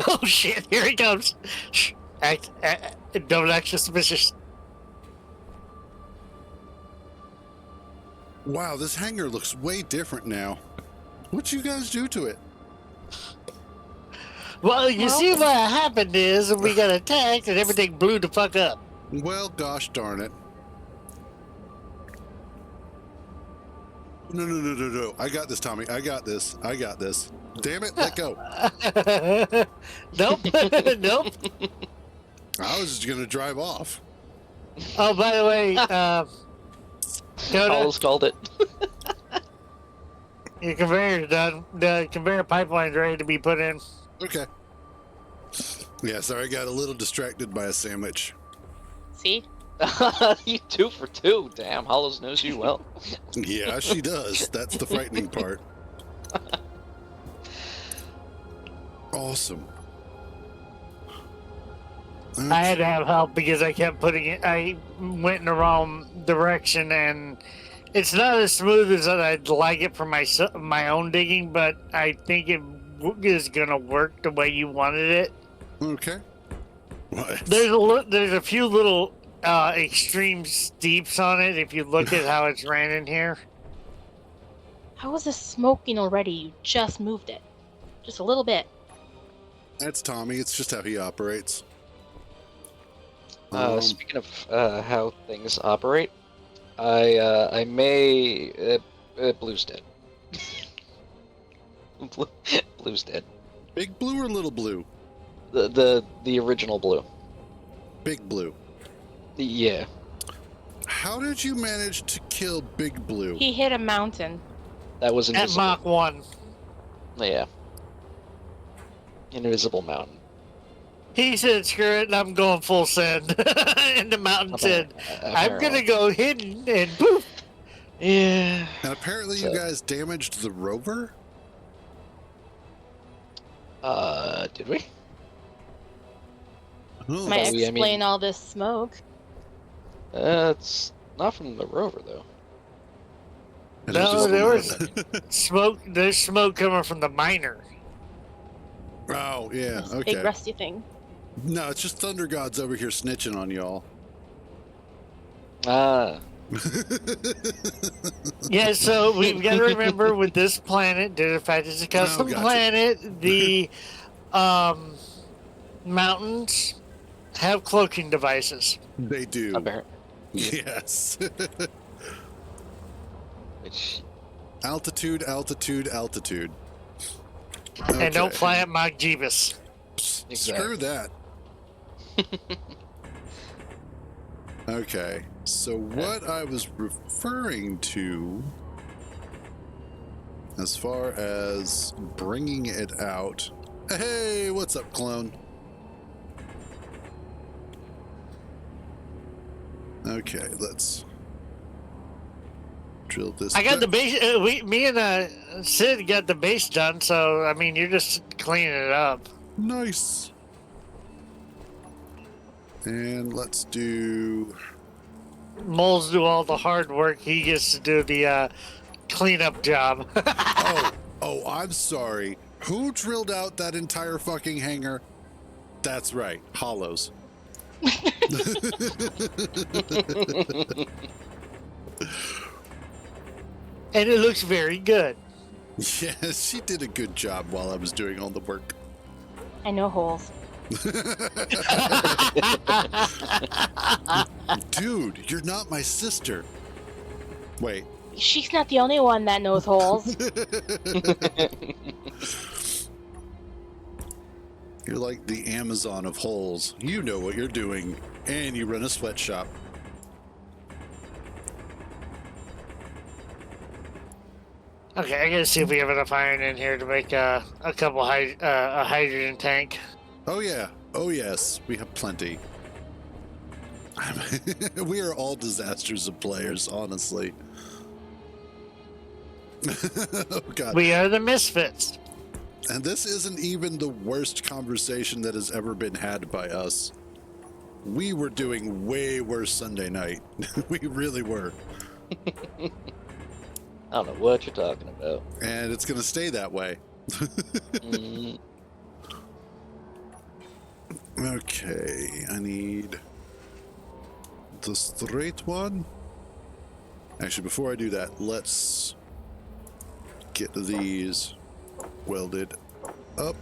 Oh shit, here he comes. Shh. Don't act suspicious. Wow, this hangar looks way different now. What'd you guys do to it? Well, you see what happened is we got attacked and everything blew the fuck up. Well, gosh darn it. No. I got this, Tommy. I got this. Damn it, let go. Nope. Nope. I was just going to drive off. Oh, by the way, Coda, Almost called it. your conveyor's done. The conveyor pipeline's ready to be put in. Okay. Yeah, sorry, I got a little distracted by a sandwich. See? You 2 for 2. Damn, Hollows knows you well. Yeah, she does. That's the frightening part. Awesome. I had to have help because I kept putting it. I went in the wrong direction, and it's not as smooth as I'd like it for my own digging. But I think it is gonna work the way you wanted it. Okay. What? There's a few little extreme steeps on it. If you look at how it's ran in here. How is this smoking already? You just moved it. Just a little bit. That's Tommy. It's just how he operates. Speaking of how things operate, I may... Blue's dead. Blue's dead. Big blue or little blue? The original blue. Big blue. Yeah. How did you manage to kill Big Blue? He hit a mountain. That was At invisible. Mach 1. Yeah. Invisible mountain. He said, screw it, and I'm going full send. And the mountain said, I'm going to go hidden, and poof. Yeah. And apparently you guys damaged the rover? Did we? Oh, Might I mean- explain all this smoke. It's not from the rover, though. it No, just- there was smoke. There's smoke coming from the miner. Oh, yeah, This okay. big rusty thing. No, it's just Thunder God's over here snitching on y'all. Ah. Yeah, so we've got to remember with this planet, due to the fact it's a custom gotcha. planet, the mountains have cloaking devices. They do. Apparently. Yes. Which, Altitude, altitude, altitude. And don't Okay. fly at Mach Jeebus. Screw that. Okay, so what I was referring to as far as bringing it out. Hey, what's up, clone? Okay, let's drill this. I got the base. Me and Sid got the base done, so I mean, you're just cleaning it up. Nice. And let's do. Moles do all the hard work. He gets to do the cleanup job. Oh, I'm sorry. Who drilled out that entire fucking hangar? That's right, hollows. And it looks very good. Yes, she did a good job while I was doing all the work. I know holes. Dude, you're not my sister. Wait. She's not the only one that knows holes. You're like the Amazon of holes. You know what you're doing, and you run a sweatshop. Okay, I gotta see if we have enough iron in here to make a couple a hydrogen tank. Oh yeah. Oh yes. We have plenty. We are all disasters of players, honestly. Oh god. We are the misfits. And this isn't even the worst conversation that has ever been had by us. We were doing way worse Sunday night. We really were. I don't know what you're talking about. And it's going to stay that way. Mm, Okay, I need the straight one. Actually, before I do that, let's get these welded up.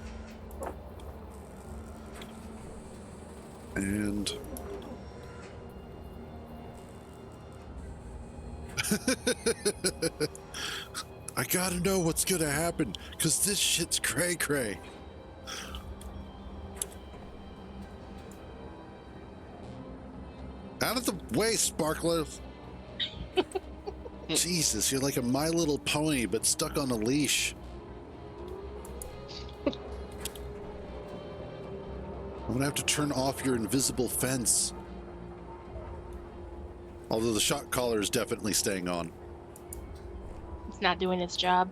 And I gotta know what's gonna happen, because this shit's cray-cray. Out of the way, Sparkler. Jesus, you're like a My Little Pony, but stuck on a leash. I'm gonna have to turn off your invisible fence. Although the shock collar is definitely staying on. It's not doing its job.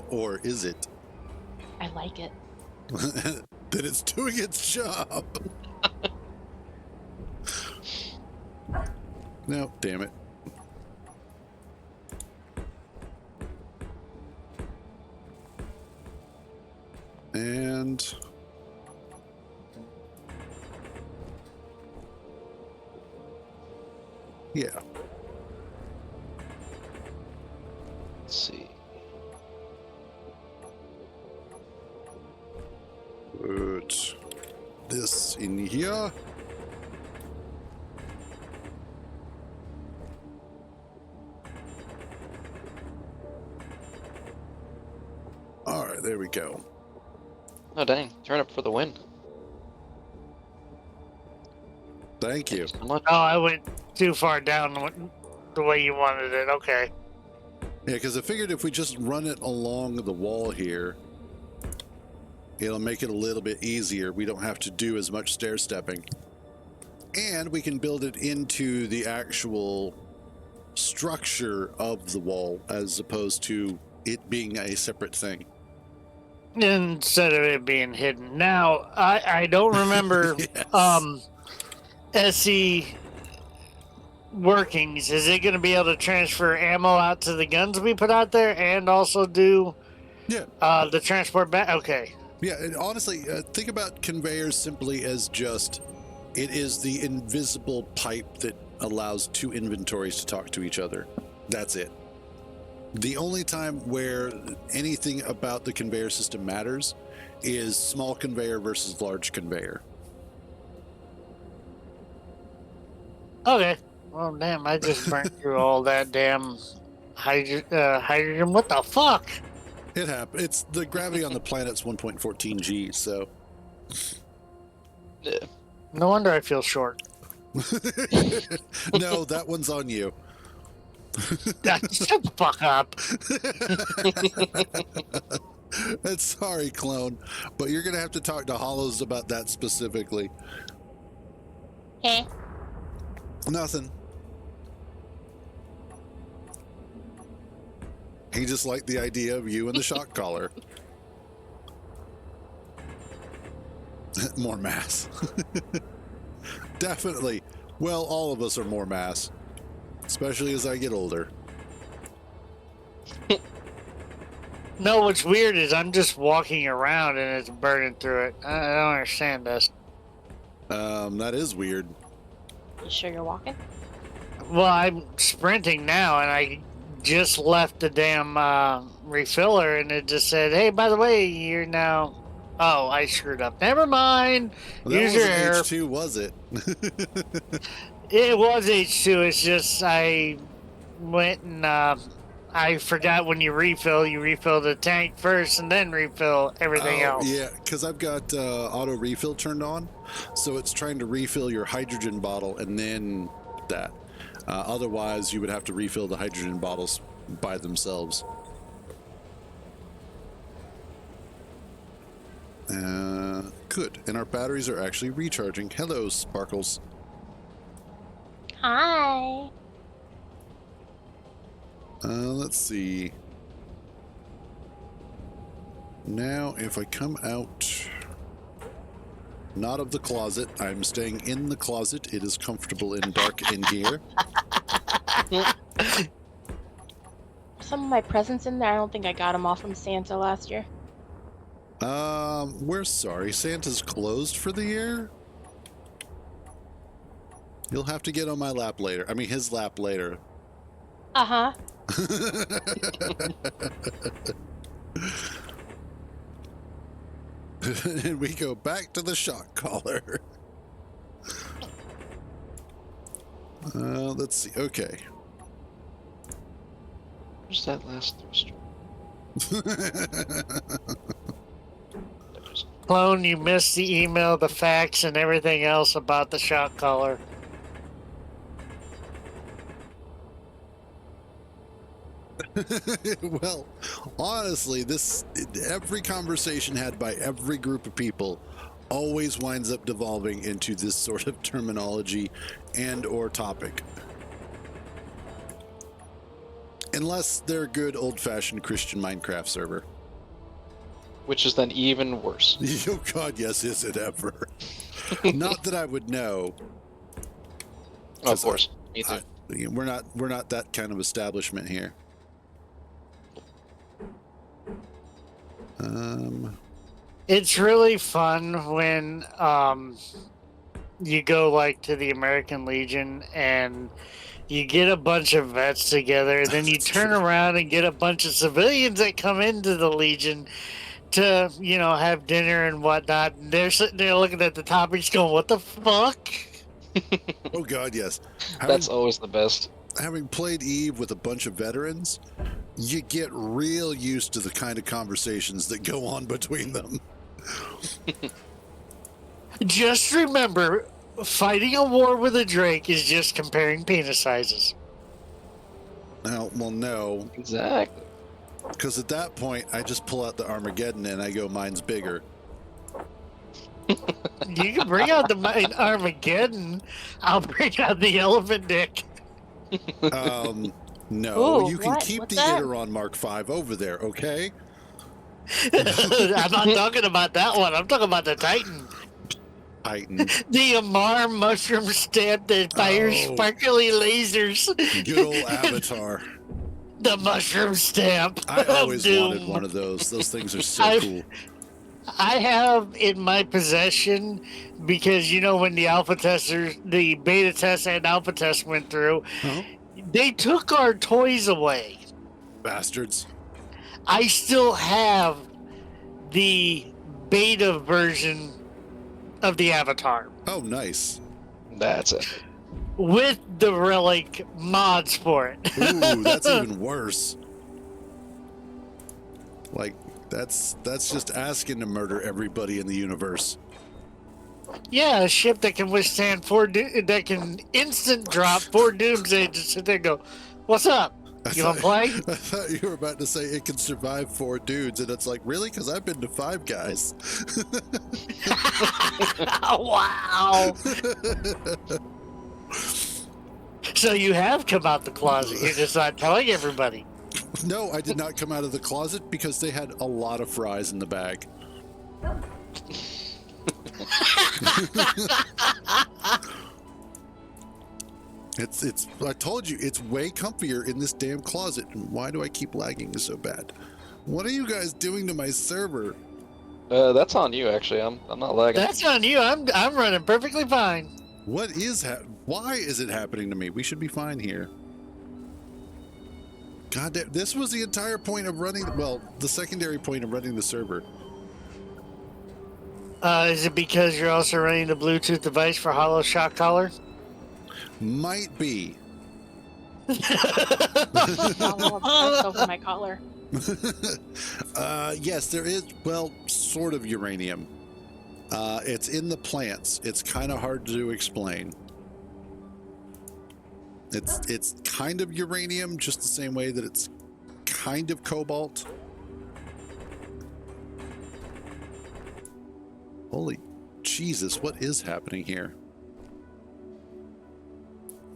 Or is it? I like it. That it's doing its job. No, damn it. And yeah. let's see. Put this in here. All right, there we go. Oh dang! Turn up for the win. Thank you. So much. Oh, I went too far down the way you wanted it. Okay. Yeah, because I figured if we just run it along the wall here, it'll make it a little bit easier. We don't have to do as much stair stepping. And we can build it into the actual structure of the wall as opposed to it being a separate thing. Instead of it being hidden. Now, I don't remember Yes. SE workings. Is it going to be able to transfer ammo out to the guns we put out there and also do Yeah. the transport back? Okay. Yeah, and honestly, think about conveyors simply as just, it is the invisible pipe that allows two inventories to talk to each other. That's it. The only time where anything about the conveyor system matters is small conveyor versus large conveyor. Okay. Well, damn, I just burnt through all that damn hydrogen. What the fuck? It happens. It's the gravity on the planet's 1.14 G, so. Yeah. No wonder I feel short. No, that one's on you. Shut the fuck up. And sorry, clone, but you're going to have to talk to Hollows about that specifically. Hey. Nothing. He just liked the idea of you and the shock collar. More mass. Definitely. Well, all of us are more mass, especially as I get older. No, what's weird is I'm just walking around and it's burning through it. I don't understand this. That is weird. You sure you're walking? Well, I'm sprinting now, and I just left the damn refiller, and it just said, "Hey, by the way, you're now." Oh, I screwed up. Never mind. Well, that Use your wasn't air. H2, was it? It was H2. It's just I went and I forgot when you refill the tank first, and then refill everything else. Yeah, because I've got auto refill turned on, so it's trying to refill your hydrogen bottle and then that. Otherwise, you would have to refill the hydrogen bottles by themselves. Good. And our batteries are actually recharging. Hello, Sparkles. Hi. Let's see. Now, if I come out, not of the closet, I'm staying in the closet. It is comfortable and dark in here. Some of my presents in there. I don't think I got them all from Santa last year. We're sorry. Santa's closed for the year. You'll have to get on my lap later. I mean, his lap later. Uh-huh. And we go back to the shock collar. Let's see. Okay. Where's that last thirst? Clone, you missed the email, the fax, and everything else about the shock collar. Well, honestly, every conversation had by every group of people always winds up devolving into this sort of terminology and or topic. Unless they're a good old-fashioned Christian Minecraft server. Which is then even worse. Oh God, yes, is it ever? Not that I would know. Oh, of course. Me too. We're not that kind of establishment here. It's really fun when you go like to the American Legion and you get a bunch of vets together, then you turn around and get a bunch of civilians that come into the Legion to, have dinner and whatnot. And they're sitting there looking at the topics going, what the fuck? Oh God, yes. That's always the best. Having played Eve with a bunch of veterans, you get real used to the kind of conversations that go on between them. Just remember, fighting a war with a Drake is just comparing penis sizes. Well, no, Exactly. because at that point, I just pull out the Armageddon and I go, mine's bigger. You can bring out the Armageddon. I'll bring out the elephant dick. No, Ooh, you can what? keep What's the that? Iteron Mark V over there, okay? I'm not talking about that one. I'm talking about the Titan. Titan. The Amar mushroom stamp that fires Oh. sparkly lasers. Good old Avatar. The mushroom stamp. I of always doom. wanted one of those. Those things are so I've- cool. I have in my possession because when the alpha testers, the beta test and alpha test went through, they took our toys away. Bastards. I still have the beta version of the Avatar Oh, nice. That's it. with the relic mods for it. Ooh, that's even worse. Like, that's just asking to murder everybody in the universe. Yeah, a ship that can withstand that can instant drop 4 doomsday to sit there and go, "What's up? You want to play?" I thought you were about to say it can survive 4 dudes, and it's like, really? Because I've been to 5 guys. Wow. So you have come out the closet. You're just not telling everybody. No, I did not come out of the closet because they had a lot of fries in the bag. It's I told you, it's way comfier in this damn closet. And why do I keep lagging so bad? What are you guys doing to my server? That's on you, actually. I'm not lagging. That's on you. I'm running perfectly fine. What is why is it happening to me? We should be fine here. God damn, this was the entire point of running, well, the secondary point of running the server. Is it because you're also running the Bluetooth device for Hollow Shock Collar? Might be. Follow obsessed over my collar. Yes, there is, well, sort of uranium. It's in the plants. It's kind of hard to explain. It's kind of uranium, just the same way that it's kind of cobalt. Holy Jesus, what is happening here?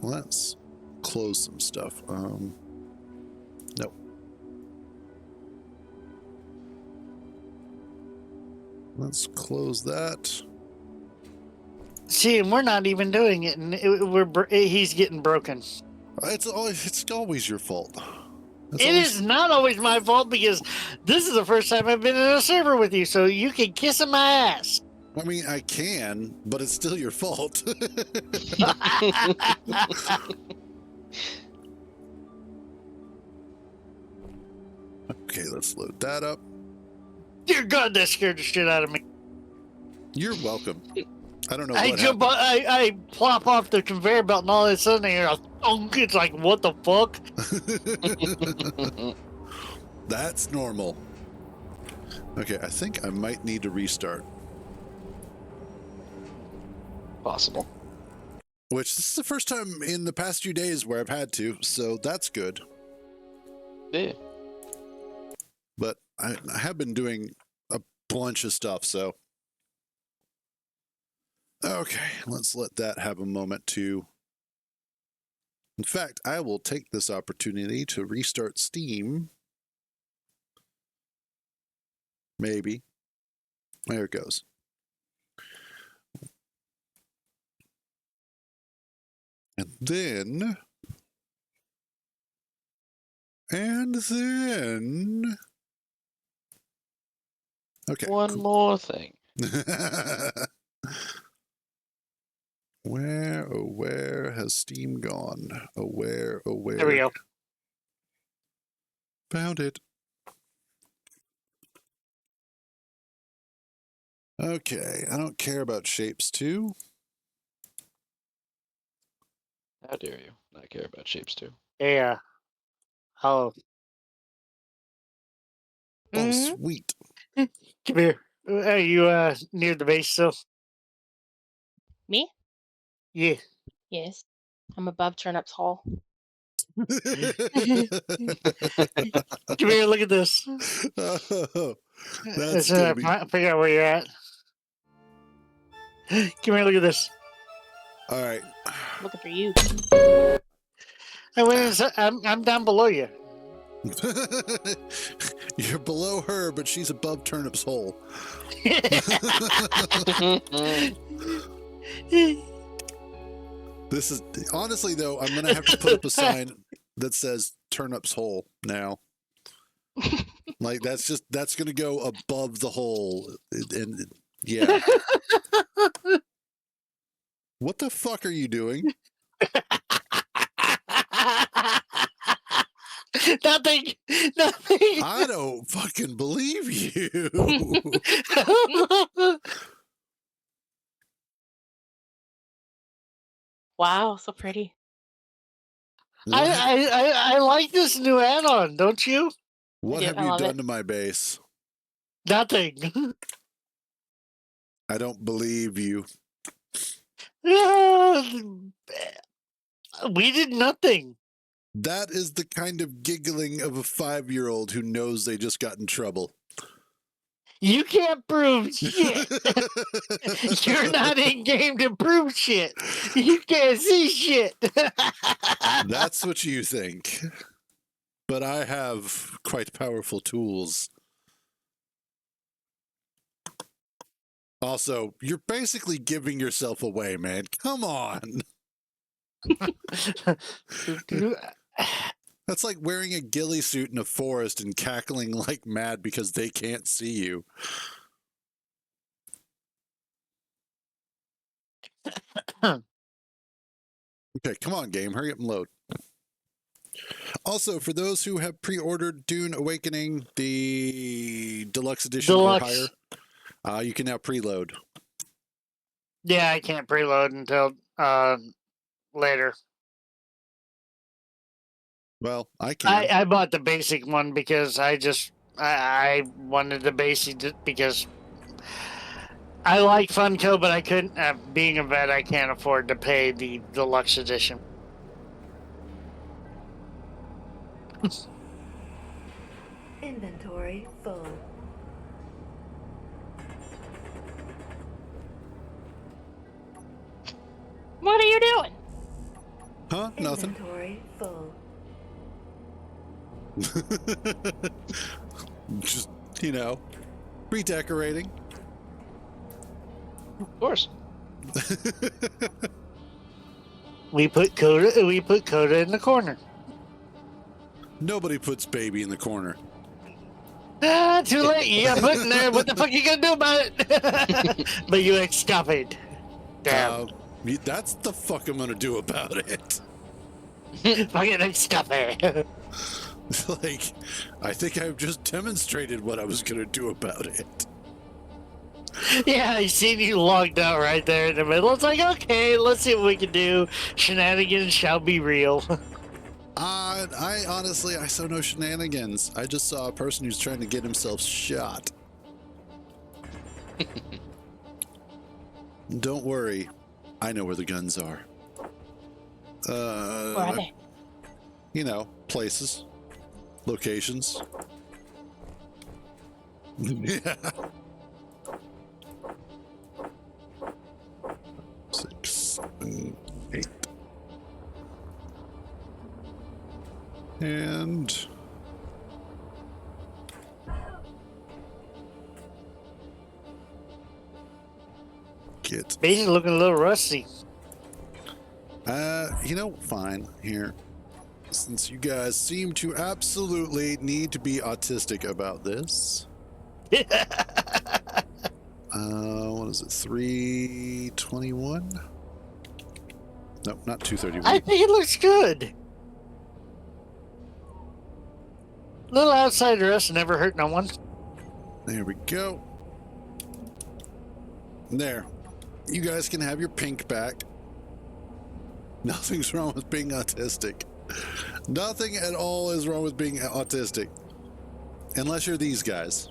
Let's close some stuff. Nope. Let's close that. See, and we're not even doing it, and he's getting broken. It's always your fault. It is not always my fault because this is the first time I've been in a server with you, so you can kiss my ass. I mean, I can, but it's still your fault. Okay, let's load that up. Dear God, that scared the shit out of me. You're welcome. I don't know I what jump, happened. I plop off the conveyor belt, and all of a sudden I hear a thunk. It's like, what the fuck? That's normal. Okay, I think I might need to restart. Possible. Which, this is the first time in the past few days where I've had to, so that's good. Yeah. But I have been doing a bunch of stuff, so. Okay, let's let that have a moment to. In fact, I will take this opportunity to restart Steam. Maybe. There it goes. And then. Okay. One more thing. Where, oh, where has Steam gone? Oh, where, oh, where? There we go. Found it. Okay, I don't care about shapes 2. How dare you not care about shapes too? Yeah. Oh, Oh, Mhm. sweet. Come here. Are you near the base still? Me? Yeah. Yes. I'm above Turnip's Hall. Come here. Look at this. Oh, that's Let's gonna be. figure out where you're at. Come here. Look at this. All right. Looking for you. I went inside, I'm down below you. You're below her, but she's above Turnip's hole. This is honestly though, I'm gonna have to put up a sign that says Turnip's hole now. Like that's gonna go above the hole, and yeah. What the fuck are you doing? Nothing. Nothing. I don't fucking believe you. Wow, so pretty. I like this new add-on, don't you? What I do, have I you love done it. to my base? Nothing. I don't believe you. We did nothing. That is the kind of giggling of a 5-year-old who knows they just got in trouble. You can't prove shit. You're not in game to prove shit. You can't see shit. That's what you think. But I have quite powerful tools. Also, you're basically giving yourself away, man. Come on. That's like wearing a ghillie suit in a forest and cackling like mad because they can't see you. Okay, come on, game. Hurry up and load. Also, for those who have pre-ordered Dune Awakening, the deluxe edition or higher, you can now preload. Yeah, I can't preload until later. Well, I can. I bought the basic one because I wanted the basic because I like Funko, but I couldn't. Being a vet, I can't afford to pay the deluxe edition. Inventory full. What are you doing? Huh? Nothing. Inventory full. Just, redecorating. Of course. We put Coda in the corner. Nobody puts baby in the corner. Ah, too late. You got put in there. What the fuck you gonna do about it? But you ain't stop it. Damn. That's the fuck I'm gonna do about it. Fucking stop it. Like, I think I've just demonstrated what I was gonna do about it. Yeah, I seen you logged out right there in the middle. It's like, okay, let's see what we can do. Shenanigans shall be real. I honestly, I saw no shenanigans. I just saw a person who's trying to get himself shot. Don't worry, I know where the guns are. Where are they? Places, locations. Yeah. 6, 7, 8. And get Baby's looking a little rusty. fine here. Since you guys seem to absolutely need to be autistic about this. What is it? 321? Nope, not 231. I think it looks good. Little outside rust never hurt no one. There we go. There. You guys can have your pink back. Nothing's wrong with being autistic. Nothing at all is wrong with being autistic. Unless you're these guys.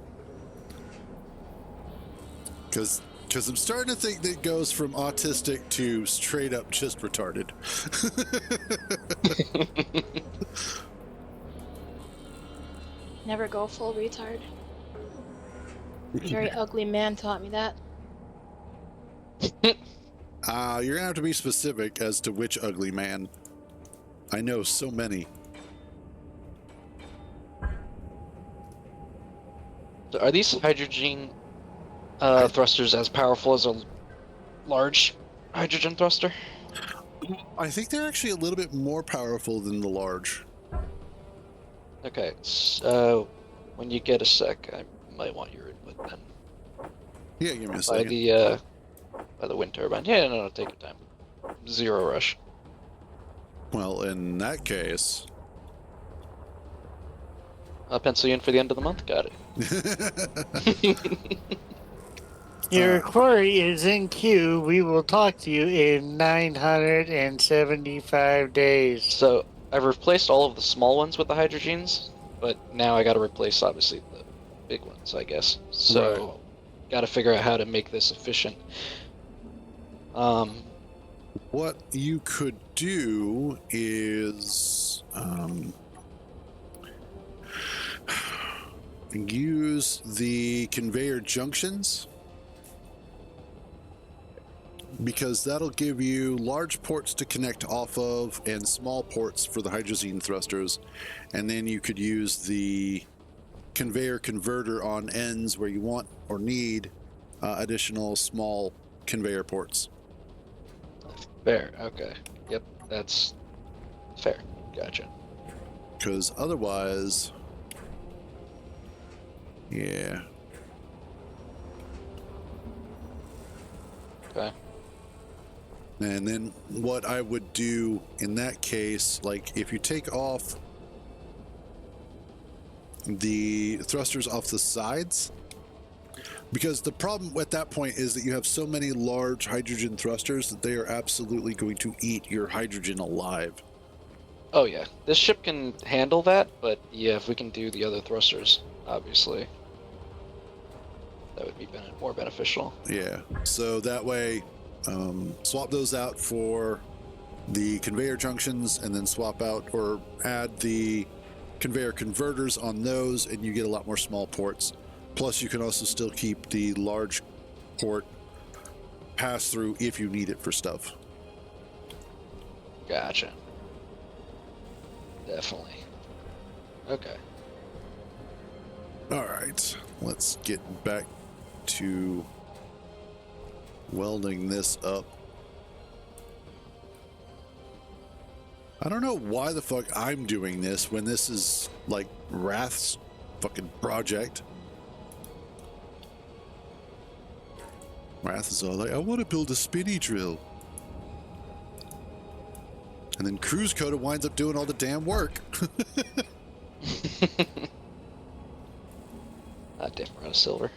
Because I'm starting to think that it goes from autistic to straight up just retarded. Never go full retard. A very ugly man taught me that. You're gonna have to be specific as to which ugly man. I know so many. Are these hydrogen thrusters as powerful as a large hydrogen thruster? I think they're actually a little bit more powerful than the large. Okay, so when you get a sec, I might want your input then. Yeah, give me a By second. the wind turbine. Yeah, no, take your time. Zero rush. Well, in that case... I'll pencil you in for the end of the month. Got it. Your query is in queue. We will talk to you in 975 days. So I've replaced all of the small ones with the hydrogens, but now I got to replace obviously the big ones, I guess. So got to figure out how to make this efficient. What you could do is use the conveyor junctions, because that'll give you large ports to connect off of and small ports for the hydrazine thrusters, and then you could use the conveyor converter on ends where you want or need additional small conveyor ports. Fair. Okay. Yep. That's fair. Gotcha. Because otherwise, yeah. Okay. And then what I would do in that case, like if you take off the thrusters off the sides, because the problem at that point is that you have so many large hydrogen thrusters that they are absolutely going to eat your hydrogen alive. Oh yeah, this ship can handle that, but yeah, if we can do the other thrusters, obviously, that would be more beneficial. Yeah, so that way, swap those out for the conveyor junctions, and then swap out or add the conveyor converters on those, and you get a lot more small ports. Plus, you can also still keep the large port pass through if you need it for stuff. Gotcha. Definitely. Okay. All right, let's get back to welding this up. I don't know why the fuck I'm doing this when this is like Wrath's fucking project. Wrath is all like, I want to build a spinny drill. And then Cruise Coda winds up doing all the damn work. Damn, we're out of silver.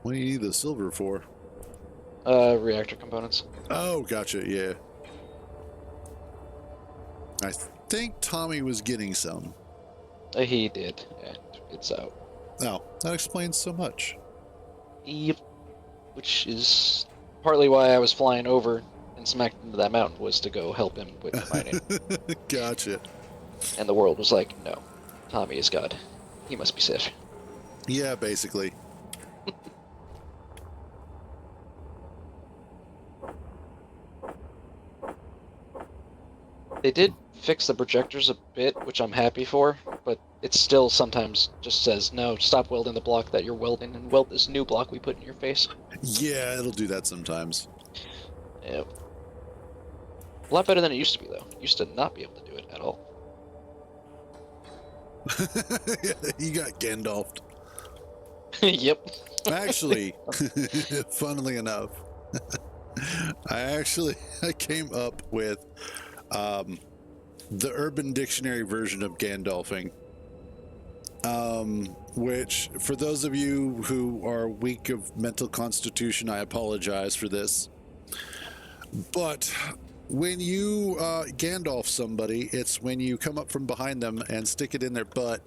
What do you need the silver for? Reactor components. Oh, gotcha, yeah. I think Tommy was getting some. He did, and it's out. Oh, that explains so much. Yep. Which is partly why I was flying over and smacked into that mountain, was to go help him with mining. Gotcha. And the world was like, no, Tommy is God. He must be safe. Yeah, basically. They did fix the projectors a bit, which I'm happy for, but it still sometimes just says, no, stop welding the block that you're welding and weld this new block we put in your face. Yeah, it'll do that sometimes. Yep. A lot better than it used to be, though. It used to not be able to do it at all. You got Gandalfed. Yep. Actually, funnily enough, I came up with the Urban Dictionary version of Gandalfing, which, for those of you who are weak of mental constitution, I apologize for this. But When you Gandalf somebody, it's when you come up from behind them and stick it in their butt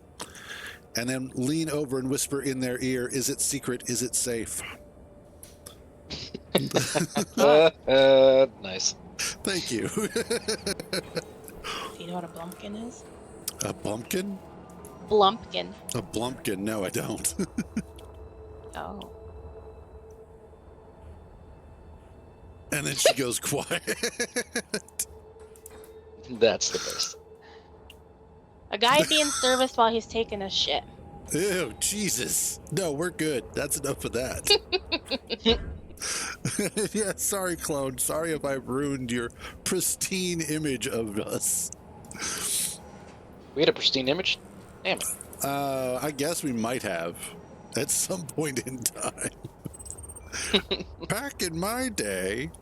and then lean over and whisper in their ear, is it secret? Is it safe? Nice. Thank you. Do you know what a blumpkin is? A bumpkin? Blumpkin. A blumpkin? No, I don't. Oh. And then she goes quiet. That's the best. A guy being serviced while he's taking a shit. Ew, Jesus. No, we're good. That's enough of that. Yeah, sorry, clone. Sorry if I ruined your pristine image of us. We had a pristine image? Damn it. I guess we might have at some point in time. Back in my day.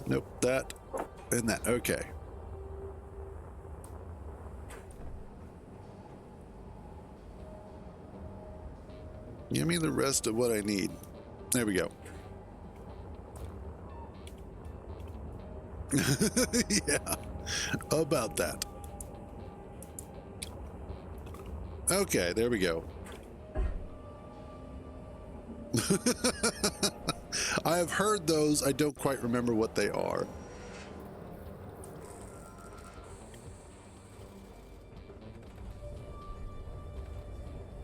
Nope, that and that. Okay. Give me the rest of what I need. There we go. Yeah, about that. Okay, there we go. I have heard those. I don't quite remember what they are.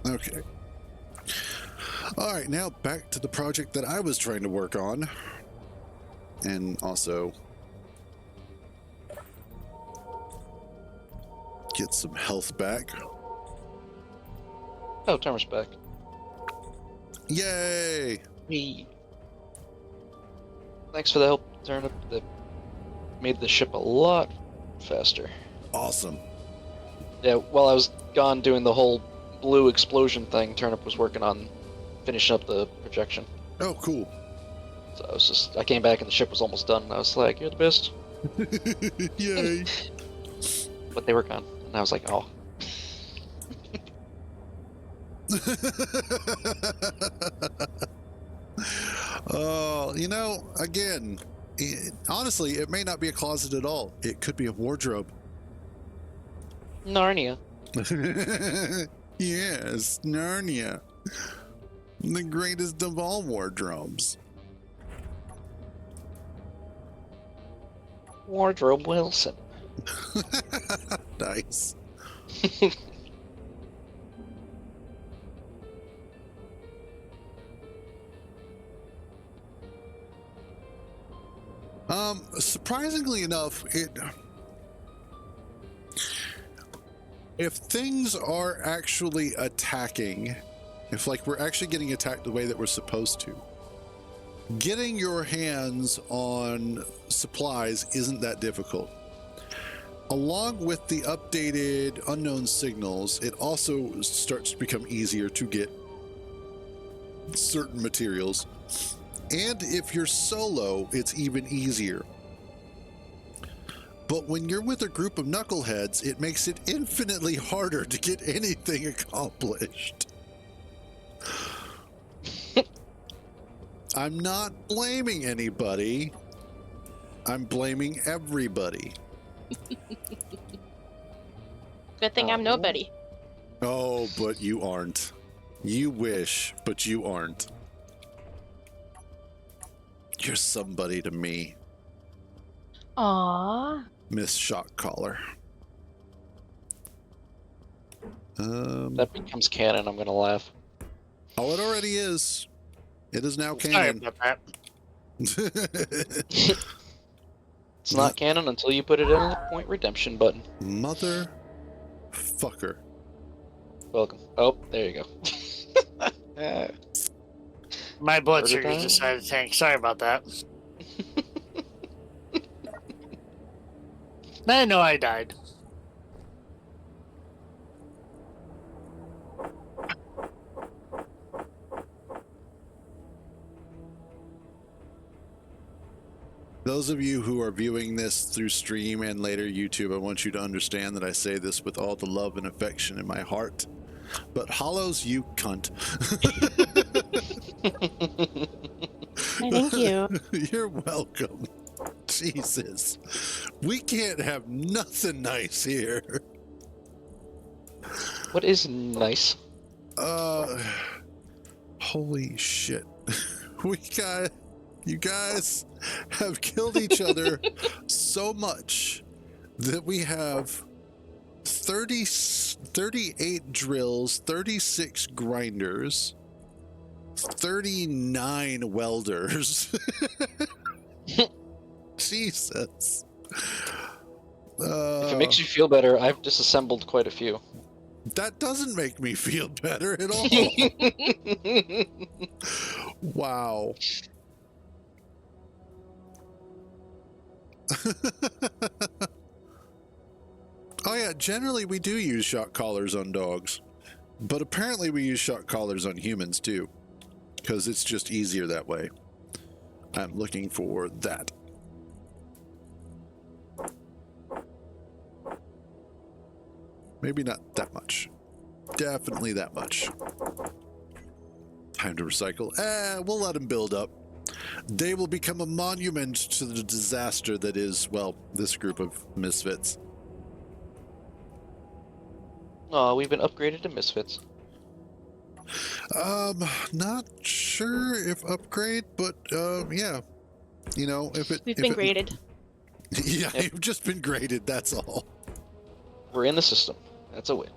Okay. All right, now back to the project that I was trying to work on. And also get some health back. Oh, timer's back. Yay! Me. Thanks for the help, Turnip. That made the ship a lot faster. Awesome. Yeah, while I was gone doing the whole blue explosion thing, Turnip was working on finishing up the projection. Oh, cool. So I came back and the ship was almost done, and I was like, you're the best. Yay. But they were gone, and I was like, oh. Oh, you know, again, honestly, it may not be a closet at all. It could be a wardrobe. Narnia. Yes, Narnia. The greatest of all wardrobes. Wardrobe Wilson. Nice. Surprisingly enough, if things are actually attacking, if like we're actually getting attacked the way that we're supposed to, getting your hands on supplies isn't that difficult. Along with the updated unknown signals, it also starts to become easier to get certain materials. And if you're solo, it's even easier. But when you're with a group of knuckleheads, it makes it infinitely harder to get anything accomplished. I'm not blaming anybody. I'm blaming everybody. Good thing I'm nobody. Oh, but you aren't. You wish, but you aren't. You're somebody to me, Aww. Miss Shock Collar. That becomes canon, I'm gonna laugh. Oh, it already is. It is now Sorry canon. about that. It's not canon until you put it in the point redemption button. Motherfucker. Welcome. Oh, there you go. My blood Murder sugar time? decided to tank. Sorry about that. I know I died. Those of you who are viewing this through stream and later YouTube, I want you to understand that I say this with all the love and affection in my heart. But Hollows, you cunt. I thank you. You're welcome. Jesus. We can't have nothing nice here. What is nice? Holy shit. You guys have killed each other so much that we have 38 drills, 36 grinders, 39 welders. Jesus. If it makes you feel better, I've disassembled quite a few. That doesn't make me feel better at all. Wow. Oh yeah, generally we do use shock collars on dogs, but apparently we use shock collars on humans too, because it's just easier that way. I'm looking for that. Maybe not that much. Definitely that much. Time to recycle. We'll let them build up. They will become a monument to the disaster that is, well, this group of misfits. Oh, we've been upgraded to misfits. Not sure if upgrade, but yeah. You know, We've been graded. Yeah, you've just been graded, that's all. We're in the system. That's a win.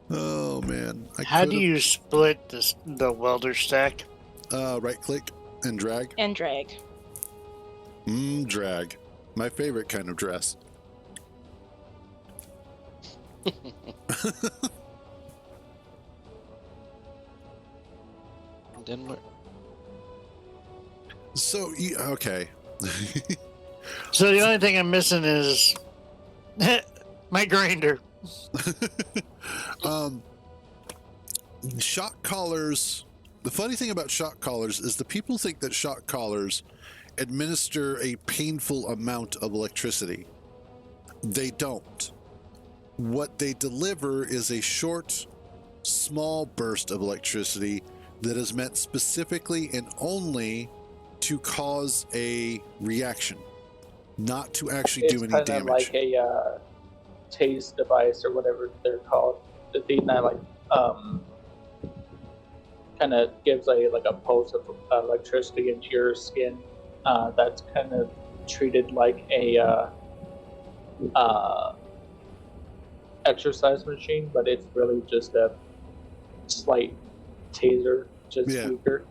Oh man. How do you split the welder stack? Right click and drag. And drag. Drag. My favorite kind of dress. Denmark. So, okay. So the only thing I'm missing is my grinder. Shock collars. The funny thing about shock collars is the people think that shock collars administer a painful amount of electricity. They don't. What they deliver is a short, small burst of electricity that is meant specifically and only to cause a reaction, not to actually do any It's kind damage. of like a tase device or whatever they're called. The thing that kind of gives a pulse of electricity into your skin. That's kind of treated like a exercise machine, but it's really just a slight taser, just weaker.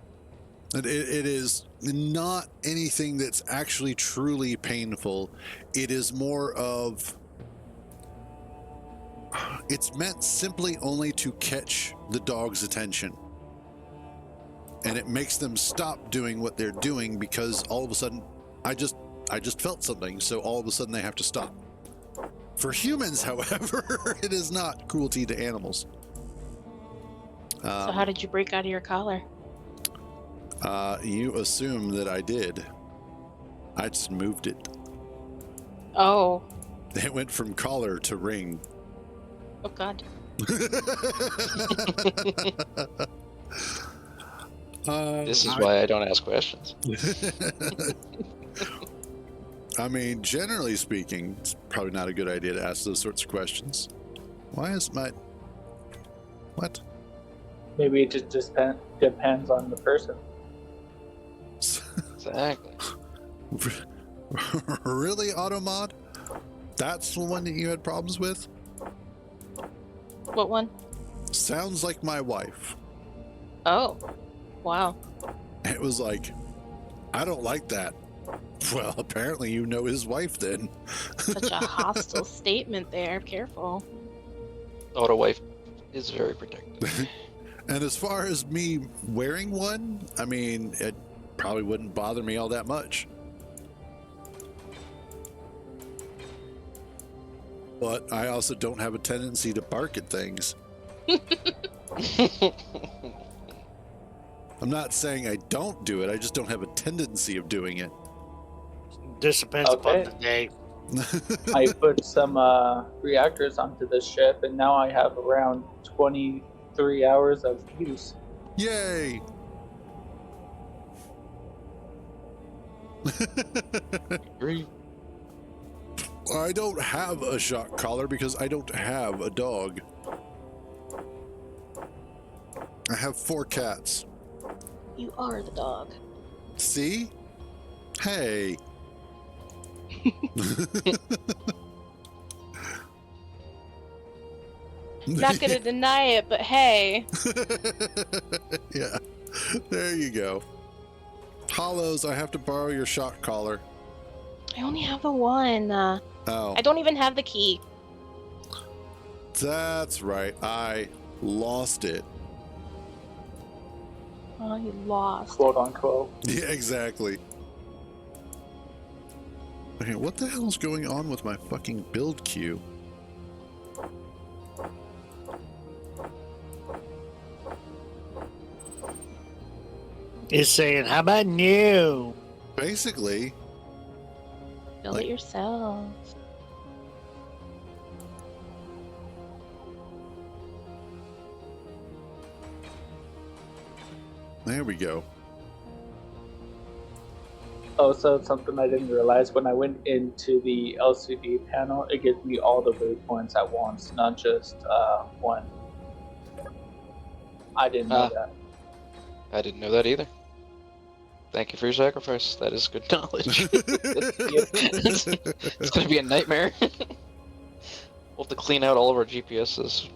And it is not anything that's actually truly painful. It is more of, it's meant simply only to catch the dog's attention. And it makes them stop doing what they're doing because all of a sudden, I just felt something, so all of a sudden they have to stop. For humans, however, it is not cruelty to animals. So how did you break out of your collar? You assume that I did. I just moved it. Oh. It went from collar to ring. Oh God. This is why I don't ask questions. I mean, generally speaking, it's probably not a good idea to ask those sorts of questions. Why is my... What? Maybe it just depends on the person. Exactly. Really, Automod? That's the one that you had problems with? What one? Sounds like my wife. Oh. Wow. It was like, I don't like that. Well, apparently you know his wife then. Such a hostile statement there. Careful. Auto wife is very protective. And as far as me wearing one, I mean, it probably wouldn't bother me all that much. But I also don't have a tendency to bark at things. I'm not saying I don't do it, I just don't have a tendency of doing it. This depends upon the day. I put some reactors onto the ship, and now I have around 23 hours of use. Yay! Agree. I don't have a shock collar because I don't have a dog. I have 4 cats. You are the dog. See? Hey. Not gonna deny it, but hey. Yeah. There you go. Hollows, I have to borrow your shock collar. I only have the one. Oh. I don't even have the key. That's right. I lost it. Oh, you lost. Quote unquote. Yeah, exactly. Okay, what the hell's going on with my fucking build queue? It's saying, how about new? Basically, Build it yourself. there we go. Oh, so something I didn't realize when I went into the LCD panel, it gives me all the waypoints at once, not just one. I didn't know that. I didn't know that either. Thank you for your sacrifice. That is good knowledge. It's gonna be a nightmare. We'll have to clean out all of our GPSs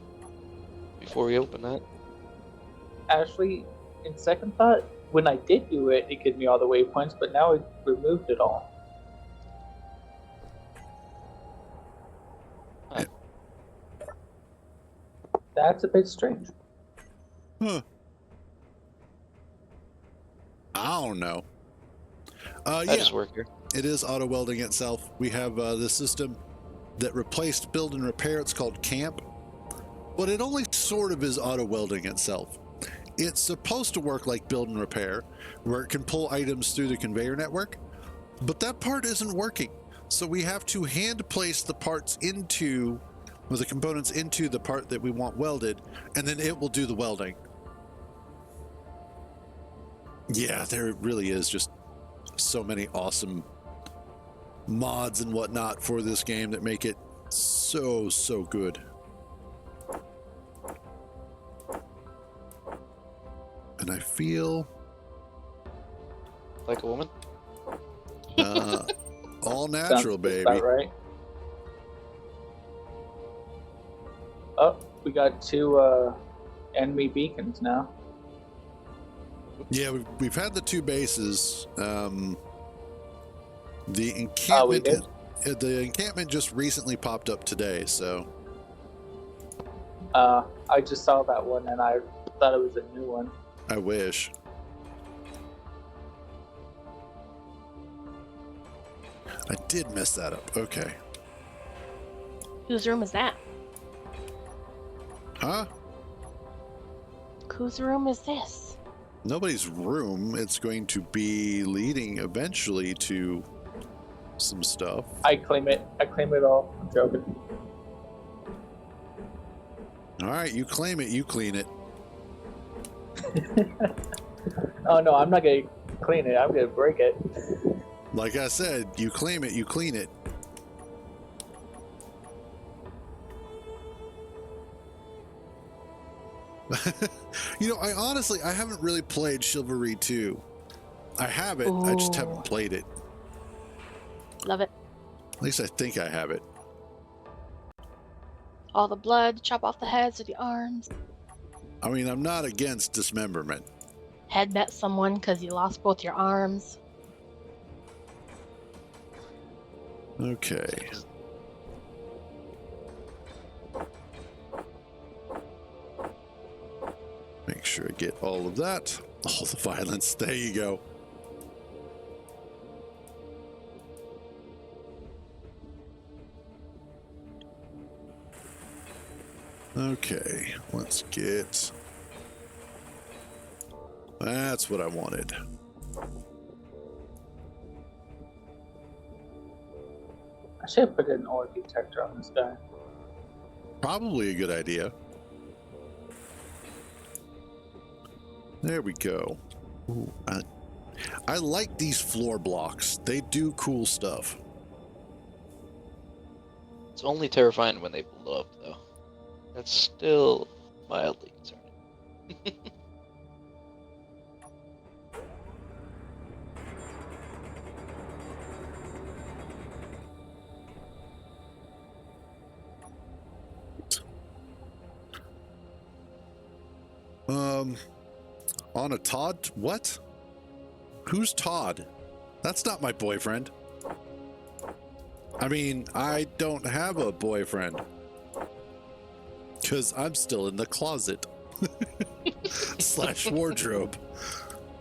before we open that. Actually, in second thought, when I did do it, it gave me all the waypoints, but now it removed it all. Huh. That's a bit strange. Huh. I don't know. That Yeah, just work here. it is auto welding itself. We have the system that replaced build and repair. It's called Camp, but it only sort of is auto welding itself. It's supposed to work like build and repair, where it can pull items through the conveyor network, but that part isn't working. So we have to hand place the parts into, or the components into the part that we want welded, and then it will do the welding. Yeah, there really is just so many awesome mods and whatnot for this game that make it so good. And I feel Like a woman? all natural, Sounds baby. about right. Oh, we got 2 enemy beacons now. Yeah, we've had the 2 bases. The We encampment, did? the encampment just recently popped up today. So I just saw that one and I thought it was a new one. I wish. I did mess that up. Okay. Whose room is that? Huh? Whose room is this? Nobody's room. It's going to be leading eventually to some stuff. I claim it. I claim it all. I'm joking. All right, you claim it, you clean it. Oh no, I'm not gonna clean it. I'm gonna break it. Like I said, you claim it, you clean it. You know, I haven't really played Chivalry 2. I have it, I just Ooh. haven't played it. Love it. At least I think I have it. All the blood, chop off the heads of the arms. I mean, I'm not against dismemberment. Headbutt someone because you lost both your arms. Okay. Make sure I get all of that. All the violence. There you go. Okay, let's get... That's what I wanted. I should put an ore detector on this guy. Probably a good idea. There we go. Ooh, I like these floor blocks. They do cool stuff. It's only terrifying when they blow up, though. That's still mildly concerning. On a Todd? What? Who's Todd? That's not my boyfriend. I mean, I don't have a boyfriend. Because I'm still in the closet. / wardrobe.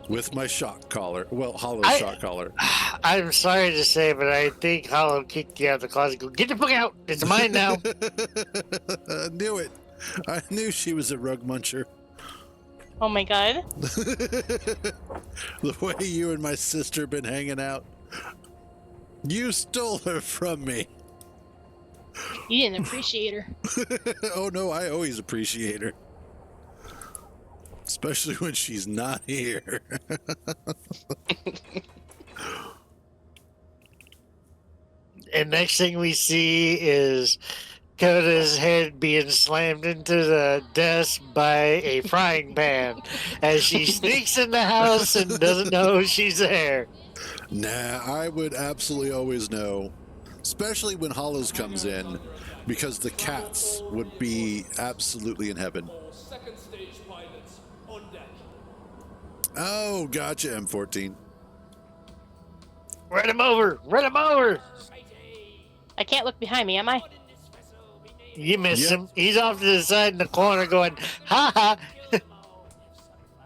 With my shock collar. Well, Hollow shock collar. I'm sorry to say, but I think Hollow kicked you out of the closet. Go, get the book out. It's mine now. I knew it. I knew she was a rug muncher. Oh my god. The way you and my sister been hanging out. You stole her from me. You didn't appreciate her. Oh no, I always appreciate her. Especially when she's not here. And next thing we see is Coda's head being slammed into the desk by a frying pan as she sneaks in the house and doesn't know she's there. Nah, I would absolutely always know. Especially when Hollows comes in, because the cats would be absolutely in heaven. Oh, gotcha, M14. Run him over! Run him over! I can't look behind me, am I? You missed Yep. him. He's off to the side in the corner going, ha ha!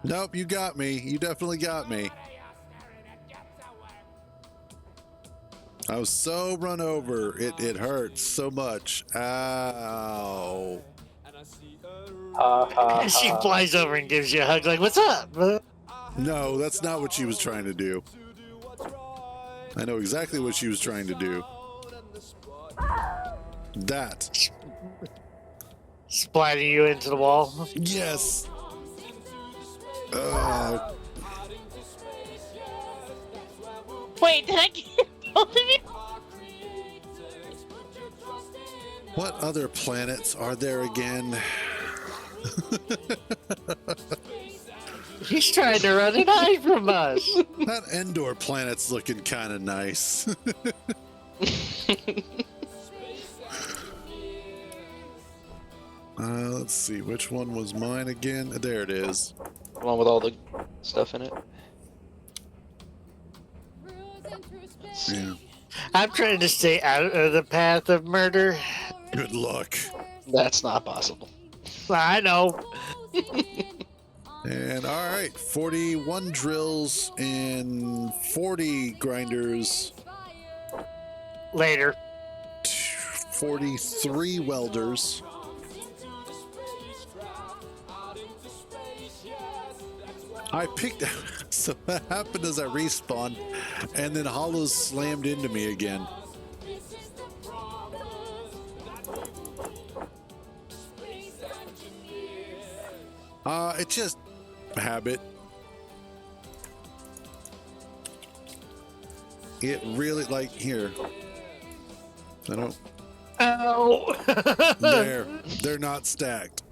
Nope, you got me. You definitely got me. I was so run over. It hurts so much. Ow. Ha ha She ha. flies over and gives you a hug like, what's up? No, that's not what she was trying to do. I know exactly what she was trying to do. That. Splatting you into the wall. Yes. Wait, did I get both of you? What other planets are there again? He's trying to run and hide from us. That Endor planet's looking kind of nice. Let's see, which one was mine again? There it is. Along with all the stuff in it. Yeah. I'm trying to stay out of the path of murder. Good luck. That's not possible. I know. And all right, 41 drills and 40 grinders, Later. 43 welders. I picked so what happened is I respawned and then Hollows slammed into me again. It's just habit. It really, like, here. I don't. Ow. There. They're not stacked.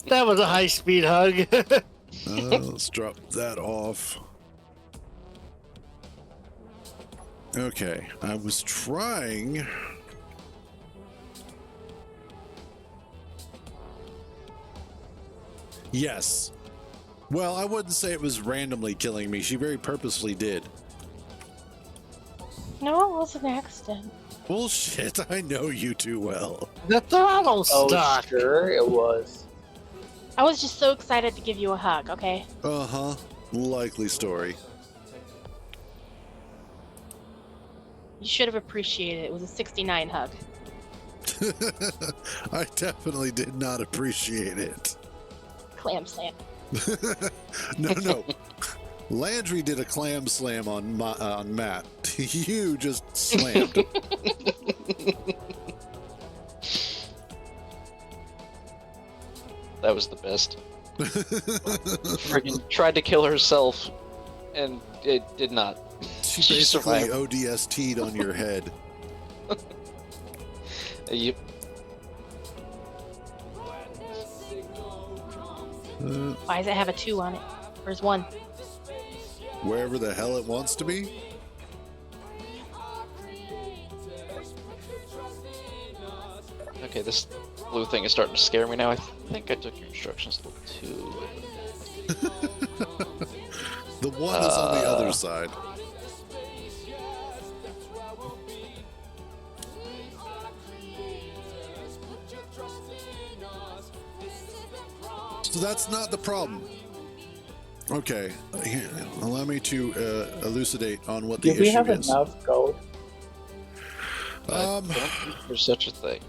That was a high-speed hug. Let's drop that off. Okay. I was trying. Yes. Well, I wouldn't say it was randomly killing me. She very purposefully did. No, it was an accident. Bullshit. I know you too well. The throttle's Oh, stuck. sure, it was. I was just so excited to give you a hug, okay? Uh-huh. Likely story. You should have appreciated it. It was a 69 hug. I definitely did not appreciate it. Clam slam. No. Landry did a clam slam on Matt. You just slammed. That was the best. Friggin' tried to kill herself, and it did not. She She basically survived. ODST'd on your head. Yep. Why does it have a 2 on it? Where's 1? Wherever the hell it wants to be. Okay, this blue thing is starting to scare me now. I think I took your instructions a little too. The one is on the other side. So that's not the problem. Okay, here, allow me to elucidate on what the Do we issue have is. enough gold? I don't think there's such a thing.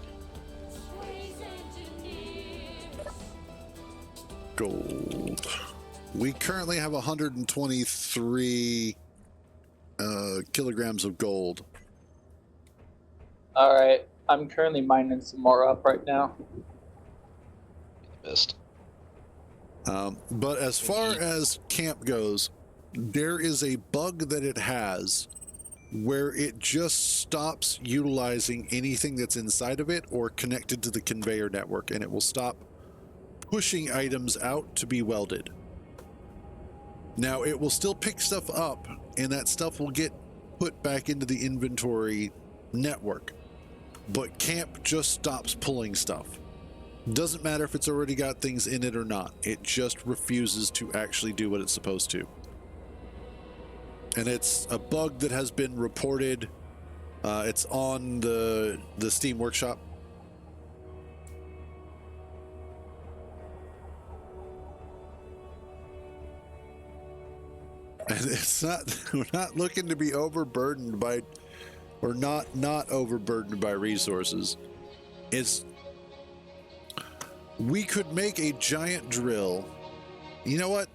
Gold. We currently have 123 kilograms of gold. All right, I'm currently mining some more up right now. Missed. But as far as camp goes, there is a bug that it has where it just stops utilizing anything that's inside of it or connected to the conveyor network, and it will stop pushing items out to be welded. Now, it will still pick stuff up, and that stuff will get put back into the inventory network, but camp just stops pulling stuff. Doesn't matter if it's already got things in it or not. It just refuses to actually do what it's supposed to. And it's a bug that has been reported. It's on the Steam Workshop. And it's not, we're not looking to be overburdened by, or not overburdened by resources. It's, we could make a giant drill. You know what?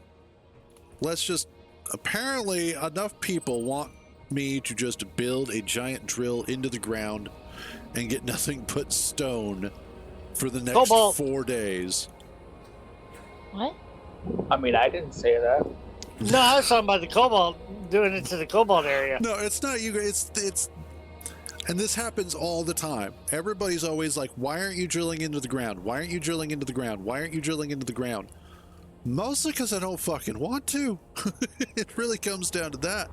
Let's just, apparently enough people want me to just build a giant drill into the ground and get nothing but stone for the next Cobalt. 4 days. What? I mean, I didn't say that. No, I was talking about the cobalt, doing it to the cobalt area. No, it's not you guys. It's, and this happens all the time. Everybody's always like, why aren't you drilling into the ground? Why aren't you drilling into the ground? Why aren't you drilling into the ground? Mostly because I don't fucking want to. It really comes down to that.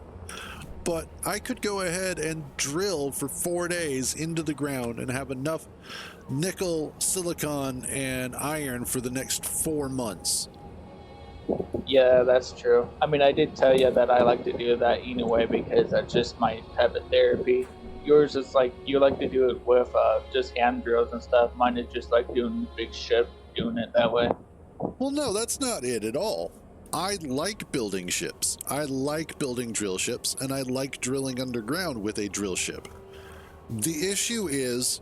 But I could go ahead and drill for 4 days into the ground and have enough nickel, silicon, and iron for the next 4 months. Yeah, that's true. I mean, I did tell you that I like to do that anyway because that's just my type of therapy. Yours is like, you like to do it with just hand drills and stuff. Mine is just like doing big ship, doing it that way. Well, no, that's not it at all. I like building ships. I like building drill ships, and I like drilling underground with a drill ship. The issue is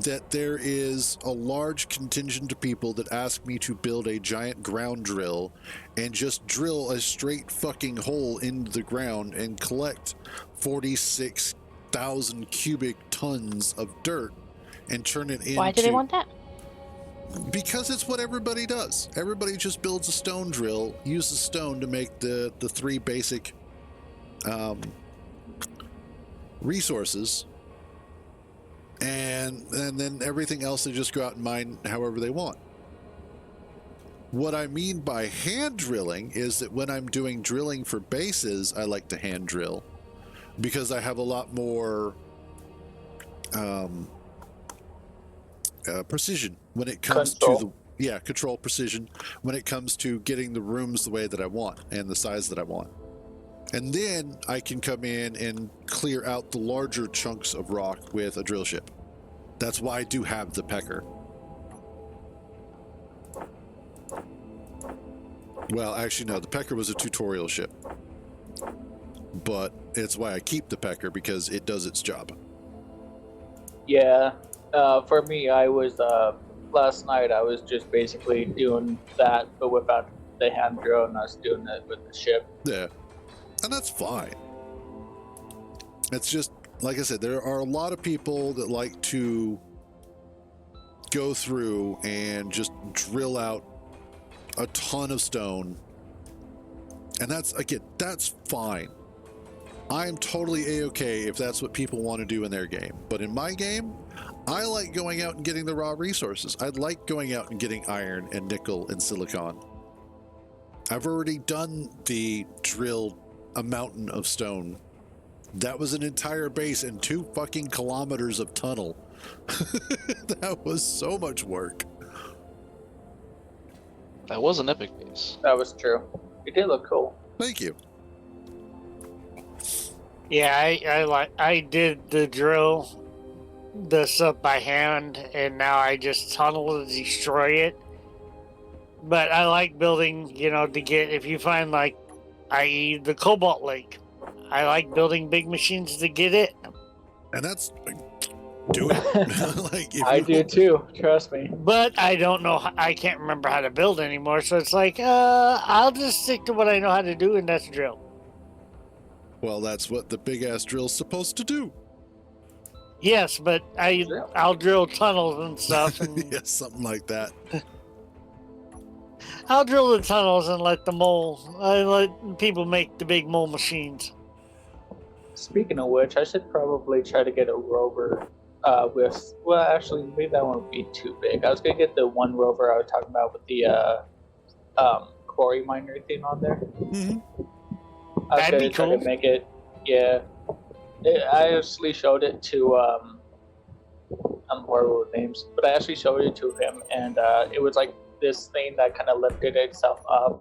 that there is a large contingent of people that ask me to build a giant ground drill and just drill a straight fucking hole into the ground and collect 46,000 cubic tons of dirt and turn it into... Why do they want that? Because it's what everybody does. Everybody just builds a stone drill, uses stone to make the 3 basic resources, and then everything else they just go out and mine however they want. What I mean by hand drilling is that when I'm doing drilling for bases, I like to hand drill because I have a lot more precision when it comes to the control precision when it comes to getting the rooms the way that I want and the size that I want. And then I can come in and clear out the larger chunks of rock with a drill ship. That's why I do have the pecker. Well, actually, no, the pecker was a tutorial ship. But it's why I keep the pecker, because it does its job. Yeah, for me, I was, last night I was just basically doing that, but without the hand drill, and I was doing it with the ship. Yeah. And that's fine. It's just, like I said, there are a lot of people that like to go through and just drill out a ton of stone. And that's fine. I'm totally A-okay if that's what people want to do in their game. But in my game, I like going out and getting the raw resources. I like going out and getting iron and nickel and silicon. I've already done the drilled a mountain of stone. That was an entire base and 2 fucking kilometers of tunnel. That was so much work. That was an epic base. That was true. It did look cool. Thank you. Yeah, I did the drill this up by hand, and now I just tunnel to destroy it. But I like building, to get, if you find, like, i.e. the Cobalt Lake, I like building big machines to get it. And that's do it. Like, if I do too, trust me. But I don't know, I can't remember how to build anymore, so it's like, I'll just stick to what I know how to do, and that's drill. Well, that's what the big ass drill's supposed to do. Yes, but I'll drill tunnels and stuff. And Yeah, something like that. I'll drill the tunnels and let people make the big mole machines. Speaking of which, I should probably try to get a rover actually, maybe that won't be too big. I was going to get the one rover I was talking about with the quarry miner thing on there. Mm-hmm. I was That'd going be to try cool. to make it, yeah. I actually showed it to, I'm horrible with names, but I actually showed it to him, and it was like this thing that kind of lifted itself up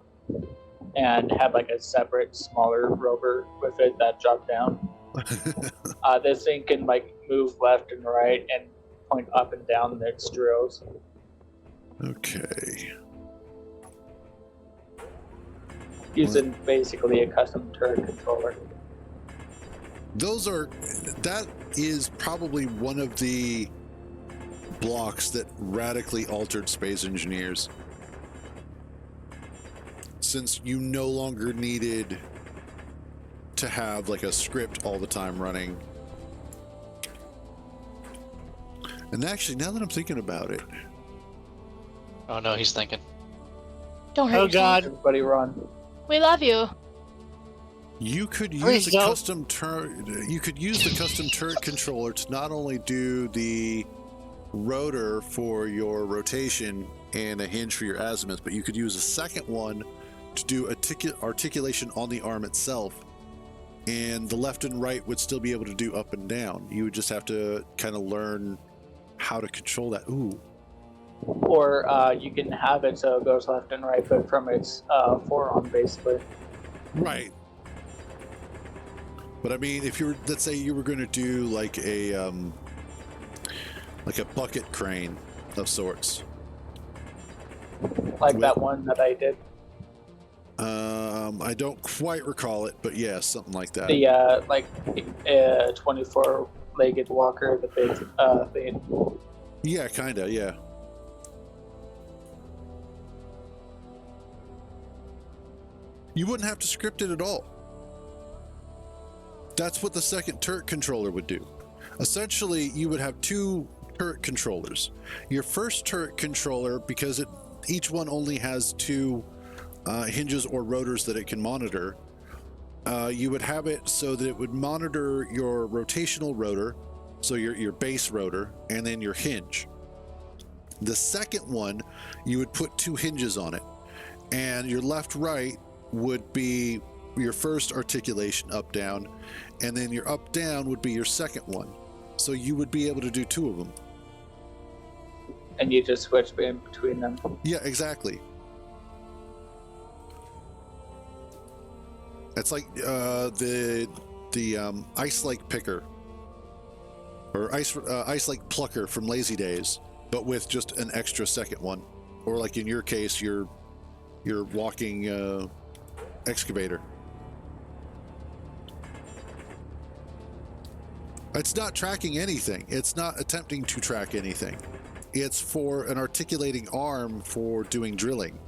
and had like a separate, smaller rover with it that dropped down. This thing can like move left and right and point up and down its drills. Okay. Using basically a custom turret controller. That is probably one of the blocks that radically altered Space Engineers. Since you no longer needed to have like a script all the time running. And actually, now that I'm thinking about it, Oh no, he's thinking. Don't hurt Oh yourself. God. Everybody run. We love you. you could use Please a don't. custom turret. You could use the custom turret controller to not only do the rotor for your rotation and a hinge for your azimuth, but you could use a second one to do articulation on the arm itself. And the left and right would still be able to do up and down. You would just have to kind of learn how to control that. Ooh. Or you can have it so it goes left and right, but from its forearm, basically. Right. But I mean, if you were, let's say you were going to do like a bucket crane of sorts. Like that one that I did. I don't quite recall it, but yeah, something like that. The 24-legged walker, the big thing. Yeah, kinda, yeah. You wouldn't have to script it at all. That's what the second turret controller would do. Essentially, you would have 2 turret controllers. Your first turret controller, because each one only has 2 hinges or rotors that it can monitor, you would have it so that it would monitor your rotational rotor, so your base rotor, and then your hinge. The second one, you would put 2 hinges on it, and your left-right would be your first articulation up-down, and then your up-down would be your second one. So you would be able to do 2 of them. And you just switch in between them. Yeah, exactly. It's like the ice-like picker, or ice-like plucker from Lazy Days, but with just an extra second one, or like in your case, your walking excavator. It's not tracking anything. It's not attempting to track anything. It's for an articulating arm for doing drilling.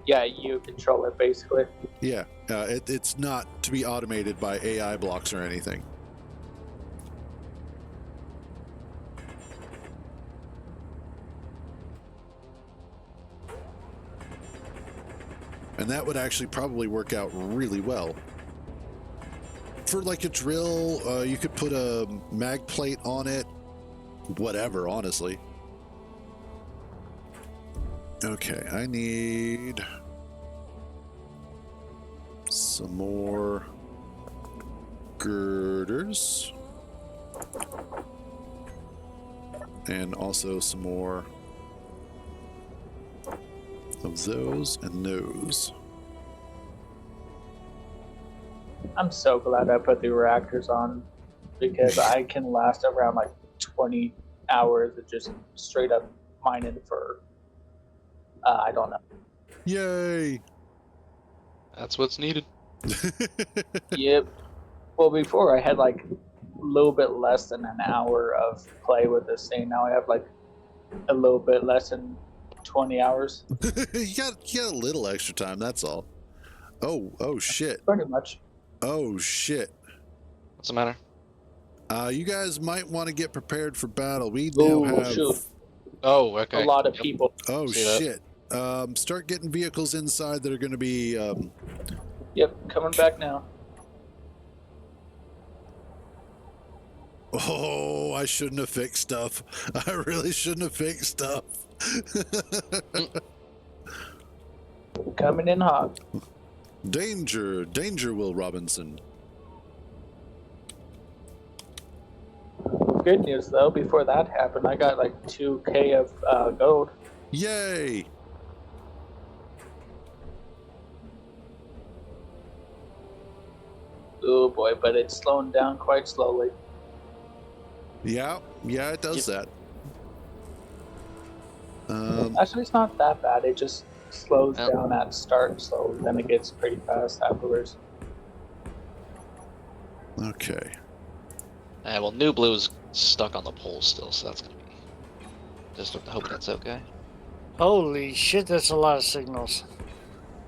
Yeah, you control it basically. Yeah, it's not to be automated by AI blocks or anything. And that would actually probably work out really well. For like a drill, you could put a mag plate on it. Whatever, honestly. Okay, I need some more girders. And also some more of those and those. I'm so glad I put the reactors on because I can last around like 20 hours of just straight up mining for, I don't know. Yay! That's what's needed. Yep. Well, before I had like a little bit less than an hour of play with this thing. Now I have like a little bit less than 20 hours. you got a little extra time, that's all. Oh shit. Pretty much. Oh shit. What's the matter? You guys might want to get prepared for battle. We now have Shoot. Oh, okay. A lot of Yep. people. Oh See that? shit. Start getting vehicles inside that are going to be Yep, coming back now. Oh, I shouldn't have fixed stuff. I really shouldn't have fixed stuff. Coming in hot. Danger, Will Robinson. Good news though, before that happened, I got like 2K of gold. Yay! Oh boy, but it's slowing down quite slowly. Yeah, it does that. Actually, it's not that bad. It just slows down at start, so then it gets pretty fast afterwards. Okay. Well, New Blue's stuck on the pole still, so that's gonna be. Just have to hope that's okay. Holy shit, that's a lot of signals.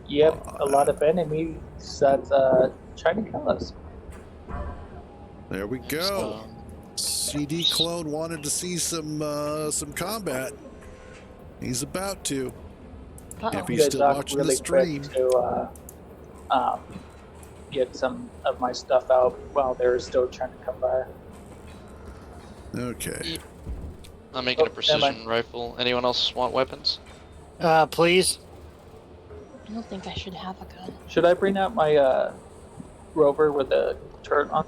Yep, a lot of enemies that's trying to kill us. There we go. CD Clone wanted to see some combat. He's about to. If he's still watching the stream. To get some of my stuff out while they're still trying to come by. Okay. I'm making a precision rifle. Anyone else want weapons? Please. I don't think I should have a gun. Should I bring out my rover with a turret on?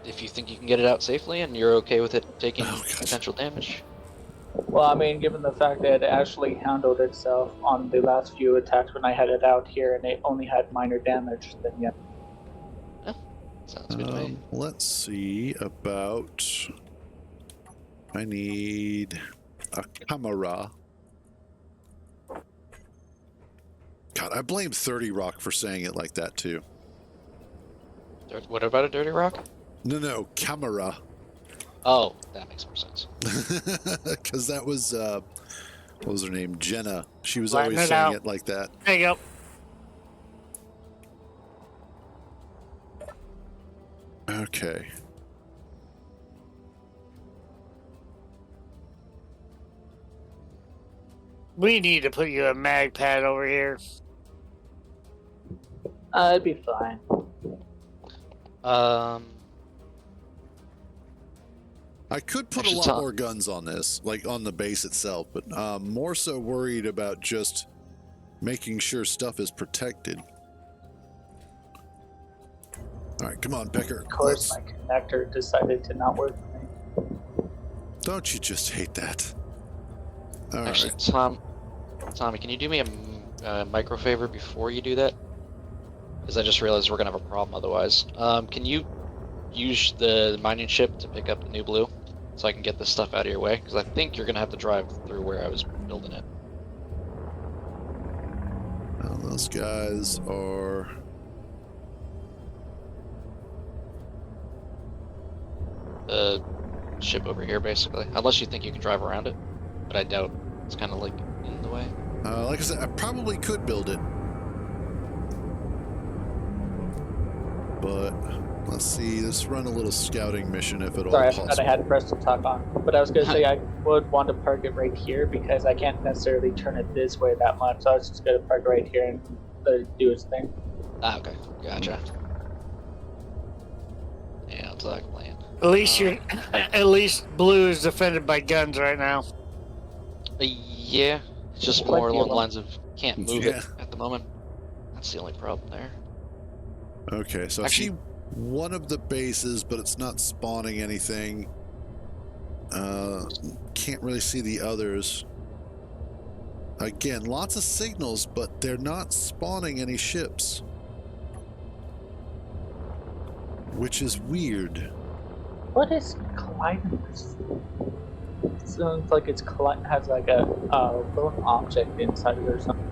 If you think you can get it out safely and you're okay with it taking potential damage. Well, I mean, given the fact that it actually handled itself on the last few attacks when I had it out here and it only had minor damage, then yeah. Sounds good to me. Let's see about. I need a camera. God, I blame 30 Rock for saying it like that too. What about a dirty rock? No, camera. Oh, that makes more sense. Because that was, what was her name? Jenna. She was Flatten always it saying out. it like that. There you go. Okay. We need to put you a mag pad over here. It'd be fine. I could put a lot more guns on this, like on the base itself, but I'm more so worried about just making sure stuff is protected. All right, come on, Becker. Of course, my connector decided to not work for me. Don't you just hate that? All Actually, right. Tommy, can you do me a micro favor before you do that? Because I just realized we're gonna have a problem otherwise. Can you use the mining ship to pick up the New Blue, so I can get this stuff out of your way? Because I think you're gonna have to drive through where I was building it. Well, those guys are. The ship over here, basically. Unless you think you can drive around it, but I doubt. It's kind of like in the way. Like I said, I probably could build it. But Let's see. Let's run a little scouting mission if at all Sorry, I possible. forgot I had press to talk on. But I was going to say I would want to park it right here because I can't necessarily turn it this way that much. So I was just going to park it right here and let it do its thing. Ah, okay. Gotcha. Yeah, it's like plan. At least blue is defended by guns right now. Yeah, it's just Plenty more of along the them. lines of can't move Yeah. it at the moment. That's the only problem there. Okay, so Actually- I see one of the bases, but it's not spawning anything. Can't really see the others. Again, lots of signals, but they're not spawning any ships. Which is weird. What is colliding this? It sounds like it's has like a little object inside of it or something.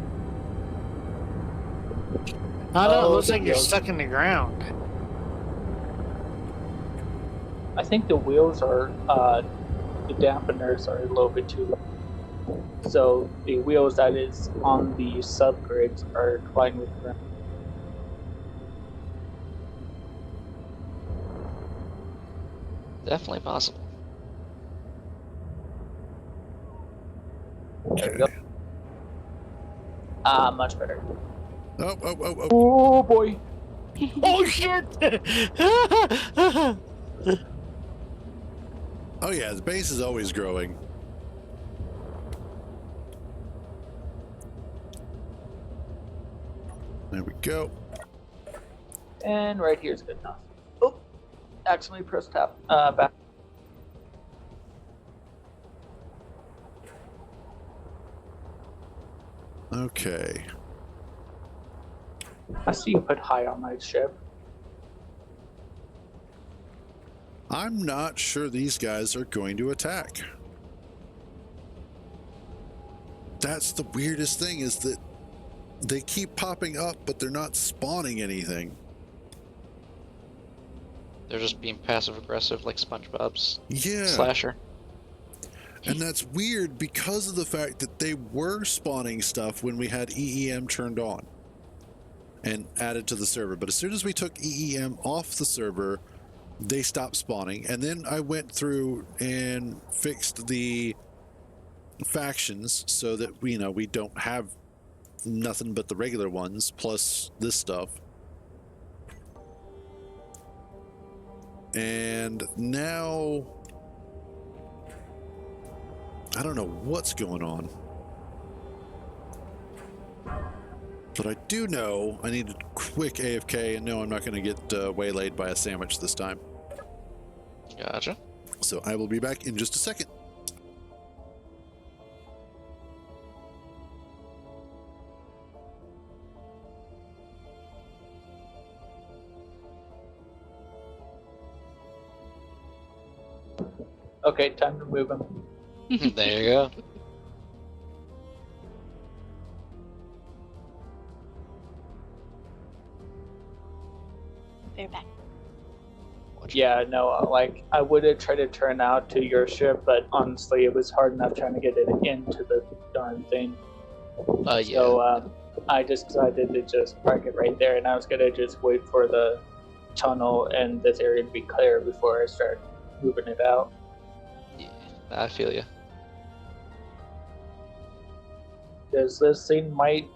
I don't know. It looks the like you're wheels. stuck in the ground. I think the wheels are, the dampeners are a little bit too low. So the wheels that is on the subgrids are colliding with the ground. Definitely possible. There we go. Much better. Oh. Oh boy. Oh shit! Oh yeah, the base is always growing. There we go. And right here is good enough. Oh, accidentally pressed tab. Back. Okay. I see you put high on my ship. I'm not sure these guys are going to attack. That's the weirdest thing, is that they keep popping up, but they're not spawning anything. They're just being passive aggressive like SpongeBob's Yeah. slasher. And that's weird because of the fact that they were spawning stuff when we had EEM turned on and added to the server. But as soon as we took EEM off the server, they stopped spawning. And then I went through and fixed the factions so that we don't have nothing but the regular ones plus this stuff. And now I don't know what's going on, but I do know I need a quick AFK, and no, I'm not going to get waylaid by a sandwich this time. Gotcha. So I will be back in just a second. Okay, time to move him. There you go. They're back. Yeah, no, like I would have tried to turn out to your ship, but honestly, it was hard enough trying to get it into the darn thing. Yeah. So I just decided to just park it right there, and I was gonna just wait for the tunnel and this area to be clear before I start moving it out. Yeah, I feel you. Because this thing might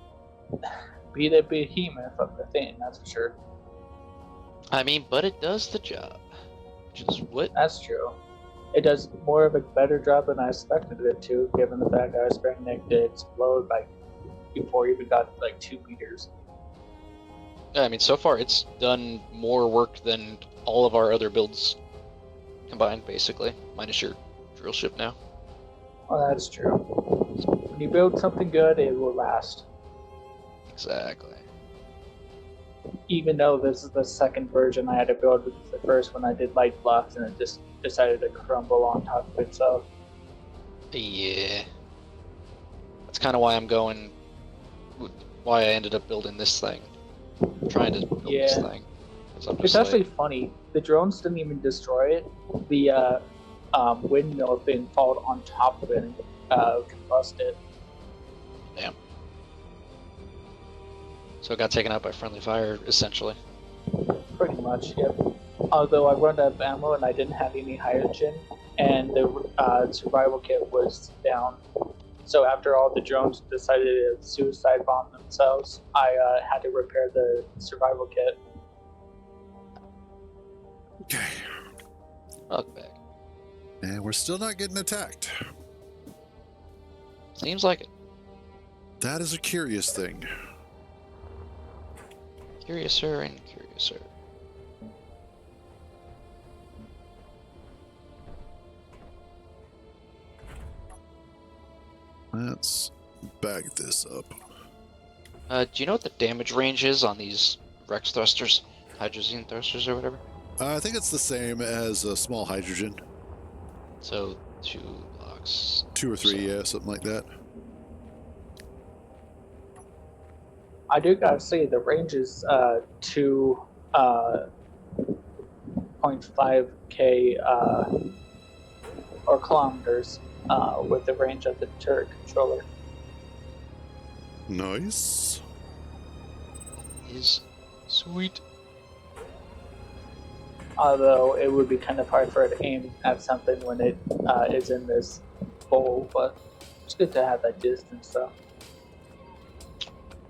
be the behemoth of the thing, that's for sure. I mean, but it does the job. Which is what? That's true. It does more of a better job than I expected it to, given the fact I was expecting it to explode like before it even got like 2 meters. I mean, so far it's done more work than all of our other builds combined, basically, minus your drill ship now. Well, that's true. When you build something good, it will last. Exactly. Even though this is the second version I had to build, because the first one I did light blocks and it just decided to crumble on top of itself. Yeah. That's kind of why why I ended up building this thing. Trying to build this Yeah. thing. 'Cause I'm It's just actually funny. The drones didn't even destroy it. The windmill thing followed on top of it and combusted. So it got taken out by friendly fire, essentially. Pretty much, yep. Although I run out of ammo and I didn't have any hydrogen, and the survival kit was down. So after all the drones decided to suicide bomb themselves, I had to repair the survival kit. Okay. Welcome back. And we're still not getting attacked. Seems like it. That is a curious thing. Curiouser and curiouser. Let's bag this up. Do you know what the damage range is on these Rex thrusters? Hydrazine thrusters or whatever? I think it's the same as a small hydrogen. So 2 blocks. 2 or 3, So- yeah, something like that. I do gotta say the range is 2.5k or kilometers with the range of the turret controller. Nice. Is sweet. Although it would be kind of hard for it to aim at something when it is in this bowl, but it's good to have that distance though.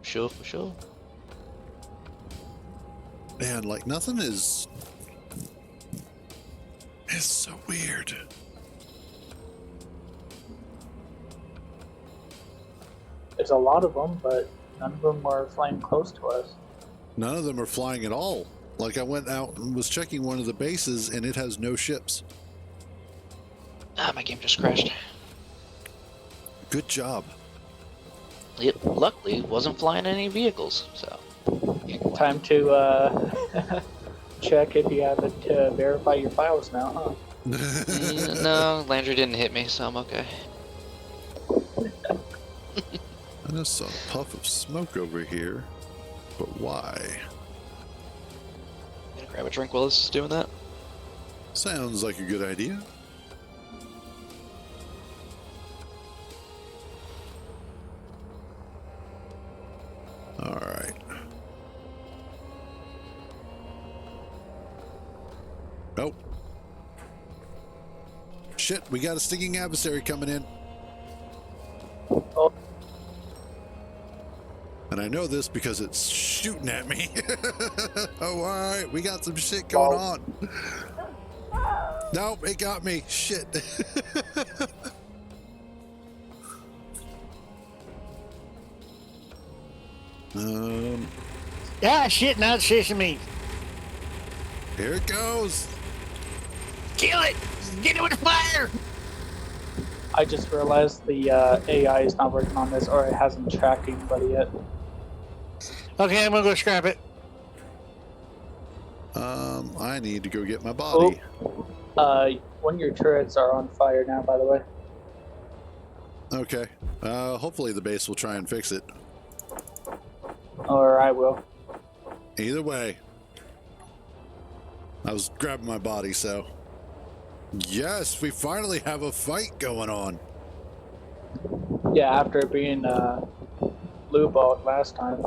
Sure, for sure. Man, like nothing is... It's so weird. There's a lot of them, but none of them are flying close to us. None of them are flying at all. Like I went out and was checking one of the bases and it has no ships. Ah, my game just crashed. Good job. It luckily wasn't flying any vehicles, so. can't complain. Time to check if you have it to verify your files now, huh? No, Landry didn't hit me, so I'm okay. I just saw a puff of smoke over here, but why? Gonna grab a drink while this is doing that. Sounds like a good idea. All right. Nope. Shit, we got a stinging adversary coming in. Oh, And I know this because it's shooting at me. Oh, all right. We got some shit going on. Nope, it got me. Shit. Ah, shit, now it's chasing me. Here it goes. Kill it! Get it with fire! I just realized the AI is not working on this, or it hasn't tracked anybody yet. Okay, I'm gonna go scrap it. I need to go get my body. One of your turrets are on fire now, by the way. Okay. Hopefully the base will try and fix it. Or I will. Either way. I was grabbing my body, so. Yes, we finally have a fight going on. Yeah, after being blue balled last time.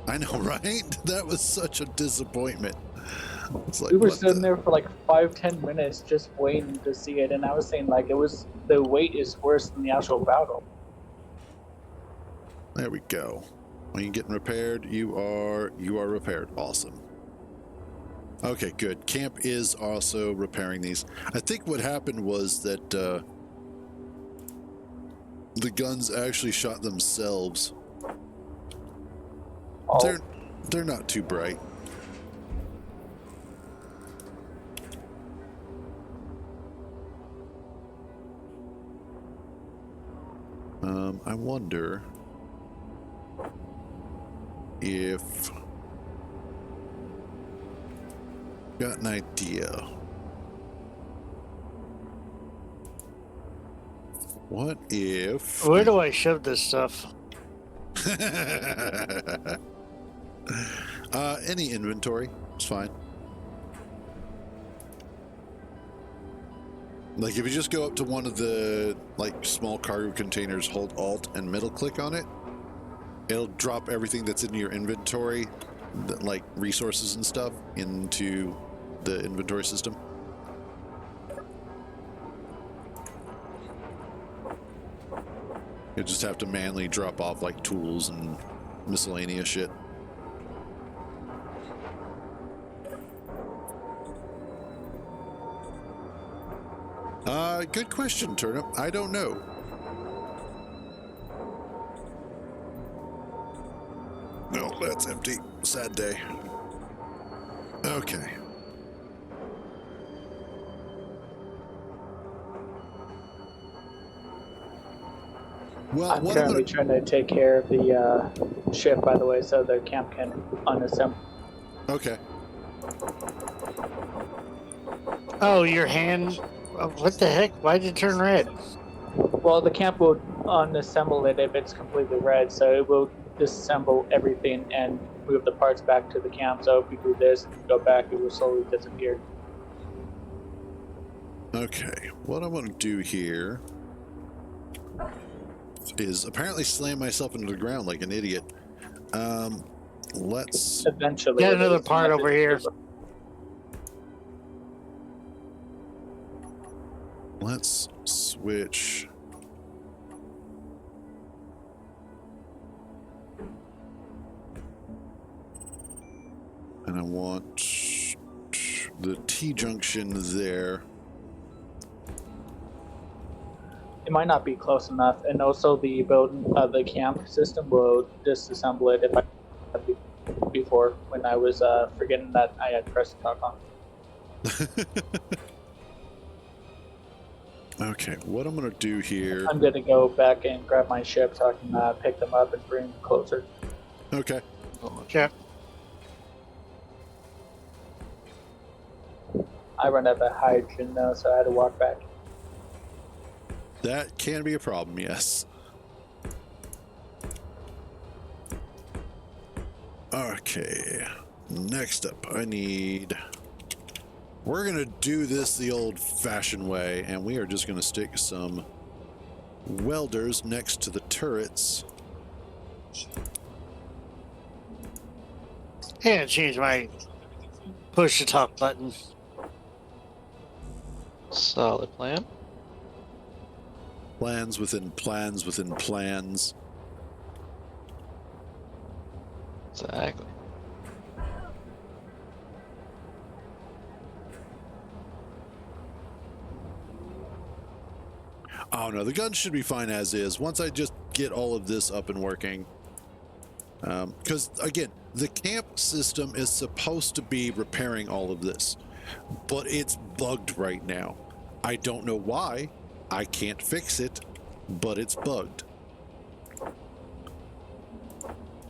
I know, right? That was such a disappointment. It's like, We were what sitting the- there for like 5-10 minutes just waiting to see it, and I was saying like the wait is worse than the actual battle. There we go. Are you getting repaired? You are repaired. Awesome. Okay, good. Camp is also repairing these. I think what happened was that the guns actually shot themselves. Oh, They're not too bright. I wonder if got an idea. What if Where do I shove this stuff? any inventory, it's fine. Like if you just go up to one of the like small cargo containers, hold Alt and middle click on it, it'll drop everything that's in your inventory, like resources and stuff, into the inventory system. You just have to manually drop off like tools and miscellaneous shit. Good question, Turnip. I don't know. No, that's empty. Sad day. Okay. Well, I'm currently trying to take care of the ship, by the way, so the camp can unassemble. Okay. Oh, your hand. What the heck? Why did it turn red? Well, the camp will unassemble it if it's completely red, so it will disassemble everything and move the parts back to the camp. So if we do this and go back, it will slowly disappear. Okay. What I want to do here is apparently slam myself into the ground like an idiot. Let's Eventually. Got another part over here. Let's switch. And I want the T-junction there. It might not be close enough, and also the the camp system will disassemble it if I before when I was forgetting that I had pressed talk on. Okay, what I'm gonna do here. I'm gonna go back and grab my ship so I can pick them up and bring them closer. Okay. Okay. I run out of hydrogen though, so I had to walk back. That can be a problem, yes. Okay. Next up, I need... We're going to do this the old-fashioned way, and we are just going to stick some welders next to the turrets. Yeah, change my push to talk button. Solid plan. Plans within plans within plans. Exactly. Oh no, the gun should be fine as is. Once I just get all of this up and working. Because again, the camp system is supposed to be repairing all of this, but it's bugged right now. I don't know why. I can't fix it, but it's bugged.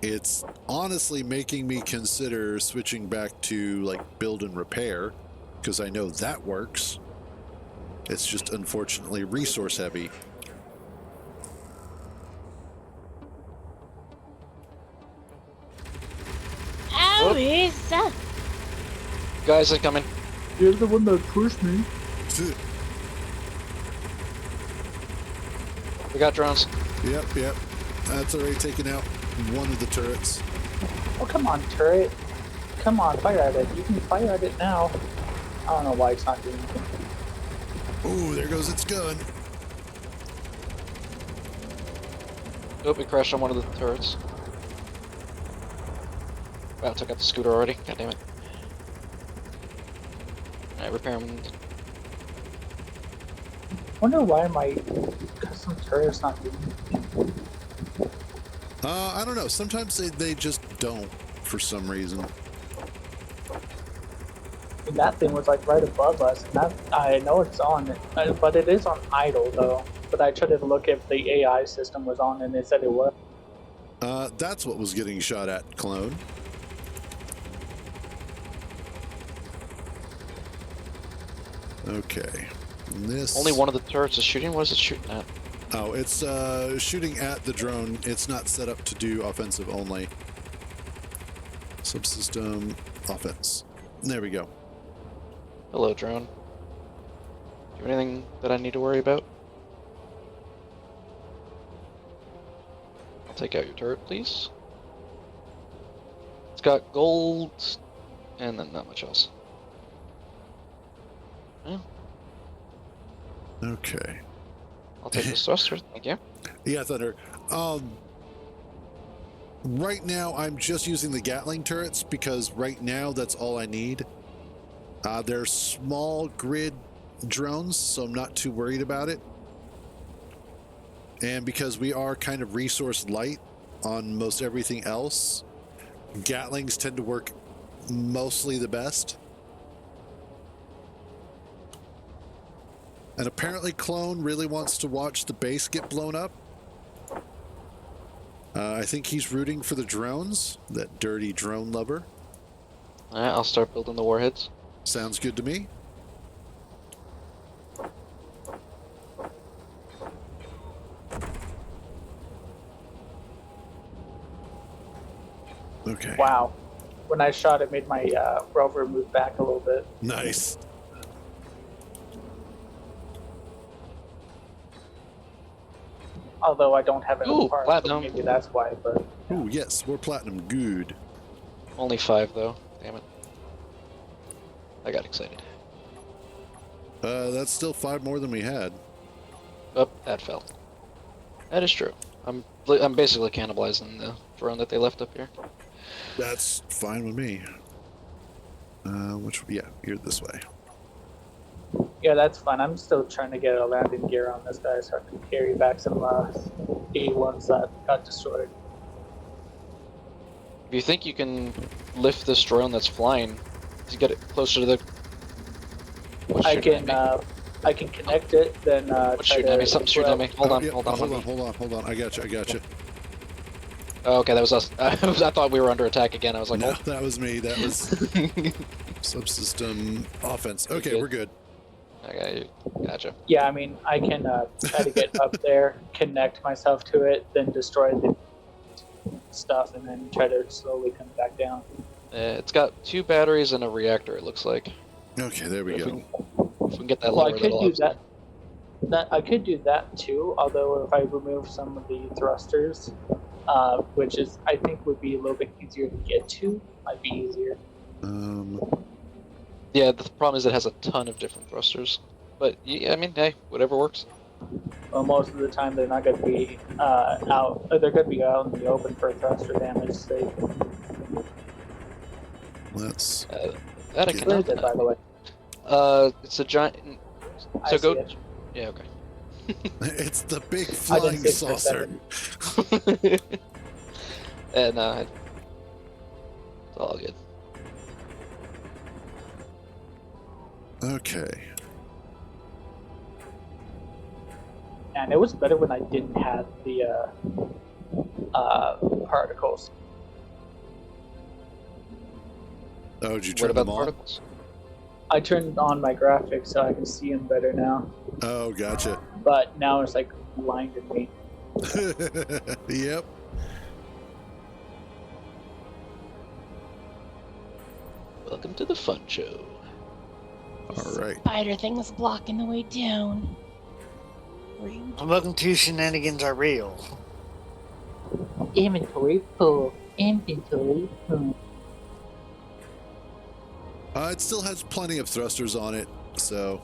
It's honestly making me consider switching back to like build and repair, because I know that works. It's just unfortunately resource heavy. Owies! Guys are coming. You're the one that pushed me. We got drones. Yep. That's already taken out one of the turrets. Oh, come on, turret. Come on, fire at it. You can fire at it now. I don't know why it's not doing anything. Oh, there goes its gun. Oh, we crashed on one of the turrets. Wow, took out the scooter already. God damn it. Alright, repair them. Wonder why my custom turret's not doing anything. I don't know. Sometimes they just don't for some reason. And that thing was like right above us. And that, I know it's on, but it is on idle though. But I tried to look if the AI system was on, and it said it was. That's what was getting shot at, clone. Okay. This. Only one of the turrets is shooting? What is it shooting at? Oh, it's shooting at the drone. It's not set up to do offensive only. Subsystem offense. There we go. Hello, drone. Do you have anything that I need to worry about? I'll take out your turret, please. It's got gold, and then not much else. Okay. I'll take this thruster. Thank you. Yeah, Thunder. Right now, I'm just using the Gatling turrets because right now that's all I need. They're small grid drones, so I'm not too worried about it. And because we are kind of resource light on most everything else, Gatlings tend to work mostly the best. And apparently Clone really wants to watch the base get blown up. I think he's rooting for the drones, that dirty drone lover. Alright, I'll start building the warheads. Sounds good to me. Okay. Wow. When I shot, it made my rover move back a little bit. Nice. Although I don't have enough Ooh, parts, so platinum. maybe that's why. But Oh, yes, more platinum. Good. Only 5 though. Damn it. I got excited. That's still 5 more than we had. Oh, that fell. That is true. I'm basically cannibalizing the drone that they left up here. That's fine with me. Yeah, you're this way. yeah, that's fine. I'm still trying to get a landing gear on this guy so I can carry back some A1s that got destroyed. If you think you can lift this drone that's flying to get it closer to the... What's I shooting can at me? I can connect it, then What's try shooting at me? to Something's shooting at me. Hold on, Yeah, hold on. hold on. I got you. Oh, okay, that was us. I thought we were under attack again. I was like, No, oh. that was me. That was subsystem offense. Okay, good. we're good. Okay, gotcha. Yeah, I mean, I can try to get up there, connect myself to it, then destroy the stuff, and then try to slowly come back down. It's got 2 batteries and a reactor, it looks like. Okay, there we If go. we can get that Well, lower, I could that'll do offset. that. I could do that too. Although if I remove some of the thrusters, which is I think would be a little bit easier to get to, might be easier. Yeah, the problem is it has a ton of different thrusters. But, yeah, I mean, hey, whatever works. Well, most of the time they're not going to be out. They're going to be out in the open for thruster damage. Sake. Let's. That I Yeah. can Where is it, by the way? It's a giant... I So see go... it. Yeah, okay. It's the big I flying didn't see it for a saucer. second. And, it's all good. Okay. And it was better when I didn't have the particles. Oh, did you What turn about them the on? particles? I turned on my graphics so I can see them better now. Oh, gotcha. But now it's like blinded me. Yep. Welcome to the fun show. All right. Spider thing is blocking the way down. Rude. Welcome to Shenanigans Are Real. Inventory full. Inventory full. It still has plenty of thrusters on it, so.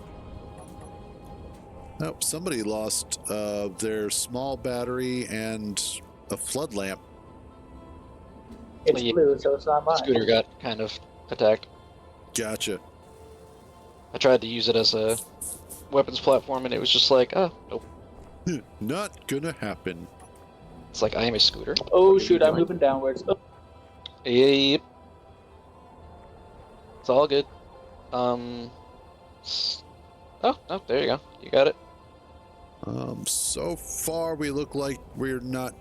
Oh, somebody lost their small battery and a flood lamp. It's Yeah. blue, so it's not mine. Scooter got kind of attacked. Gotcha. I tried to use it as a weapons platform, and it was just like, oh, nope. Not gonna happen. It's like, I am a scooter. Oh What are shoot, you I'm doing? moving downwards. Oh, Yep. It's all good. Oh, no, there you go. You got it. So far we look like we're not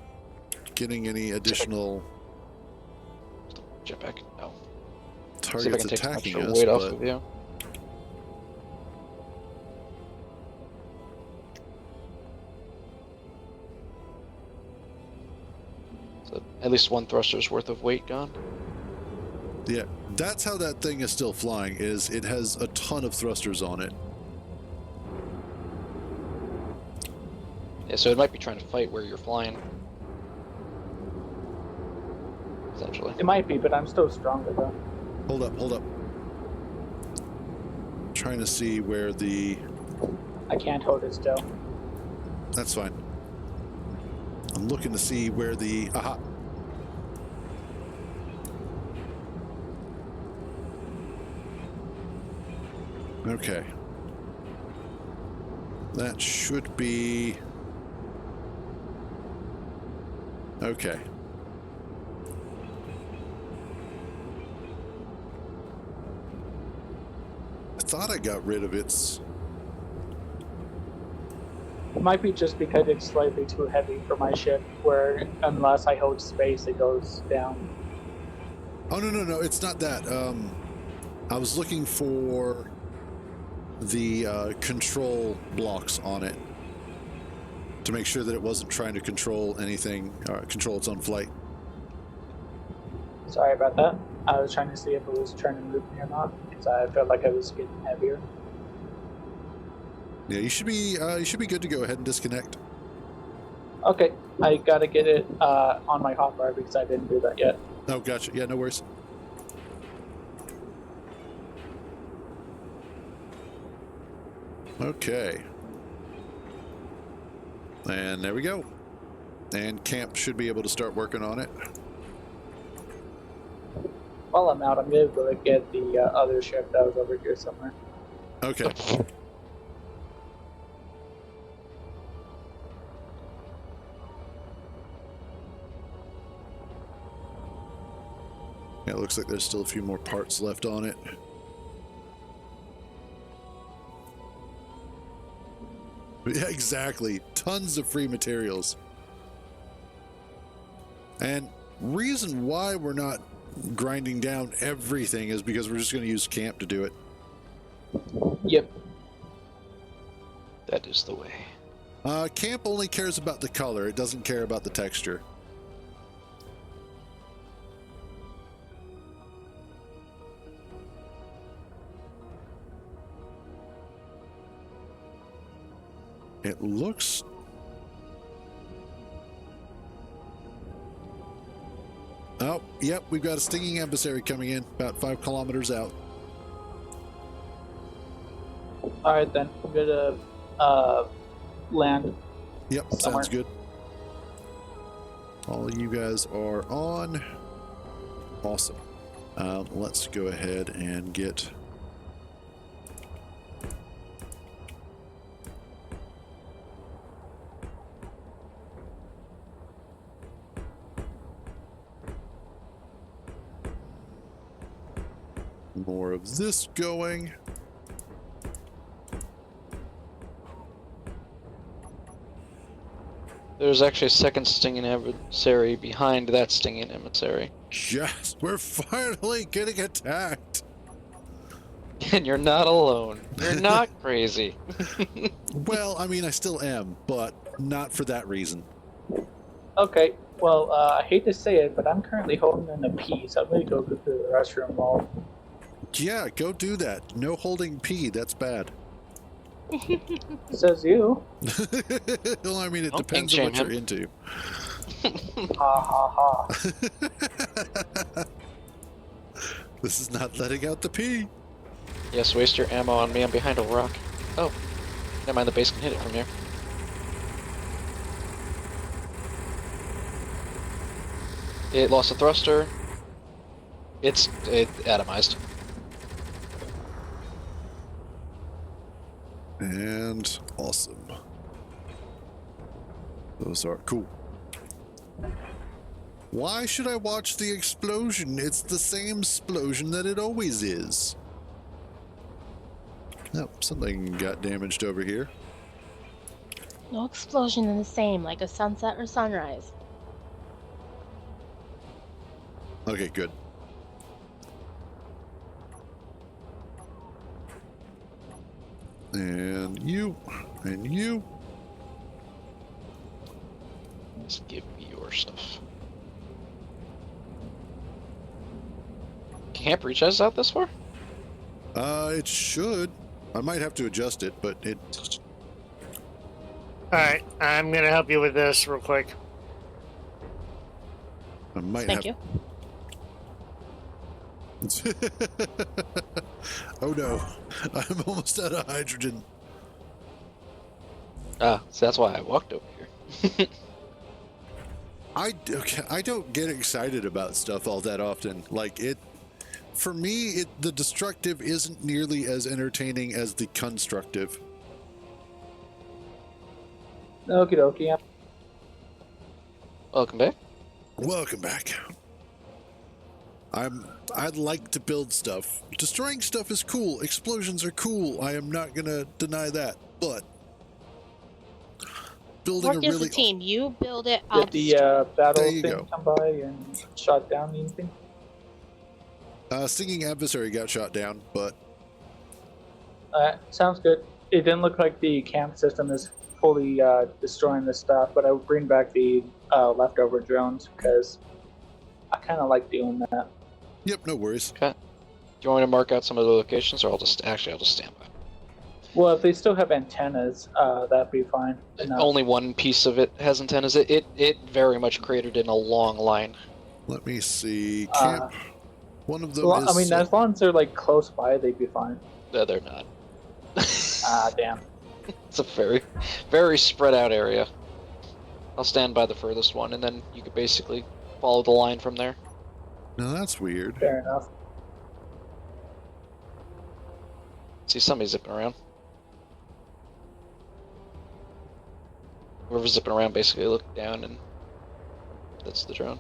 getting any additional Jetpack. No. See if I targets can take some attacking extra us, weight off but of you. So at least 1 thruster's worth of weight gone. yeah, that's how that thing is still flying, is it has a ton of thrusters on it. Yeah, so it might be trying to fight where you're flying. Essentially. it might be, but I'm still stronger though. Hold up. Trying to see where the I can't hold it still. That's fine. I'm looking to see where the... Aha. Okay. That should be... Okay. I thought I got rid of its... It might be just because it's slightly too heavy for my ship, where unless I hold space, it goes down. Oh, no, it's not that. I was looking for the control blocks on it to make sure that it wasn't trying to control anything, control its own flight. Sorry about that. I was trying to see if it was trying to move me or not, because I felt like I was getting heavier. Yeah, you should be good to go ahead and disconnect. Okay, I gotta get it on my hotbar because I didn't do that yet. Oh, gotcha. Yeah, no worries. Okay. And there we go. And camp should be able to start working on it. While I'm out, I'm gonna go get the other ship that was over here somewhere. Okay. Yeah, it looks like there's still a few more parts left on it. Yeah, exactly. Tons of free materials. And reason why we're not grinding down everything is because we're just going to use camp to do it. Yep. That is the way. Camp only cares about the color. It doesn't care about the texture. It looks... Oh, yep, we've got a stinging emissary coming in about 5 kilometers out. Alright then, I'm gonna land. Yep, somewhere. sounds good. All you guys are on. Awesome. Let's go ahead and get... more of this going. There's actually a second stinging emissary behind that stinging emissary. Yes, we're finally getting attacked. And you're not alone. You're not crazy. Well, I mean, I still am, but not for that reason. Okay, well, I hate to say it, but I'm currently holding in a pee, so I'm gonna go to the restroom while... Yeah, go do that. No holding pee, that's bad. Says you. Well, I mean, it Don't depends on what shame you're into. Ha ha ha. This is not letting out the pee. Yes, waste your ammo on me. I'm behind a rock. Oh, never mind. The base can hit it from here. It lost a thruster. It atomized. And awesome. Those are cool. Why should I watch the explosion? It's the same explosion that it always is. Oh, something got damaged over here. No explosion in the same, like a sunset or sunrise. Okay, good. And you. Just give me your stuff. Camp reach us out this far? It should. I might have to adjust it, but it... Alright, I'm gonna help you with this real quick. I might Thank have... you. Oh no, I'm almost out of hydrogen. Ah, so that's why I walked over here. I don't get excited about stuff all that often. Like it, for me, the destructive isn't nearly as entertaining as the constructive. Okie dokie. Welcome back. Welcome back. I'd like to build stuff. Destroying stuff is cool. Explosions are cool. I am not gonna deny that. But building Work a as really a team. You build it, I'll Did the destroy it. battle There you thing go. come by and shot down anything? Stinging adversary got shot down, but Sounds good. It didn't look like the camp system is fully destroying this stuff, but I would bring back the leftover drones because I kind of like doing that. yep, no worries. Okay. Do you want me to mark out some of the locations, or I'll just stand by? Well, if they still have antennas, that'd be fine. Enough. Only one piece of it has antennas. It very much cratered in a long line. Let me see. Camp. One of them Well, is. I mean, as long as they're like close by, they'd be fine. No, they're not. Damn. It's a very, very spread out area. I'll stand by the furthest one, and then you could basically follow the line from there. No, that's weird. Fair enough. See somebody zipping around. Whoever's zipping around basically look down, and that's the drone.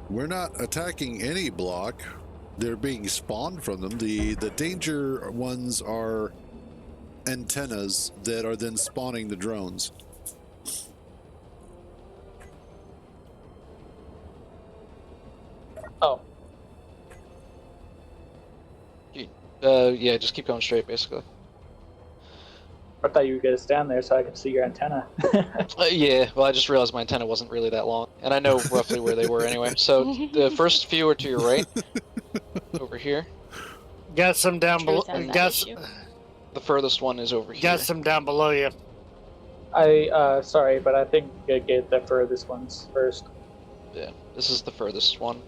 We're not attacking any block. They're being spawned from them. The danger ones are antennas that are then spawning the drones. Oh, Yeah, just keep going straight, basically. I thought you were gonna stand there so I could see your antenna. Yeah, well, I just realized my antenna wasn't really that long, and I know roughly where they were anyway. So the first few are to your right, over here. Got some down below. Truth has that Got, issue. The furthest one is over here. got some down below you. Sorry, but I think you gotta get the furthest ones first. Yeah, this is the furthest one,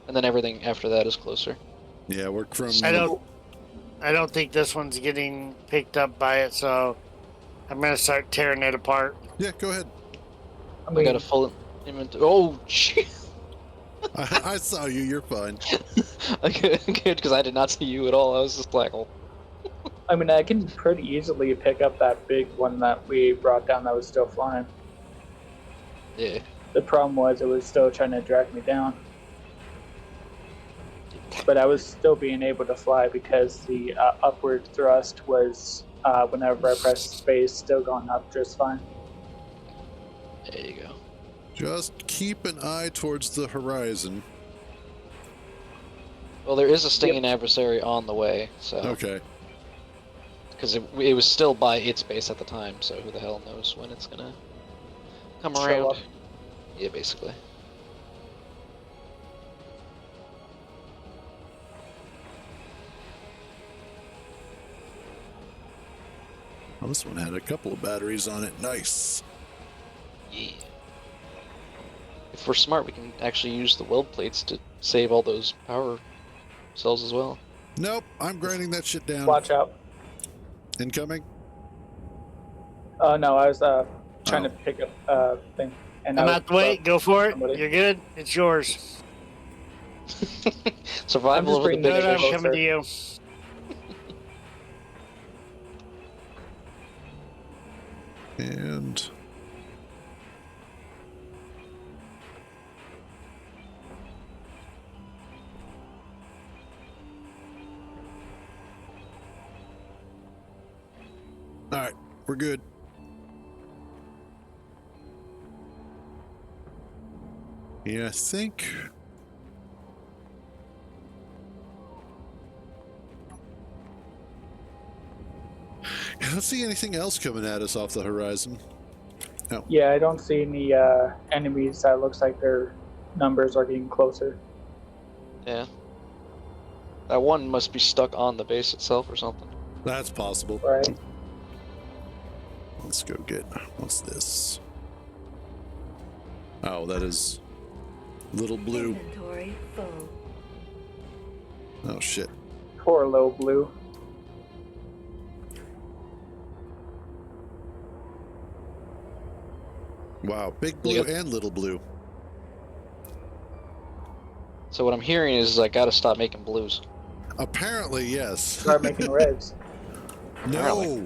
and then everything after that is closer. Yeah, we're from. I don't think this one's getting picked up by it, so I'm gonna start tearing it apart. Yeah, go ahead. I I mean, got a full inventory. Oh, shit. I saw you. You're fine. Good, because I did not see you at all. I was just like, oh. I mean, I can pretty easily pick up that big one that we brought down that was still flying. Yeah. The problem was it was still trying to drag me down. But I was still being able to fly because the upward thrust was, whenever I pressed space, still going up just fine. There you go. Just keep an eye towards the horizon. Well, there is a stinging adversary on the way, so. Okay. Because it was still by its base at the time, so who the hell knows when it's gonna come Show around. up. Yeah, basically. Well, this one had a couple of batteries on it. Nice. Yeah. If we're smart, we can actually use the weld plates to save all those power cells as well. Nope, I'm grinding that shit down. Watch out. Incoming. No, I was trying Oh. to pick up thing. And I'm I out the way. Go for it. somebody. You're good. It's yours. Survival over the bringing big it Good, I'm fish. closer. coming to you. And all right, we're good. Yeah, I think. I don't see anything else coming at us off the horizon. No. Yeah, I don't see any enemies that looks like their numbers are getting closer. Yeah. That one must be stuck on the base itself or something. That's possible. Right. Let's go get. What's this? Oh, that is little blue. Inventory full. Oh shit. Poor low blue. Wow, big blue Yep. and little blue. So what I'm hearing is I gotta stop making blues. Apparently, yes. Start making reds. No,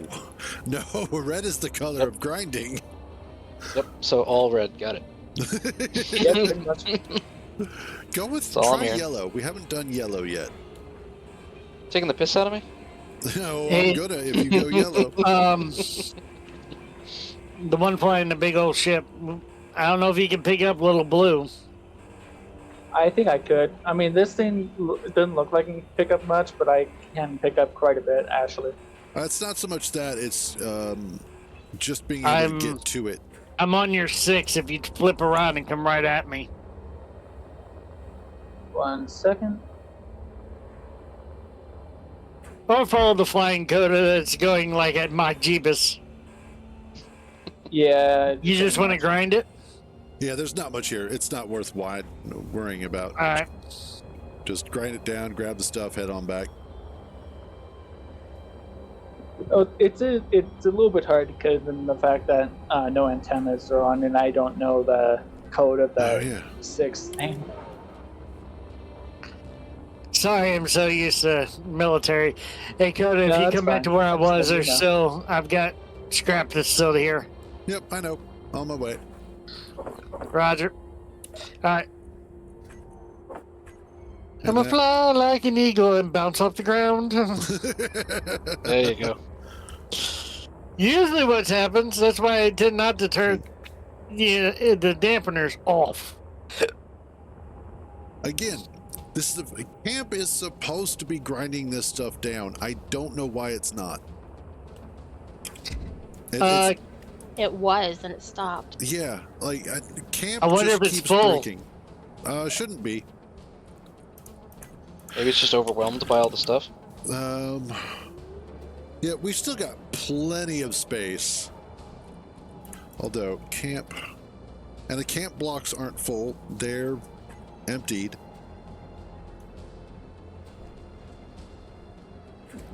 no, red is the color Yep. of grinding. Yep. So all red. Got it. Yep, pretty much. Go with That's all I'm try hearing. yellow. We haven't done yellow yet. Taking the piss out of me? No, Hey. I'm gonna if you go yellow. The one flying the big old ship. I don't know if you can pick up little blue. I think I could. I mean, this thing doesn't look like it can pick up much, but I can pick up quite a bit, actually. It's not so much that, it's just being able to get to it. I'm on your 6 if you flip around and come right at me. 1 second. Or follow the flying coda that's going like at my Jeebus. Yeah. You just want to grind it? Yeah, there's not much here. It's not worth worrying about. All right. Just grind it down, grab the stuff, head on back. Oh, it's a little bit hard because of the fact that no antennas are on, and I don't know the code of the Oh, yeah. 6 thing. Sorry, I'm so used to military. Hey, Coda, if No, you that's come back fine. to where I That's was, good, there's yeah. still, I've got scrap that's still here. Yep, I know. On my way. Roger. All right. I'm And gonna fly like an eagle and bounce off the ground. There you go. Usually what happens, that's why I tend not to turn the dampeners off. Again, this is camp is supposed to be grinding this stuff down. I don't know why it's not. It's- It was, and it stopped. yeah, like camp I wonder just if it's keeps full. breaking. Shouldn't be. Maybe it's just overwhelmed by all the stuff. Yeah, we've still got plenty of space. Although camp, and the camp blocks aren't full; they're emptied.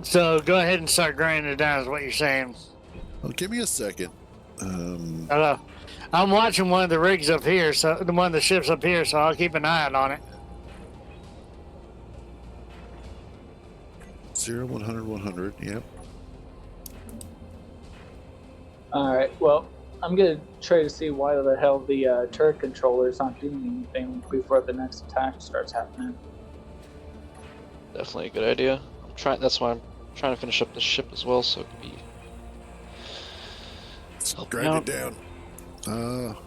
So go ahead and start grinding it down, is what you're saying. Well, give me a second. Hello. I'm watching one of the rigs up here, so one of the ships up here, so I'll keep an eye out on it. 0, 100, 100. Yep. Alright, well, I'm going to try to see why the hell the turret controller's not doing anything before the next attack starts happening. Definitely a good idea. That's why I'm trying to finish up the ship as well, so it can be. Grind it down.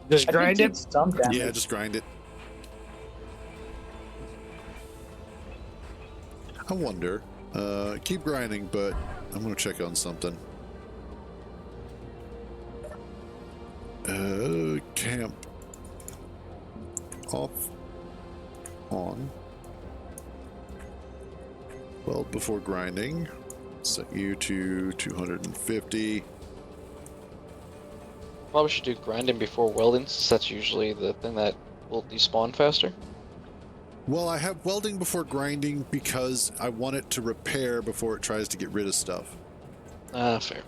Just I grind think it. it's some damage. Yeah, just grind it. I wonder. Keep grinding, but I'm gonna check on something. Camp off on. Weld before grinding. Set you to 250. Probably should do grinding before welding, since that's usually the thing that will despawn faster. Well, I have welding before grinding because I want it to repair before it tries to get rid of stuff. Ah, fair.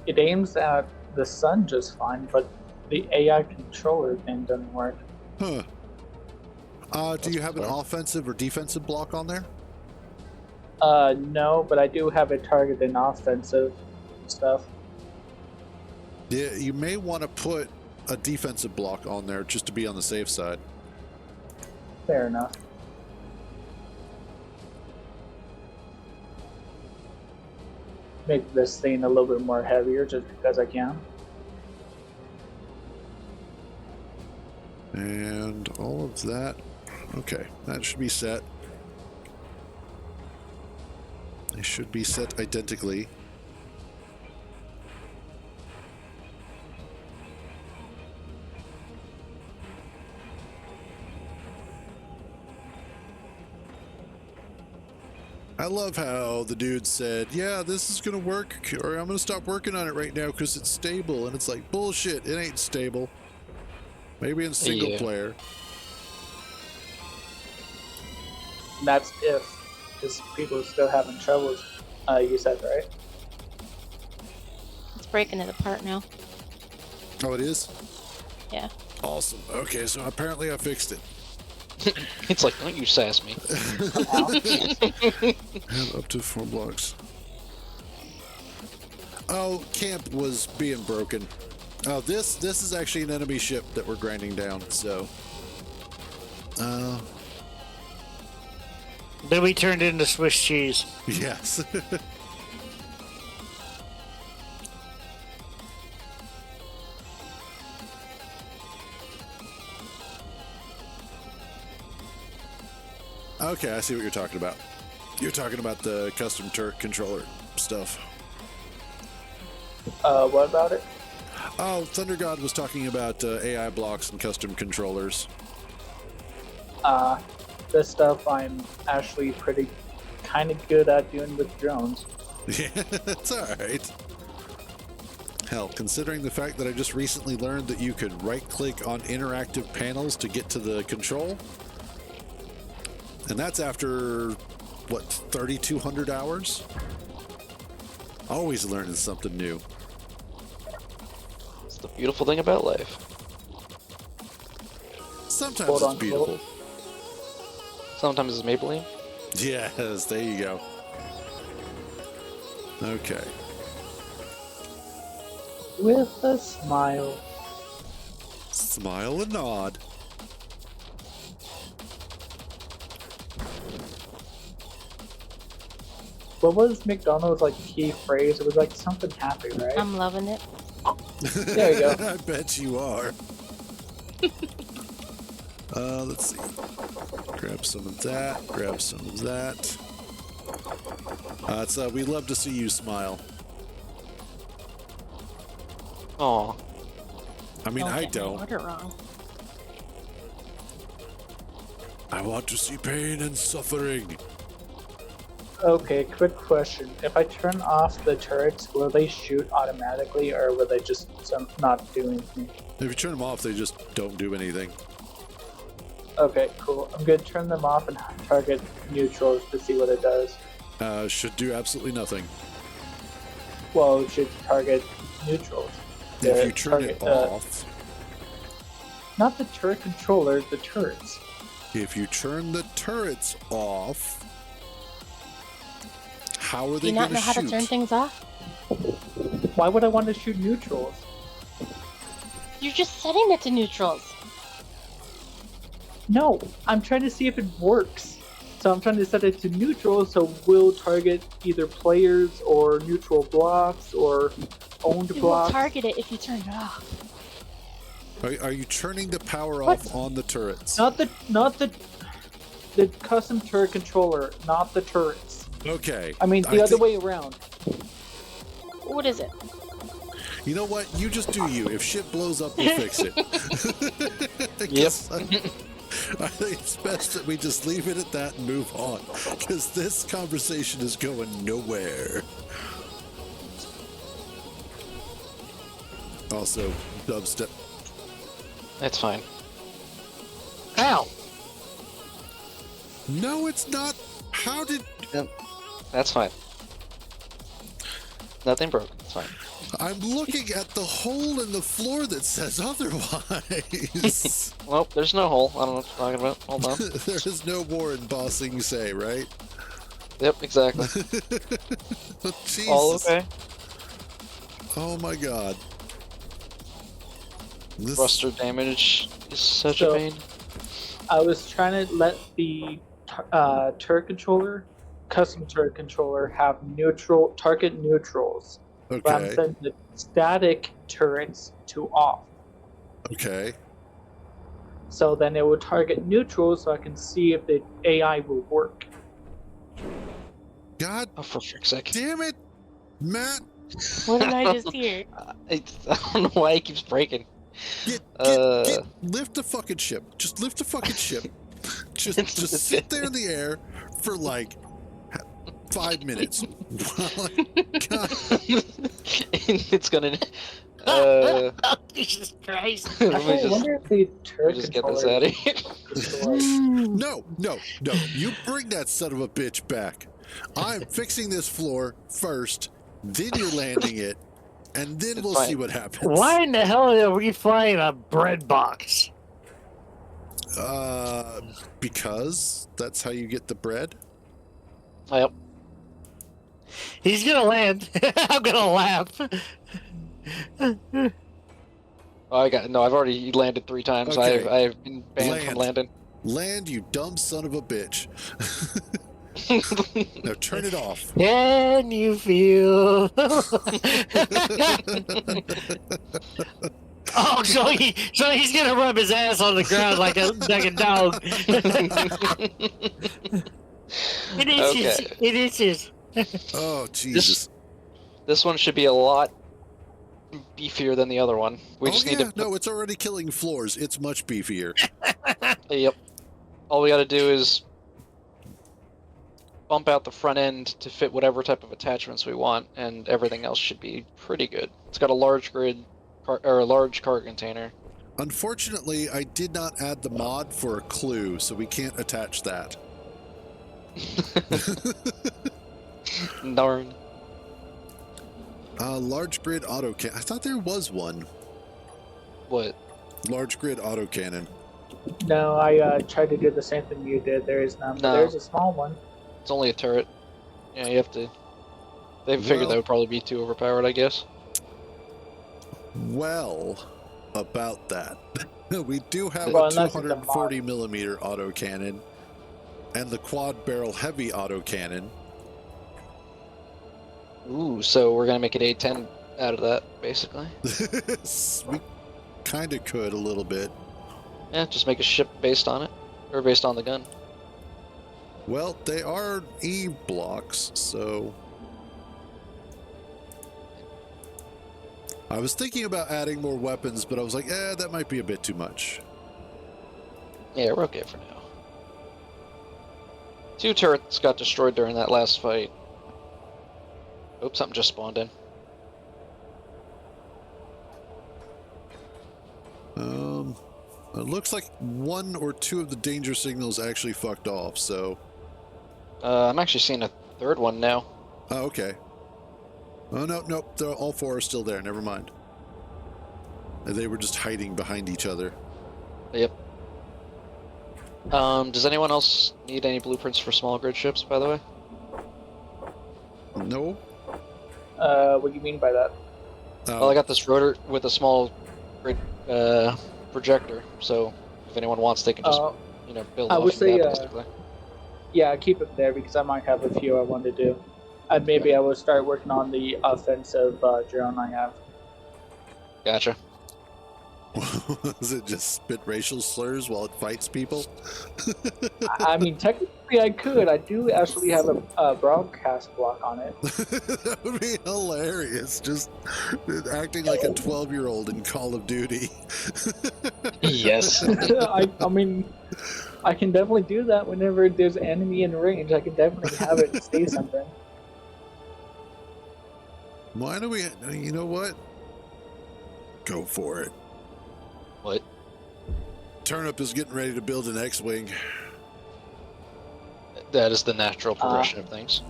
It aims at the sun just fine, but the AI controller thing doesn't work. Huh. Do you have an offensive or defensive block on there? No, but I do have it targeted in offensive stuff. Yeah, you may want to put a defensive block on there just to be on the safe side. Fair enough. Make this thing a little bit more heavier just because I can. And all of that. Okay, that should be set. They should be set identically. I love how the dude said, yeah, this is going to work, or I'm going to stop working on it right now because it's stable. And it's like, bullshit, it ain't stable. Maybe in single player. And that's if, because people are still having troubles, you said, right? It's breaking it apart now. Oh, it is? Yeah. Awesome. Okay, so apparently I fixed it. It's like, don't you sass me. Have up to 4 blocks. Oh, camp was being broken. Oh, this is actually an enemy ship that we're grinding down, so. Then we turned into Swiss cheese. Yes. Okay, I see what you're talking about. You're talking about the custom turret controller stuff. What about it? Oh, Thunder God was talking about AI blocks and custom controllers. This stuff I'm actually pretty kind of good at doing with drones. Yeah, it's alright. Hell, considering the fact that I just recently learned that you could right-click on interactive panels to get to the control. And that's after, what, 3,200 hours? Always learning something new. It's the beautiful thing about life. Sometimes Quote, it's unquote. beautiful. Sometimes it's Maybelline. Yes, there you go. Okay. With a smile. Smile and nod. What was McDonald's like key phrase? It was like something happy, right? I'm loving it. There you go. I bet you are. Let's see. Grab some of that. Grab some of that. We love to see you smile. Aw. I mean, I get my don't. order wrong. I want to see pain and suffering. Okay, quick question. If I turn off the turrets, will they shoot automatically or will they just not do anything? If you turn them off, they just don't do anything. Okay, cool. I'm gonna turn them off and target neutrals to see what it does. Should do absolutely nothing. Well, it should target neutrals. If you turn it off, Not the turret controller, the turrets. if you turn the turrets off, how are Do they you going not know how to turn shoot? things off? Why would I want to shoot neutrals? You're just setting it to neutrals. No, I'm trying to see if it works. So I'm trying to set it to neutral so we'll target either players or neutral blocks or owned You will blocks. target it if you turn it off. Are you turning the power What? off on the turrets? Not the custom turret controller, not the turrets. Okay. I mean the other think- way around. What is it? You know what? You just do you. If shit blows up, we'll fix it. I think it's best that we just leave it at that and move on, because this conversation is going nowhere. Also, dubstep. That's fine. Ow! No, it's not. How did... That's fine. Nothing broke. It's fine. I'm looking at the hole in the floor that says otherwise. Well, there's no hole. I don't know what you're talking about. Hold on. There is no more in bossing, you say, right? Yep, exactly. Jesus. All okay. Oh my god. This... Thruster damage is such So- a pain. I was trying to let the turret controller, custom turret controller, have target neutrals. But I'm Okay. setting the static turrets to off. Okay. So then it will target neutrals so I can see if the AI will work. God Oh, for frick's sake. damn it, Matt. What did I just hear? I don't know why it keeps breaking. Lift the fucking ship. Just lift the fucking ship. Just sit there in the air for like 5 minutes. God. It's gonna. Jesus Christ. Let I me just, wonder if the turret just get this controller out of here. destroyed. No. You bring that son of a bitch back. I'm fixing this floor first, then you're landing it, and then we'll fine. see what happens. Why in the hell are we flying a bread box? Because that's how you get the bread. Yep. He's gonna land. I'm gonna laugh. Oh, I've already landed 3 times. Okay. I've been banned from landing. Land, you dumb son of a bitch. Now turn it off. Can you feel? Oh, so he's gonna rub his ass on the ground like a dog. It itches. Okay. It itches. Oh, Jesus. This one should be a lot beefier than the other one. We just need to. No, it's already killing floors. It's much beefier. Yep. All we got to do is bump out the front end to fit whatever type of attachments we want, and everything else should be pretty good. It's got a large a large cargo container. Unfortunately, I did not add the mod for a clue, so we can't attach that. Darn. Large grid autocannon. I thought there was one. What? Large grid autocannon. No, I tried to do the same thing you did. There is none. But No. there's a small one. It's only a turret. Yeah, you have to. They figured Well- that would probably be too overpowered, I guess. Well, about that. We do have Well, a unless it's a mod. 240 millimeter autocannon and the quad barrel heavy autocannon. Ooh, so we're gonna make an A10 out of that, basically. We kind of could a little bit. Yeah, just make a ship based on it, or based on the gun. Well, they are E blocks, so I was thinking about adding more weapons, but I was like, that might be a bit too much. Yeah, we're okay for now. 2 turrets got destroyed during that last fight. Oops, something just spawned in. It looks like 1 or 2 of the danger signals actually fucked off, so. I'm actually seeing a 3rd one now. Oh, okay. Oh, no, all 4 are still there, never mind. They were just hiding behind each other. Yep. Does anyone else need any blueprints for small grid ships, by the way? No? What do you mean by that? Well, I got this rotor with a small grid projector, so if anyone wants, they can just, build I off would of say, that, basically. Yeah, keep it there because I might have a few I want to do. And maybe I will start working on the offensive drone I have. Gotcha. Does it just spit racial slurs while it fights people? I mean, technically I could. I do actually have a broadcast block on it. That would be hilarious. Just acting like a 12-year-old in Call of Duty. Yes. I mean, I can definitely do that whenever there's an enemy in range. I can definitely have it say something. Why do we... You know what? Go for it. What? Turnip is getting ready to build an X-Wing. That is the natural progression of things.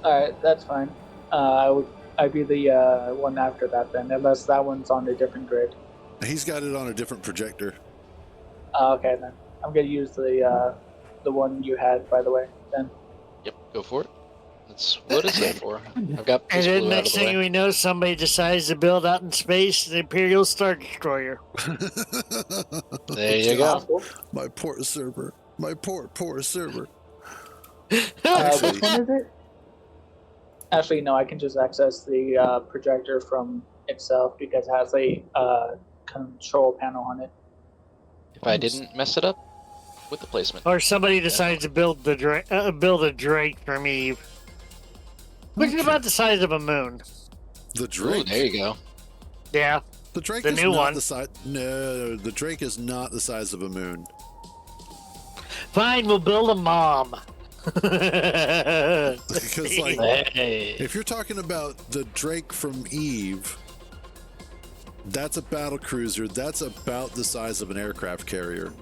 Alright, that's fine. I'd be the one after that then, unless that one's on a different grid. He's got it on a different projector. Okay then. I'm gonna use the one you had, by the way, then. Yep, go for it. That's what it's there for. I've got And this then blue out of next the thing way. we know, somebody decides to build out in space the Imperial Star Destroyer. There you go. Possible. My poor server. My poor server. Which Actually, one is it? Actually, no, I can just access the projector from itself because it has a control panel on it. If I didn't mess it up with the placement. Or somebody decides to build a Drake from Eve. Which is about the size of a moon. the Ooh, Drake. there you go. Yeah. The Drake The is new not one. the size. No, the Drake is not the size of a moon. Fine, we'll build a mom. Because, like, Hey. if you're talking about the Drake from Eve, that's a battle cruiser. That's about the size of an aircraft carrier.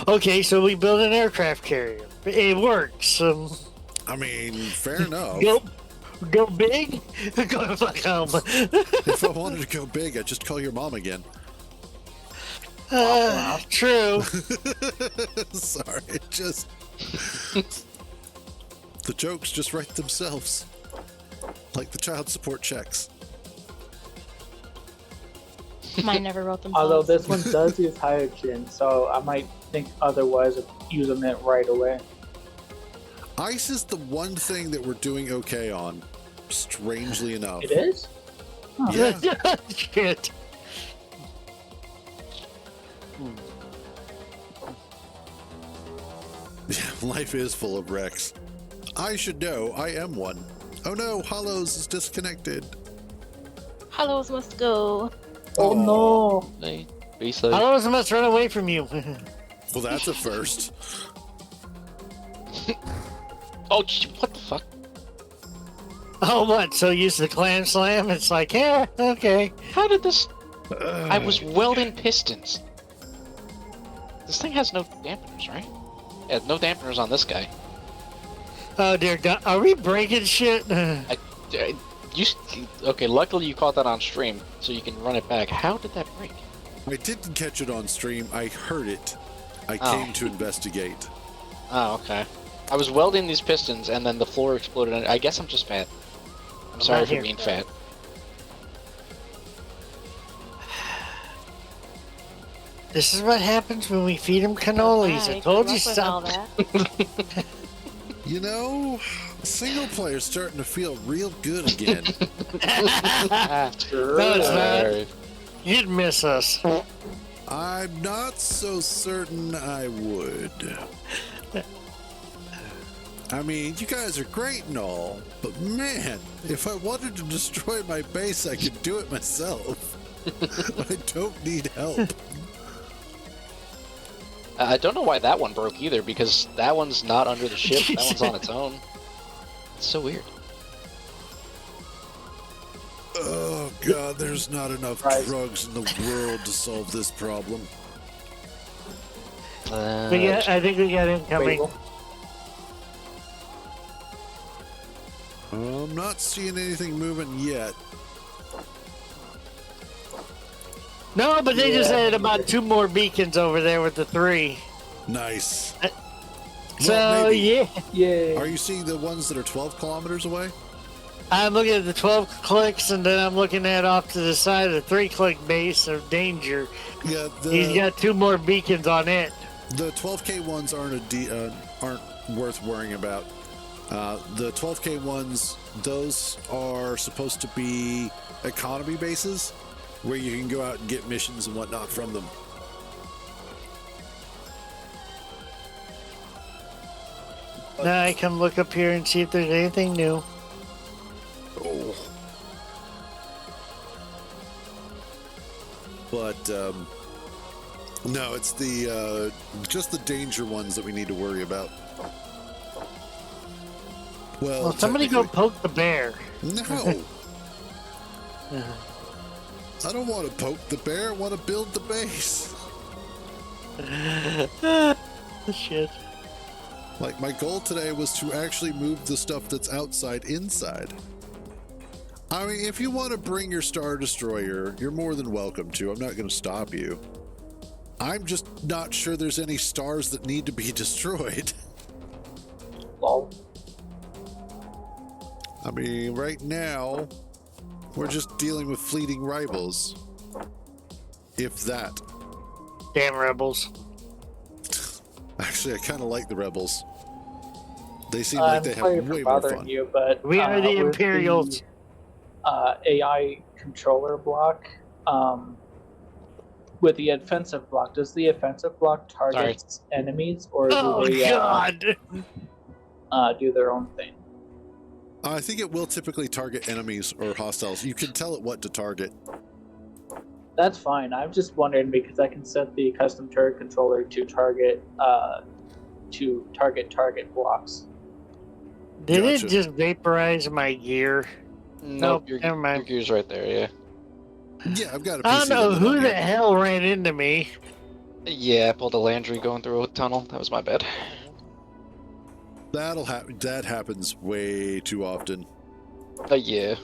Okay, so we build an aircraft carrier. It works. I mean, fair enough. Go big, go to fuck home. If I wanted to go big, I'd just call your mom again. True. Sorry, just the jokes just write themselves, like the child support checks. Mine never wrote them. Although this one does use hydrogen, so I might think otherwise of using it right away. Ice is the one thing that we're doing okay on, strangely enough. It is? Huh. Yeah. Shit. Life is full of wrecks. I should know, I am one. Oh no, Hollows is disconnected. Hollows must go. Oh no! Hey, reset. Hollows must run away from you. Well, that's a first. Oh, what the fuck? Oh, what? So use the clam slam? It's like, yeah, okay. How did this? I was welding pistons. This thing has no dampeners, right? Yeah, no dampeners on this guy. Oh dear God, are we breaking shit? Okay, luckily you caught that on stream, so you can run it back. How did that break? I didn't catch it on stream. I heard it. I Oh. came to investigate. Oh, okay. I was welding these pistons, and then the floor exploded. And I guess I'm just fat. I'm sorry not for here. being fat. This is what happens when we feed them cannolis. I Right, told grew you up with all stop. that. You know, single player's starting to feel real good again. No, it's not. You'd miss us. I'm not so certain I would. I mean, you guys are great and all, but man, if I wanted to destroy my base, I could do it myself. I don't need help. I don't know why that one broke either, because that one's not under the ship. That one's on its own. It's so weird. Oh god, there's not enough Right. drugs in the world to solve this problem. I think we got incoming. Fable. I'm not seeing anything moving yet. No, but they just Yeah. added about 2 more beacons over there with the 3. Nice. So, Well, maybe. yeah. Yay! Are you seeing the ones that are 12 kilometers away? I'm looking at the 12 clicks, and then I'm looking at off to the side of the 3-click base of danger. Yeah, He's got 2 more beacons on it. the 12K ones aren't worth worrying about. The 12K ones, those are supposed to be economy bases where you can go out and get missions and whatnot from them. Now I can look up here and see if there's anything new. Oh. But no, it's the just the danger ones that we need to worry about. Well, Somebody go technically- poke the bear. No. I don't want to poke the bear. I want to build the base. Shit. Like, my goal today was to actually move the stuff that's outside inside. I mean, if you want to bring your Star Destroyer, you're more than welcome to. I'm not going to stop you. I'm just not sure there's any stars that need to be destroyed. Lol. I mean, right now, we're just dealing with fleeting rivals. If that. Damn rebels. Actually, I kind of like the rebels. They seem like I'm they sorry have for way more bothering fun. you, but We are the with Imperials. the, AI controller block. With the offensive block, does the offensive block target enemies, or do Oh, they God. do their own thing? I think it will typically target enemies or hostiles. You can tell it what to target. That's fine. I'm just wondering because I can set the custom turret controller to target target blocks. Did Gotcha. it just vaporize my gear? Nope, Never your mind. gear's right there. Yeah. Yeah, I've got a PC. I don't know limit who on the here. hell ran into me. Yeah, I pulled a Landry going through a tunnel. That was my bad. That'll happen. That happens way too often. Yeah.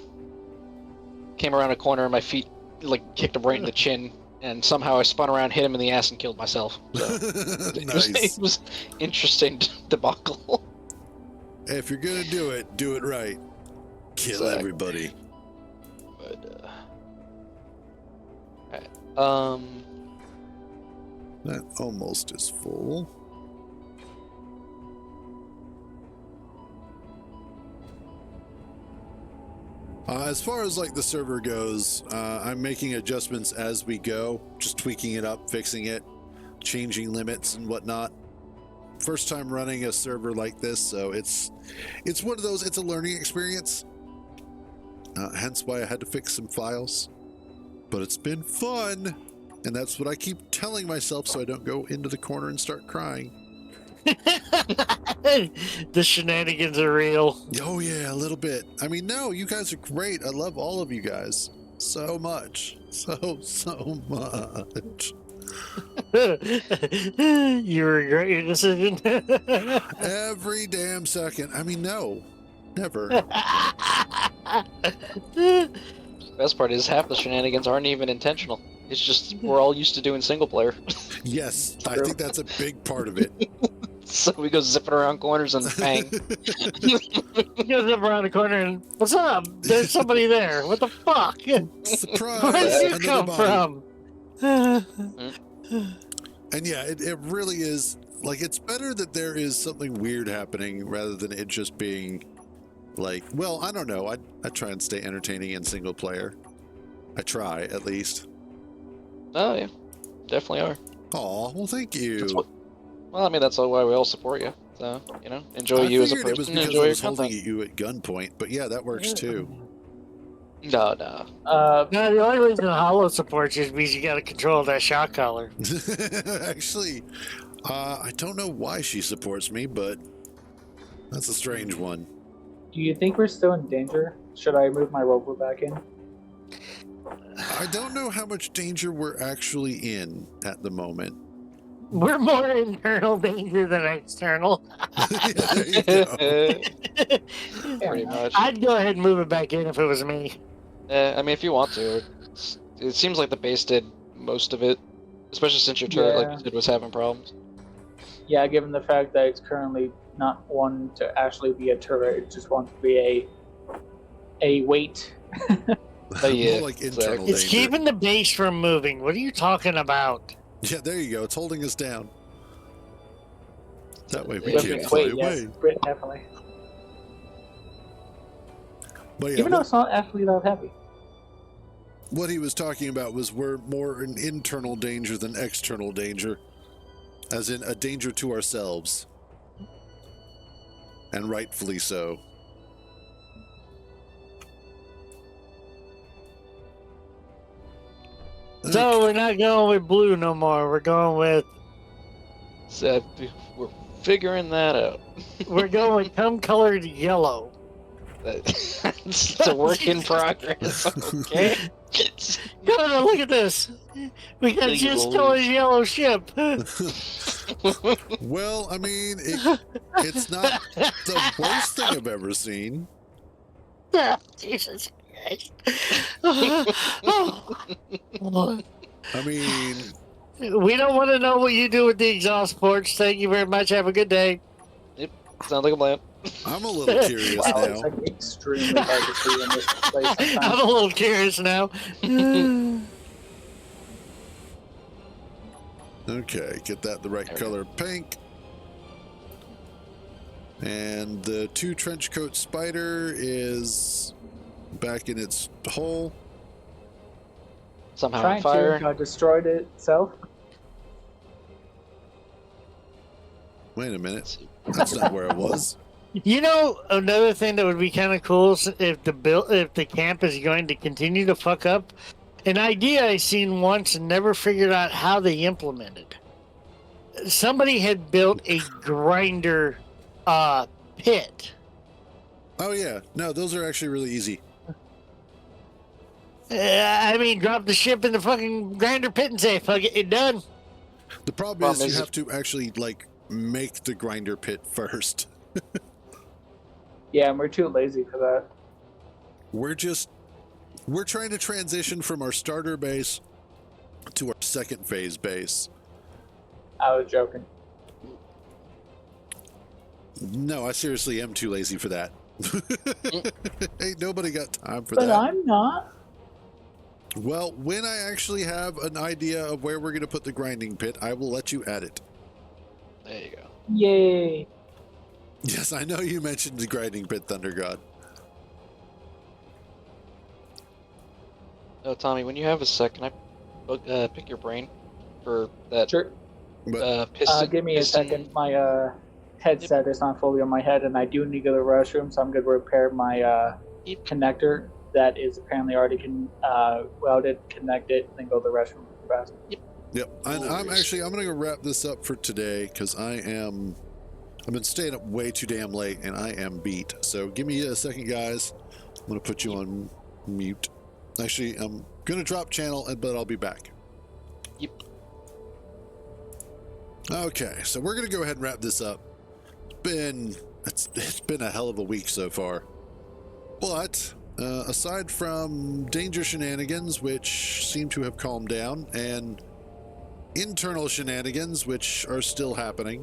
Came around a corner and my feet like kicked him right in the chin, and somehow I spun around, hit him in the ass, and killed myself. So Nice. it was interesting debacle. If you're gonna do it right. Kill Exactly. everybody. But alright. That almost is full. As far as like the server goes, I'm making adjustments as we go, just tweaking it up, fixing it, changing limits and whatnot. First time running a server like this, so it's one of those. It's a learning experience. Hence why I had to fix some files, but it's been fun, and that's what I keep telling myself so I don't go into the corner and start crying. The shenanigans are real. Oh yeah, a little bit. I mean, no, you guys are great. I love all of you guys so much, so much. You regret your decision. Every damn second. I mean, no, never. Best part is half the shenanigans aren't even intentional. It's just we're all used to doing single player. Yes, I think that's a big part of it. So we go zipping around corners and bang. He goes up around the corner and, what's up? There's somebody there. What the fuck? Surprise! Where did you another come body. from? And yeah, it really is. Like, it's better that there is something weird happening rather than it just being like, well, I don't know. I try and stay entertaining in single player. I try, at least. Oh yeah, definitely are. Aw, well, thank you. That's what- Well, I mean that's why we all support you. So enjoy I you as a figured it was person. because Enjoy I your was holding content. you at gunpoint, but yeah, that works too. No. No, the only reason Hollow supports you is because you got to control that shot collar. Actually, I don't know why she supports me, but that's a strange one. Do you think we're still in danger? Should I move my rover back in? I don't know how much danger we're actually in at the moment. We're more internal danger than external. Yeah, there you go. Pretty much. I'd go ahead and move it back in if it was me. I mean, if you want to. It seems like the base did most of it, especially since your turret, like Yeah. you said, was having problems. Yeah, given the fact that it's currently not one to actually be a turret, it just wants to be a weight. But yeah, More like internal It's danger. keeping the base from moving. What are you talking about? Yeah, there you go. It's holding us down. That way we But can't it's fly weight, away. yes, Brit, definitely. But yeah, Even though it's not actually that heavy. what he was talking about was we're more in internal danger than external danger, as in a danger to ourselves, and rightfully so. So we're not going with blue no more. We're going with So we're figuring that out. we're going with cum colored yellow. It's a work in progress. Okay. No, look at this. We got Big just old- colored yellow ship. Well, I mean, it's not the worst thing I've ever seen. Jesus Christ. Oh. I mean, We don't want to know what you do with the exhaust ports. Thank you very much. Have a good day. Sounds like a plan. I'm a little curious Wow, it's now. like extremely hard to see in this place I'm sometimes. a little curious now. Okay, get that the right There we color pink. And the 2 trench coat spider is back in its hole. Somehow on Trying fire. to destroyed it itself. Wait a minute. That's not where it was. You know, another thing that would be kind of cool is if the camp is going to continue to fuck up. An idea I seen once and never figured out how they implemented. Somebody had built a grinder pit Oh yeah, no, those are actually really easy. I mean, drop the ship in the fucking grinder pit and say, "Fuck it, it's done." The problem Problem is is you have to actually like make the grinder pit first. Yeah, and we're too lazy for that. We're trying to transition from our starter base to our second phase base. I was joking. No, I seriously am too lazy for that. Ain't nobody got time for But that. I'm not. Well, when I actually have an idea of where we're going to put the grinding pit, I will let you add it. There you go. Yay. Yes, I know you mentioned the grinding pit, Thunder God. Oh, Tommy, when you have a second, I pick your brain for that Sure. But piston. Give me a piston- second. My headset is not fully on my head, and I do need to go to the restroom, so I'm going to repair my Yep. connector that is apparently already welded, connected, then go to the restroom fast. yep, I'm going to wrap this up for today because I've been staying up way too damn late and I am beat. So give me a second, guys. I'm going to put you on mute. Actually, I'm going to drop channel, but I'll be back. Yep. Okay, so we're going to go ahead and wrap this up. It's been a hell of a week so far. But aside from danger shenanigans, which seem to have calmed down, and internal shenanigans, which are still happening,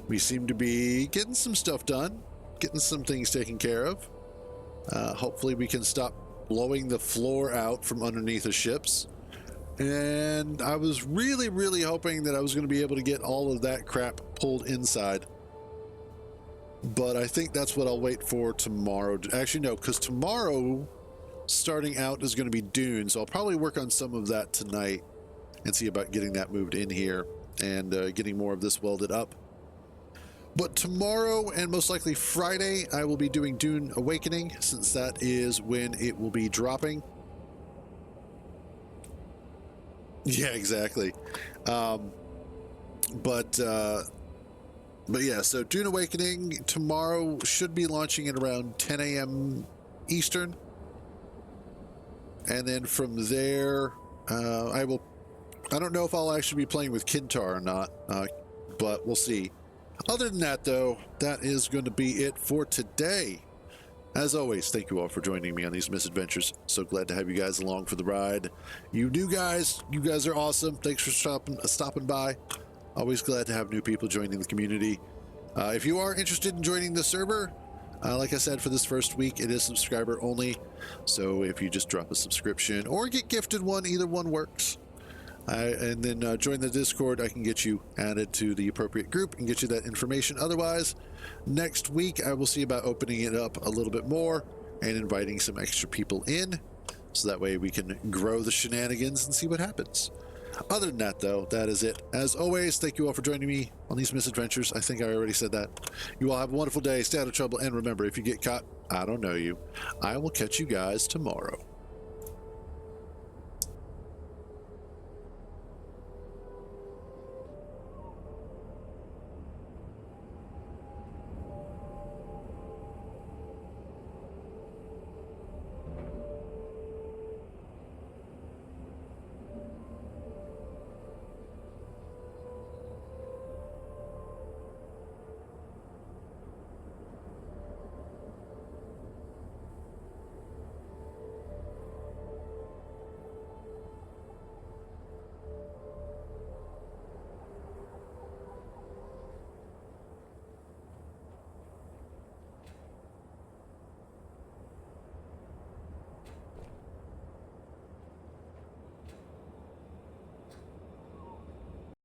we seem to be getting some stuff done, getting some things taken care of. Hopefully we can stop blowing the floor out from underneath the ships. And I was really, really hoping that I was going to be able to get all of that crap pulled inside. But I think that's what I'll wait for tomorrow. Actually, no, because tomorrow, starting out, is going to be Dune. So I'll probably work on some of that tonight and see about getting that moved in here and getting more of this welded up. But tomorrow and most likely Friday, I will be doing Dune Awakening, since that is when it will be dropping. Yeah, exactly. But yeah, so Dune Awakening tomorrow should be launching at around 10 a.m. Eastern. And then from there, I don't know if I'll actually be playing with Kintar or not, but we'll see. Other than that, though, that is going to be it for today. As always, thank you all for joining me on these misadventures. So glad to have you guys along for the ride. You guys are awesome. Thanks for stopping by. Always glad to have new people joining the community. If you are interested in joining the server, like I said, for this first week, it is subscriber only. So if you just drop a subscription or get gifted one, either one works. And then join the Discord. I can get you added to the appropriate group and get you that information. Otherwise, next week I will see about opening it up a little bit more and inviting some extra people in, so that way we can grow the shenanigans and see what happens. Other than that, though, that is it. As always, thank you all for joining me on these misadventures. I think I already said that. You all have a wonderful day. Stay out of trouble. And remember, if you get caught, I don't know you. I will catch you guys tomorrow.